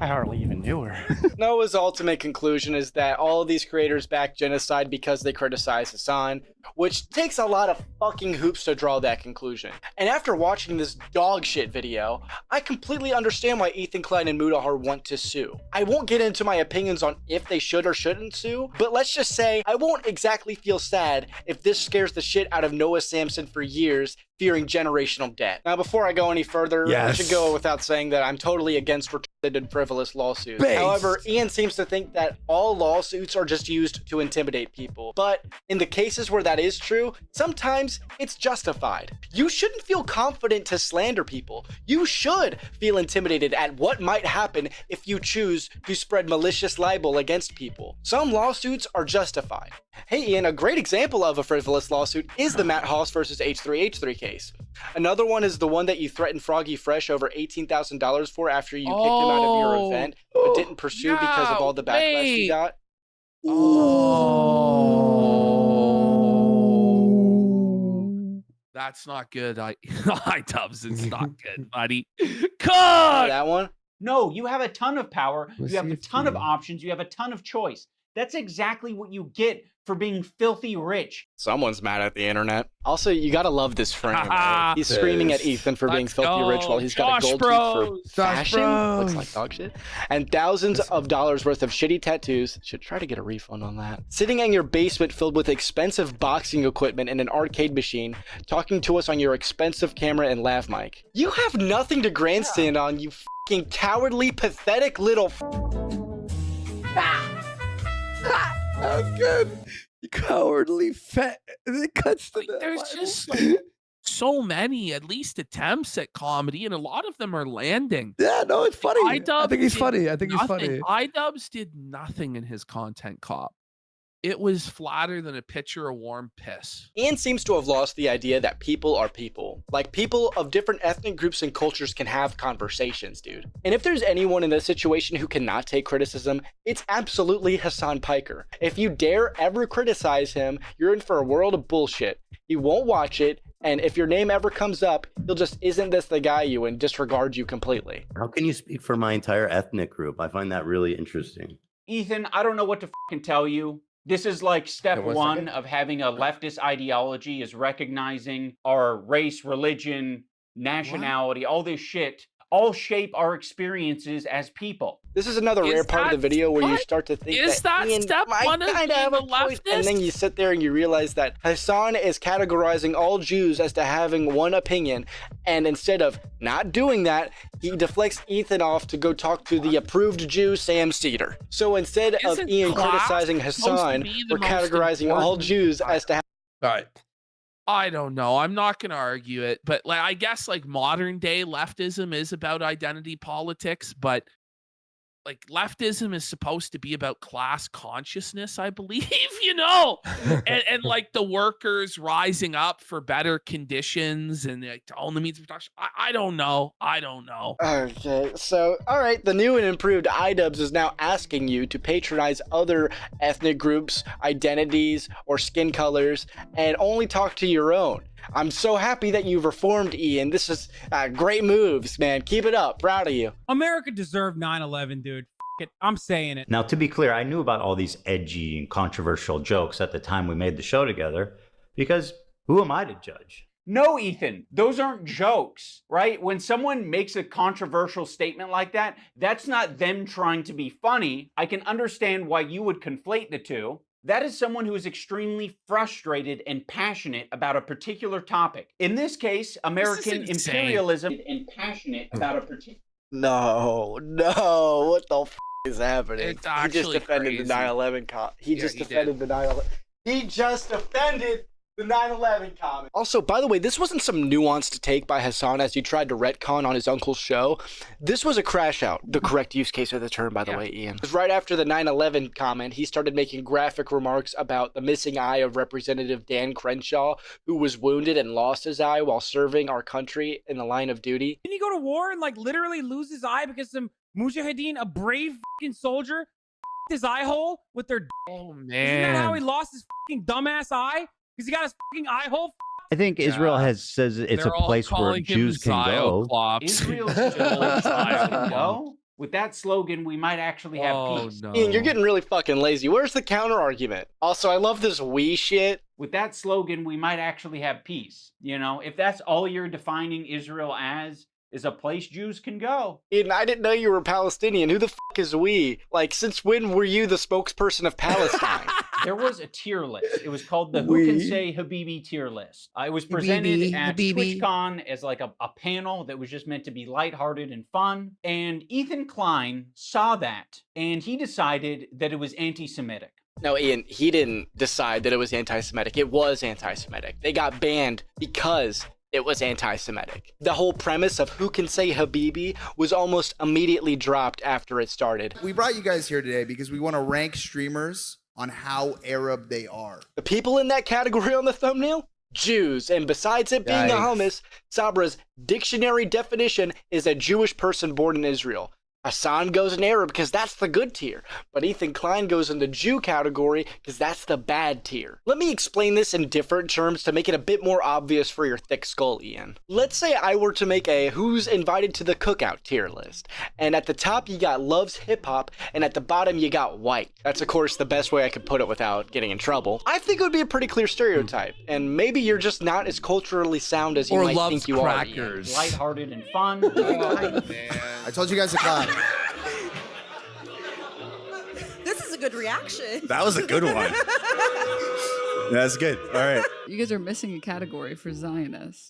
Speaker 5: I hardly even knew her. Noah's ultimate conclusion is that all of these creators back genocide because they criticize Hassan, which takes a lot of fucking hoops to draw that conclusion. And after watching this dog shit video, I completely understand why Ethan Klein and Mudahar want to sue. I won't get into my opinions on if they should or shouldn't sue, but let's just say I won't exactly feel sad if this scares the shit out of Noah Samson for years, fearing generational debt. Now, before I go any further, I should go without saying that I'm totally against retarded and frivolous lawsuits. However, Ian seems to think that all lawsuits are just used to intimidate people. But in the cases where that is true, sometimes it's justified. You shouldn't feel confident to slander people. You should feel intimidated at what might happen if you choose to spread malicious libel against people. Some lawsuits are justified. Hey Ian, a great example of a frivolous lawsuit is the Matt Haas versus H3H3 case. Another one is the one that you threatened Froggy Fresh over $18,000 for after you kicked him out of your event, but didn't pursue because of all the backlash you got.
Speaker 1: That's not good. iDUBBBZ, it's not good, buddy. Cut!
Speaker 3: That one? No, you have a ton of power. You have a ton of options. You have a ton of choice. That's exactly what you get for being filthy rich.
Speaker 5: Someone's mad at the internet. Also, you gotta love this frame, right? He's screaming at Ethan for being filthy rich while he's got a gold tooth for fashion. Looks like dog shit. And thousands of dollars worth of shitty tattoos. Should try to get a refund on that. Sitting in your basement filled with expensive boxing equipment and an arcade machine, talking to us on your expensive camera and lav mic. You have nothing to grandstand on, you fucking cowardly, pathetic little
Speaker 2: That was good. You cowardly fat. It cuts to
Speaker 1: There's just like so many, at least, attempts at comedy, and a lot of them are landing.
Speaker 2: Yeah, no, it's funny. I think he's funny. I think he's
Speaker 1: nothing.
Speaker 2: funny.
Speaker 1: iDUBBBZ did nothing in his content cop. It was flatter than a pitcher of warm piss.
Speaker 5: Ian seems to have lost the idea that people are people. Like, people of different ethnic groups and cultures can have conversations, dude. And if there's anyone in this situation who cannot take criticism, it's absolutely Hassan Piker. If you dare ever criticize him, you're in for a world of bullshit. He won't watch it, and if your name ever comes up, he'll just "isn't this the guy you?" and disregard you completely.
Speaker 4: How can you speak for my entire ethnic group? I find that really interesting.
Speaker 3: Ethan, I don't know what to fucking tell you. This is like step one of having a leftist ideology, is recognizing our race, religion, nationality, all this shit all shape our experiences as people.
Speaker 5: This is another rare part of the video where you start to think that Ian might kind of have a point, and then you sit there and you realize that Hassan is categorizing all Jews as to having one opinion, and instead of not doing that, he deflects Ethan off to go talk to the approved Jew, Sam Cedar. So instead of Ian criticizing Hassan, we're categorizing all Jews as to have...
Speaker 2: All right.
Speaker 1: I don't know. I'm not going to argue it, but like I guess like modern day leftism is about identity politics, but like leftism is supposed to be about class consciousness, I believe, you know, and like the workers rising up for better conditions and like to own the means of production. I don't know. I don't know.
Speaker 5: Okay, so all right, the new and improved iDUBBBZ is now asking you to patronize other ethnic groups, identities, or skin colors, and only talk to your own. I'm so happy that you've reformed, Ian. This is great moves, man. Keep it up. Proud of you.
Speaker 7: America deserved 9/11, dude. F it. I'm saying it.
Speaker 15: Now, to be clear, I knew about all these edgy and controversial jokes at the time we made the show together, because who am I to judge?
Speaker 3: No, Ethan, those aren't jokes, right? When someone makes a controversial statement like that, that's not them trying to be funny. I can understand why you would conflate the two. That is someone who is extremely frustrated and passionate about a particular topic. In this case, American imperialism and passionate about a particular...
Speaker 5: No, what the f is happening?
Speaker 1: It's
Speaker 5: He just defended the 9/11 cop. He just defended the 9/11. He just defended the 9/11 comment. Also, by the way, this wasn't some nuanced take by Hassan as he tried to retcon on his uncle's show. This was a crash out, the correct use case of the term, by the way, Ian. Because right after the 9/11 comment, he started making graphic remarks about the missing eye of Representative Dan Crenshaw, who was wounded and lost his eye while serving our country in the line of duty.
Speaker 7: Didn't he go to war and like literally lose his eye because some mujahideen, a brave fucking soldier, his eye hole with their...
Speaker 1: Oh, man.
Speaker 7: Isn't that how he lost his fucking dumbass eye? Because he got his fucking eye hole.
Speaker 15: I think Israel says it's a place where Jews can go.
Speaker 3: Israel's can go. With that slogan, we might actually have peace.
Speaker 1: No.
Speaker 5: Ian, you're getting really fucking lazy. Where's the counter argument? Also, I love this we shit.
Speaker 3: With that slogan, we might actually have peace. You know, if that's all you're defining Israel as, is a place Jews can go.
Speaker 5: Ian, I didn't know you were Palestinian. Who the fuck is we? Like, since when were you the spokesperson of Palestine?
Speaker 3: There was a tier list. It was called the Who Can Say Habibi tier list. It was presented at TwitchCon as like a panel that was just meant to be lighthearted and fun. And Ethan Klein saw that, and he decided that it was anti-Semitic.
Speaker 5: No, Ian, he didn't decide that it was anti-Semitic. It was anti-Semitic. They got banned because it was anti-Semitic. The whole premise of Who Can Say Habibi was almost immediately dropped after it started.
Speaker 9: We brought you guys here today because we want to rank streamers on how Arab they are.
Speaker 5: The people in that category on the thumbnail? Jews. And besides it being a hummus, Sabra's dictionary definition is a Jewish person born in Israel. Hassan goes in Arab because that's the good tier, but Ethan Klein goes in the Jew category because that's the bad tier. Let me explain this in different terms to make it a bit more obvious for your thick skull, Ian. Let's say I were to make a who's invited to the cookout tier list, and at the top you got loves hip hop, and at the bottom you got white. That's of course the best way I could put it without getting in trouble. I think it would be a pretty clear stereotype, and maybe you're just not as culturally sound as you might think you are.
Speaker 3: Lighthearted and fun.
Speaker 9: I told you guys to clap.
Speaker 13: This is a good reaction.
Speaker 9: That was a good one. That's good. All right.
Speaker 23: You guys are missing a category for Zionists.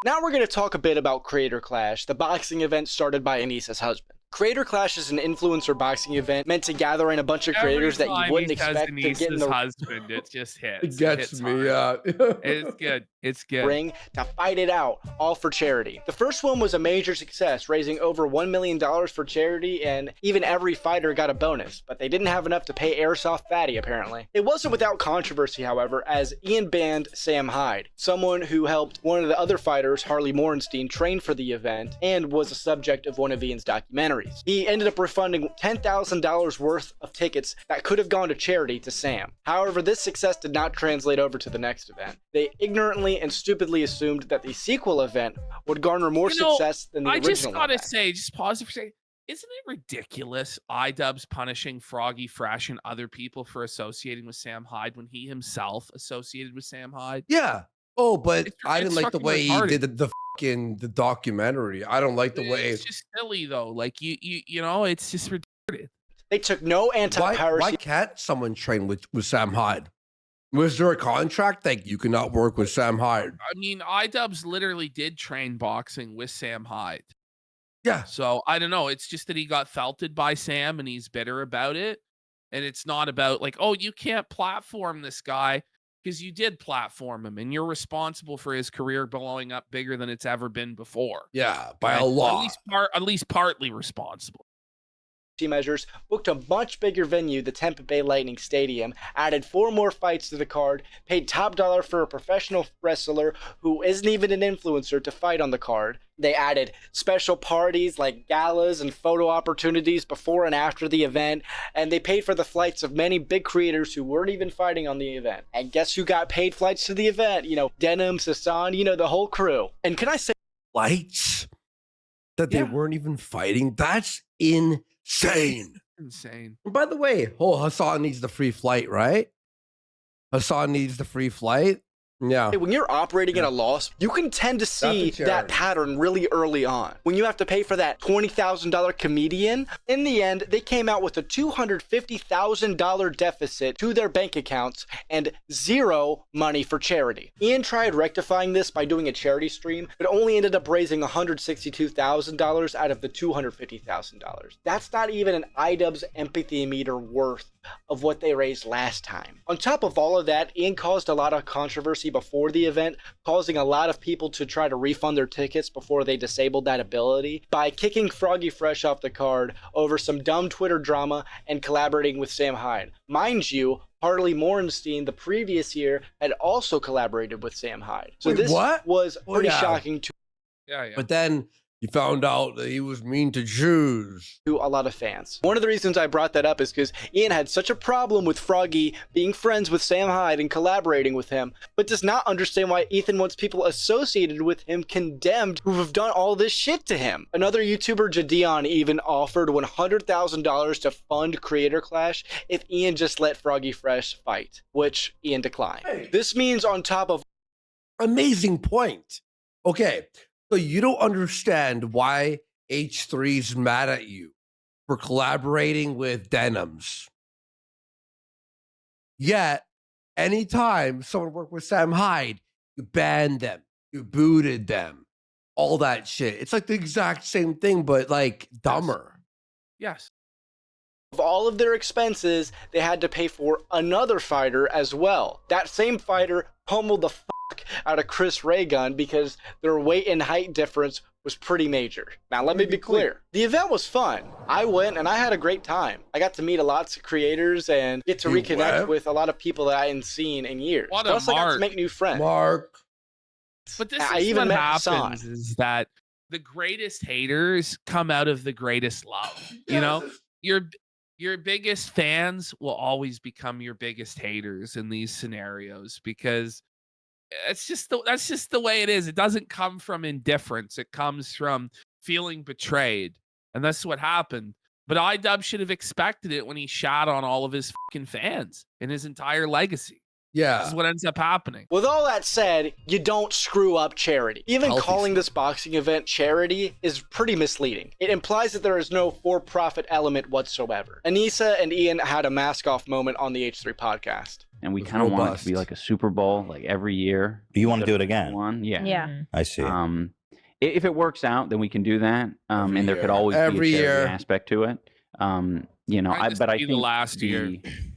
Speaker 5: Now we're going to talk a bit about Creator Clash, the boxing event started by ANISA's husband. Creator Clash is an influencer boxing event meant to gather in a bunch of creators that you wouldn't expect to get in the
Speaker 1: husband. It just hits.
Speaker 2: It gets me. Yeah.
Speaker 1: It's good. It's good.
Speaker 5: Ring to fight it out, all for charity. The first one was a major success, raising over $1 million for charity, and even every fighter got a bonus, but they didn't have enough to pay Airsoft Fatty, apparently. It wasn't without controversy, however, as Ian banned Sam Hyde, someone who helped one of the other fighters, Harley Morenstein, train for the event, and was a subject of one of Ian's documentaries. He ended up refunding $10,000 worth of tickets that could have gone to charity to Sam. However, this success did not translate over to the next event. They ignorantly and stupidly assumed that the sequel event would garner more success than the original.
Speaker 1: I just gotta
Speaker 5: event.
Speaker 1: say, just pause it for a second. Isn't it ridiculous iDUBBBZ punishing Froggy Fresh and other people for associating with Sam Hyde when he himself associated with Sam Hyde?
Speaker 2: Yeah. Oh, but I didn't like the way he did the fucking the documentary. I don't like the way
Speaker 1: it's just silly though. Like you know, it's just retarded.
Speaker 5: They took no anti-piracy.
Speaker 2: Why can't someone train with Sam Hyde? Was there a contract like you cannot work with Sam Hyde?
Speaker 1: I mean, iDUBBZ literally did train boxing with Sam Hyde.
Speaker 2: Yeah.
Speaker 1: So I don't know. It's just that he got felted by Sam and he's bitter about it. And it's not about like, oh, you can't platform this guy because you did platform him and you're responsible for his career blowing up bigger than it's ever been before.
Speaker 2: Yeah, by a lot.
Speaker 1: At least partly responsible.
Speaker 5: Measures, booked a much bigger venue, the Tampa Bay Lightning Stadium, added 4 more fights to the card, paid top dollar for a professional wrestler who isn't even an influencer to fight on the card. They added special parties like galas and photo opportunities before and after the event, and they paid for the flights of many big creators who weren't even fighting on the event. And guess who got paid flights to the event? You know, Denim, Sasan, you know, the whole crew. And can I say
Speaker 2: flights that they weren't even fighting? That's insane.
Speaker 1: Insane.
Speaker 2: And by the way, Hassan needs the free flight, right? Hassan needs the free flight. Yeah.
Speaker 5: When you're operating at a loss, you can tend to see that pattern really early on. When you have to pay for that $20,000 comedian, in the end, they came out with a $250,000 deficit to their bank accounts and 0 money for charity. Ian tried rectifying this by doing a charity stream, but only ended up raising $162,000 out of the $250,000. That's not even an iDUBBZ empathy meter worth of what they raised last time. On top of all of that, Ian caused a lot of controversy before the event, causing a lot of people to try to refund their tickets before they disabled that ability by kicking Froggy Fresh off the card over some dumb Twitter drama and collaborating with Sam Hyde. Mind you, Harley Morenstein the previous year had also collaborated with Sam Hyde. So
Speaker 2: Wait,
Speaker 5: this
Speaker 2: what?
Speaker 5: was pretty shocking to
Speaker 2: But then you found out that he was mean to Jews.
Speaker 5: To a lot of fans. One of the reasons I brought that up is because Ian had such a problem with Froggy being friends with Sam Hyde and collaborating with him, but does not understand why Ethan wants people associated with him condemned who have done all this shit to him. Another YouTuber, Jadion, even offered $100,000 to fund Creator Clash if Ian just let Froggy Fresh fight, which Ian declined.
Speaker 2: Hey.
Speaker 5: This means on top of...
Speaker 2: Amazing point. Okay. So you don't understand why H3's mad at you for collaborating with Denims. Yet, anytime someone worked with Sam Hyde, you banned them, you booted them, all that shit. It's like the exact same thing, but like dumber.
Speaker 1: Yes.
Speaker 5: Of all of their expenses, they had to pay for another fighter as well. That same fighter pummeled the fuck out of Chris Raygun because their weight and height difference was pretty major. Now, let me be clear. The event was fun. I went and I had a great time. I got to meet lots of creators and get to reconnect with a lot of people that I hadn't seen in years.
Speaker 1: What
Speaker 5: Plus,
Speaker 1: a
Speaker 5: I got to
Speaker 1: mark.
Speaker 5: make new friends.
Speaker 2: Mark.
Speaker 1: But this
Speaker 5: I
Speaker 1: is
Speaker 5: even
Speaker 1: what
Speaker 5: met
Speaker 1: happens
Speaker 5: Hassan.
Speaker 1: is that the greatest haters come out of the greatest love. You know, your biggest fans will always become your biggest haters in these scenarios because that's just the way it is. It doesn't come from indifference. It comes from feeling betrayed. And that's what happened. But iDUBBZ should have expected it when he shot on all of his fucking fans in his entire legacy.
Speaker 2: Yeah.
Speaker 1: This is what ends up happening.
Speaker 5: With all that said, you don't screw up charity. Even calling this boxing event charity is pretty misleading. It implies that there is no for-profit element whatsoever. Anissa and Ian had a mask-off moment on the H3 podcast.
Speaker 10: And we kind of want it to be like a Super Bowl, like every year.
Speaker 15: You want to do it again?
Speaker 10: Yeah.
Speaker 13: Yeah.
Speaker 15: I see.
Speaker 10: If it works out, then we can do that. And there could always
Speaker 2: Every
Speaker 10: be a charity
Speaker 2: year.
Speaker 10: aspect to it. You know, I think
Speaker 1: the last year.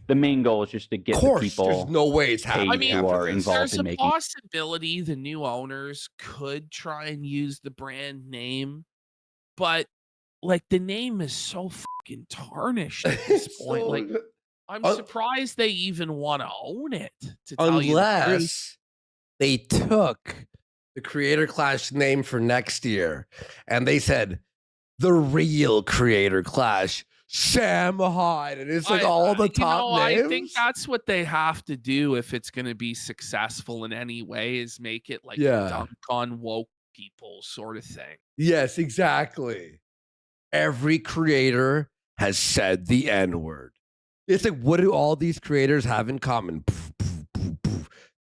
Speaker 10: The main goal is just to get
Speaker 2: Of
Speaker 10: the
Speaker 2: course,
Speaker 10: people
Speaker 2: there's no way it's happening.
Speaker 1: I mean,
Speaker 10: who are
Speaker 2: after this.
Speaker 10: involved
Speaker 1: There's
Speaker 10: in
Speaker 1: a
Speaker 10: making.
Speaker 1: possibility the new owners could try and use the brand name, but like the name is so fucking tarnished at this point.
Speaker 2: So-
Speaker 1: Like, I'm surprised they even want to own it. To tell you the truth.
Speaker 2: Unless they took the Creator Clash name for next year and they said the real Creator Clash, Sam Hyde, and it's like all the top names.
Speaker 1: I think that's what they have to do if it's going to be successful in any way, is make it like a dunk on woke people sort of thing.
Speaker 2: Yes, exactly. Every creator has said the N-word. It's like, what do all these creators have in common?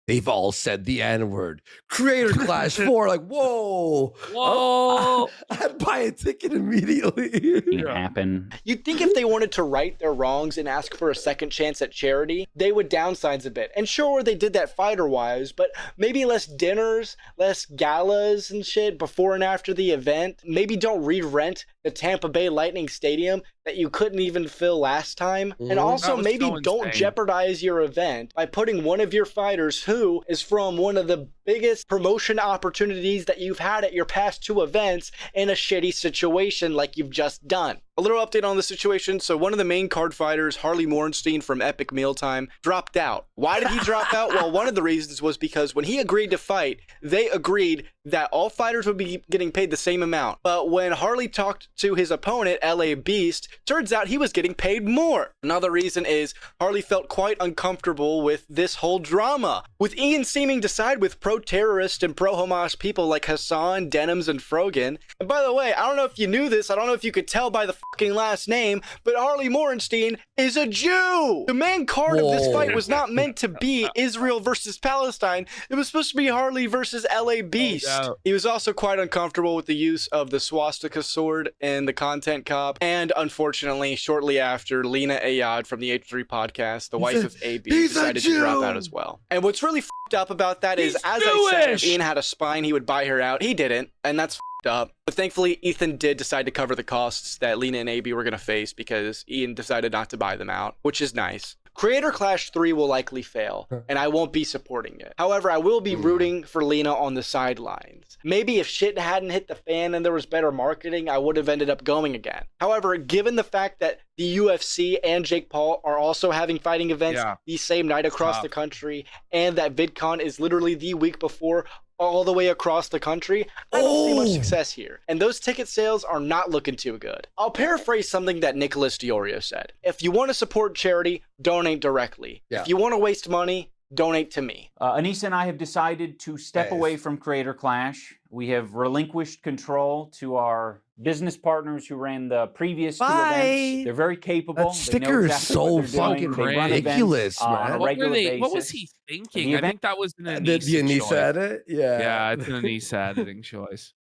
Speaker 2: they've all said the N-word. Creator Clash 4, like, whoa.
Speaker 1: Whoa.
Speaker 2: I'd buy a ticket immediately.
Speaker 10: It happen.
Speaker 5: You'd think if they wanted to right their wrongs and ask for a second chance at charity, they would downsize a bit. And sure, they did that fighter-wise, but maybe less dinners, less galas and shit before and after the event. Maybe don't re-rent the Tampa Bay Lightning Stadium that you couldn't even fill last time. And also maybe don't jeopardize your event by putting one of your fighters who is from one of the biggest promotion opportunities that you've had at your past 2 events in a shitty situation like you've just done. A little update on the situation. So one of the main card fighters, Harley Morenstein from Epic Mealtime, dropped out. Why did he drop out? Well, one of the reasons was because when he agreed to fight, they agreed that all fighters would be getting paid the same amount. But when Harley talked to his opponent, LA Beast, turns out he was getting paid more. Another reason is Harley felt quite uncomfortable with this whole drama, with Ian seeming to side with pro-terrorist and pro-Hamas people like Hassan, Denims, and Frogan. And by the way, I don't know if you knew this, I don't know if you could tell by the fucking last name, but Harley Morenstein is a Jew! The main card of this fight was not meant to be Israel versus Palestine. It was supposed to be Harley versus LA Beast. He was also quite uncomfortable with the use of the swastika sword in the content cop. And unfortunately, shortly after, Lena Ayad from the H3 podcast, the wife of AB, decided to drop out as well. And what's really fucked up about that is, as I said, if Ian had a spine, he would buy her out. He didn't, and that's fucked up. But thankfully, Ethan did decide to cover the costs that Lena and AB were going to face because Ian decided not to buy them out, which is nice. Creator Clash 3 will likely fail, and I won't be supporting it. However, I will be rooting for Lena on the sidelines. Maybe if shit hadn't hit the fan and there was better marketing, I would have ended up going again. However, given the fact that the UFC and Jake Paul are also having fighting events the same night across the country, and that VidCon is literally the week before, all the way across the country, I don't see much success here. And those ticket sales are not looking too good. I'll paraphrase something that Nicholas Diorio said. If you want to support charity, donate directly. If you want to waste money, donate to me.
Speaker 10: Anisa and I have decided to step away from Creator Clash. We have relinquished control to our business partners who ran the previous 2 events. They're very capable.
Speaker 2: That sticker is so fucking ridiculous, man.
Speaker 1: What was he thinking? I think that was an
Speaker 2: Anisa edit?
Speaker 1: Yeah, it's an Anisa editing choice.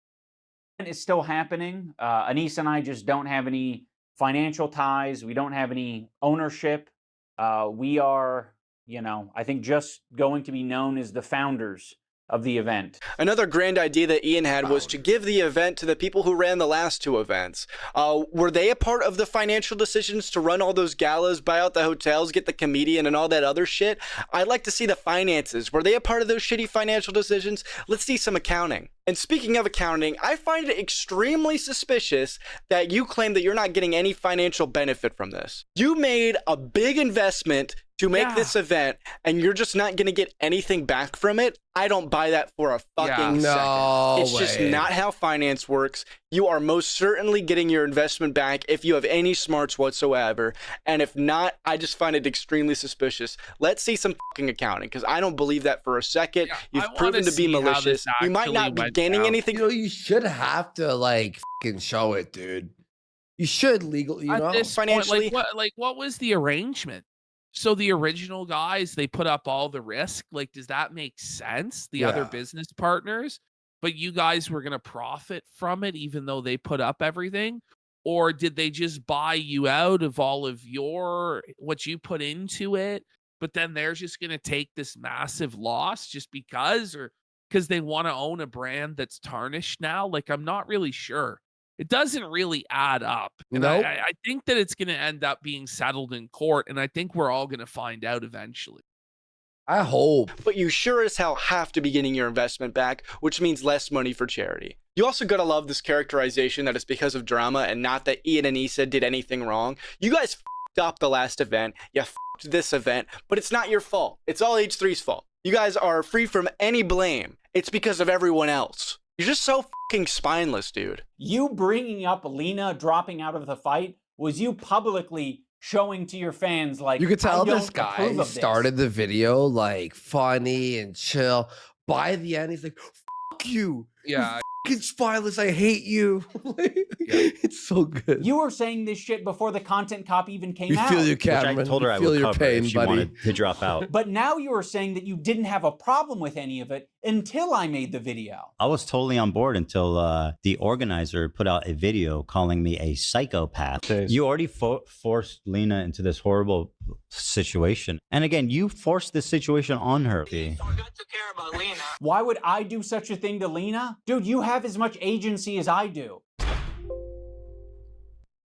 Speaker 10: It's still happening. Anisa and I just don't have any financial ties. We don't have any ownership. We are, you know, I think just going to be known as the founders of the event.
Speaker 5: Another grand idea that Ian had was to give the event to the people who ran the last 2 events. Were they a part of the financial decisions to run all those galas, buy out the hotels, get the comedian and all that other shit? I'd like to see the finances. Were they a part of those shitty financial decisions? Let's see some accounting. And speaking of accounting, I find it extremely suspicious that you claim that you're not getting any financial benefit from this. You made a big investment to make this event, and you're just not going to get anything back from it. I don't buy that for a fucking second. It's just not how finance works. You are most certainly getting your investment back if you have any smarts whatsoever. And if not, I just find it extremely suspicious. Let's see some fucking accounting, because I don't believe that for a second. You've proven to be malicious. You might not be gaining anything.
Speaker 2: You know, you should have to, like, fucking show it, dude. You should legally, you know,
Speaker 1: financially. What was the arrangement? So the original guys, they put up all the risk. Like, does that make sense? The other business partners, but you guys were going to profit from it, even though they put up everything? Or did they just buy you out of all of what you put into it? But then they're just going to take this massive loss just because they want to own a brand that's tarnished now? Like, I'm not really sure. It doesn't really add up. And I think that it's going to end up being settled in court, and I think we're all going to find out eventually.
Speaker 2: I hope.
Speaker 5: But you sure as hell have to be getting your investment back, which means less money for charity. You also gotta love this characterization that it's because of drama and not that Ian and Anisa did anything wrong. You guys f***ed up the last event, you f***ed this event, but it's not your fault. It's all H3's fault. You guys are free from any blame. It's because of everyone else. You're just so fucking spineless, dude.
Speaker 10: You bringing up Lena dropping out of the fight was you publicly showing to your fans, like,
Speaker 2: you could tell this guy started the video like funny and chill. By the end, he's like, "Fuck you,
Speaker 1: yeah,
Speaker 2: fucking spineless. I hate you. It's so good.
Speaker 3: You were saying this shit before the content cop even came
Speaker 2: We
Speaker 3: out.
Speaker 2: feel you,
Speaker 15: Which I
Speaker 2: Cameron.
Speaker 15: told her I
Speaker 2: feel
Speaker 15: would
Speaker 2: your
Speaker 15: cover
Speaker 2: pain,
Speaker 15: if she
Speaker 2: buddy.
Speaker 15: wanted to drop out.
Speaker 3: But now you are saying that you didn't have a problem with any of it until I made the video.
Speaker 15: I was totally on board until the organizer put out a video calling me a psychopath. You already forced Lena into this horrible situation. And again, you forced this situation on her.
Speaker 3: Why would I do such a thing to Lena? Dude, you have as much agency as I do.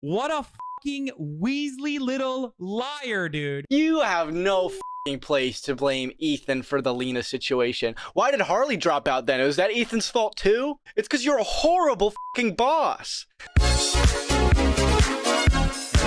Speaker 7: What a fucking Weasley little liar, dude.
Speaker 5: You have no fucking place to blame Ethan for the Lena situation. Why did Harley drop out then? Was that Ethan's fault too? It's because you're a horrible fucking boss.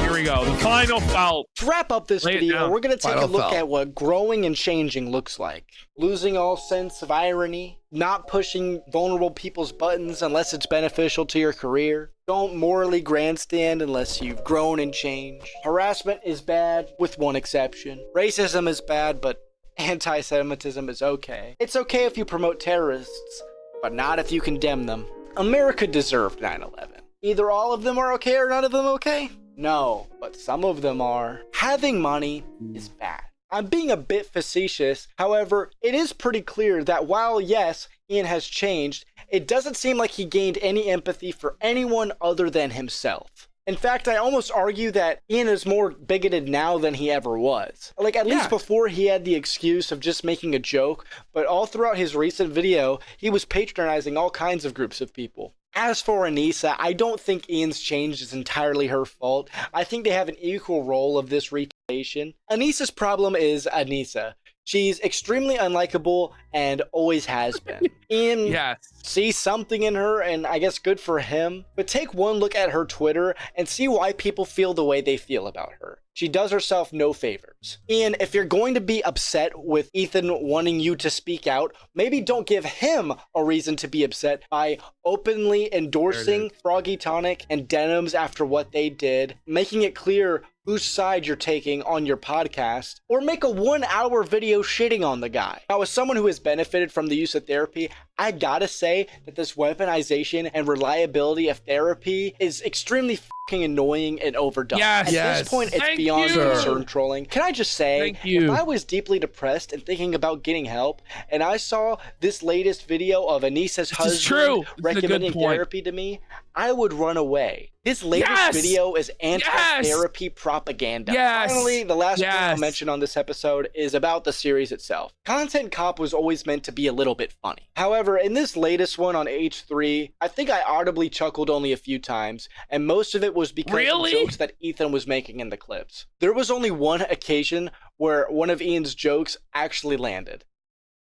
Speaker 1: Here we go. The final felt.
Speaker 5: To wrap up this video, we're going to take a look at what growing and changing looks like. Losing all sense of irony, not pushing vulnerable people's buttons unless it's beneficial to your career. Don't morally grandstand unless you've grown and changed. Harassment is bad, with one exception. Racism is bad, but anti-Semitism is okay. It's okay if you promote terrorists, but not if you condemn them. America deserved 9/11. Either all of them are okay or none of them okay? No, but some of them are. Having money is bad. I'm being a bit facetious. However, it is pretty clear that while, yes, Ian has changed, it doesn't seem like he gained any empathy for anyone other than himself. In fact, I almost argue that Ian is more bigoted now than he ever was. Like, at least before he had the excuse of just making a joke, but all throughout his recent video, he was patronizing all kinds of groups of people. As for Anisa, I don't think Ian's change is entirely her fault. I think they have an equal role of this retaliation. Anisa's problem is Anisa. She's extremely unlikable and always has been. Ian sees something in her, and I guess good for him. But take one look at her Twitter and see why people feel the way they feel about her. She does herself no favors. Ian, if you're going to be upset with Ethan wanting you to speak out, maybe don't give him a reason to be upset by openly endorsing Froggy Tonic and Denims after what they did, making it clear whose side you're taking on your podcast, or make a 1-hour video shitting on the guy. Now, as someone who has benefited from the use of therapy, I gotta say that this weaponization and reliability of therapy is extremely fucking annoying and overdone. At this point, it's beyond concern trolling. Can I just say, if I was deeply depressed and thinking about getting help, and I saw this latest video of Anisa's husband recommending therapy to me, I would run away. This latest video is anti-therapy propaganda. Finally, the last thing I'll mention on this episode is about the series itself. Content Cop was always meant to be a little bit funny. However, in this latest one on H3, I think I audibly chuckled only a few times, and most of it was because of the jokes that Ethan was making in the clips. There was only one occasion where one of Ian's jokes actually landed.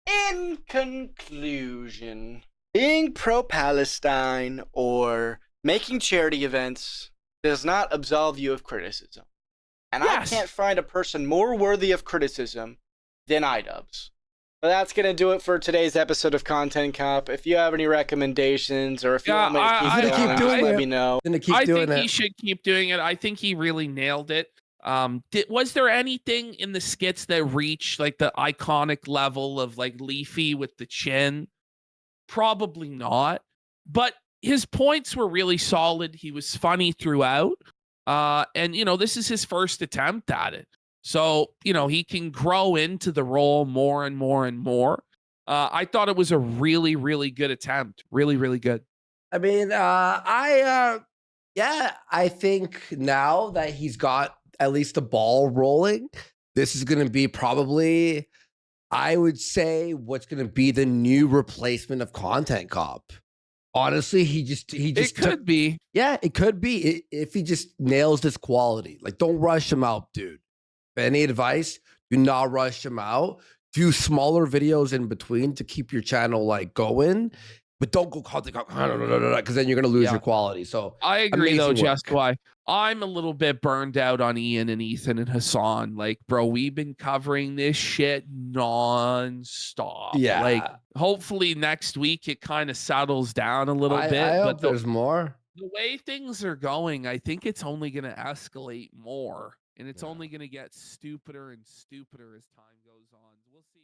Speaker 5: In conclusion, being pro-Palestine or making charity events does not absolve you of criticism. And I can't find a person more worthy of criticism than iDUBBBZ. But that's going to do it for today's episode of Content Cop. If you have any recommendations or if you want me to keep going, let me know.
Speaker 1: I think he should keep doing it. I think he really nailed it. Was there anything in the skits that reached like the iconic level of like Leafy with the chin? Probably not. But his points were really solid. He was funny throughout. And, you know, this is his first attempt at it. So, you know, he can grow into the role more and more and more. I thought it was a really, really good attempt. Really, really good.
Speaker 2: I mean, I think now that he's got at least the ball rolling, this is going to be probably, I would say, what's going to be the new replacement of Content Cop. Honestly, he just
Speaker 1: it could be.
Speaker 2: Yeah, it could be if he just nails this quality. Like, don't rush him out, dude. Any advice? Do not rush him out. Do smaller videos in between to keep your channel like going, but don't go Content Cop because then you're gonna lose your quality. So
Speaker 1: I agree though, just why I'm a little bit burned out on Ian and Ethan and Hassan. Like, bro, we've been covering this shit non-stop.
Speaker 2: Yeah.
Speaker 1: Like, hopefully next week it kind of settles down a little bit.
Speaker 2: I
Speaker 1: but
Speaker 2: hope there's more.
Speaker 1: The way things are going, I think it's only going to escalate more. And it's only going to get stupider and stupider as time goes on. We'll see.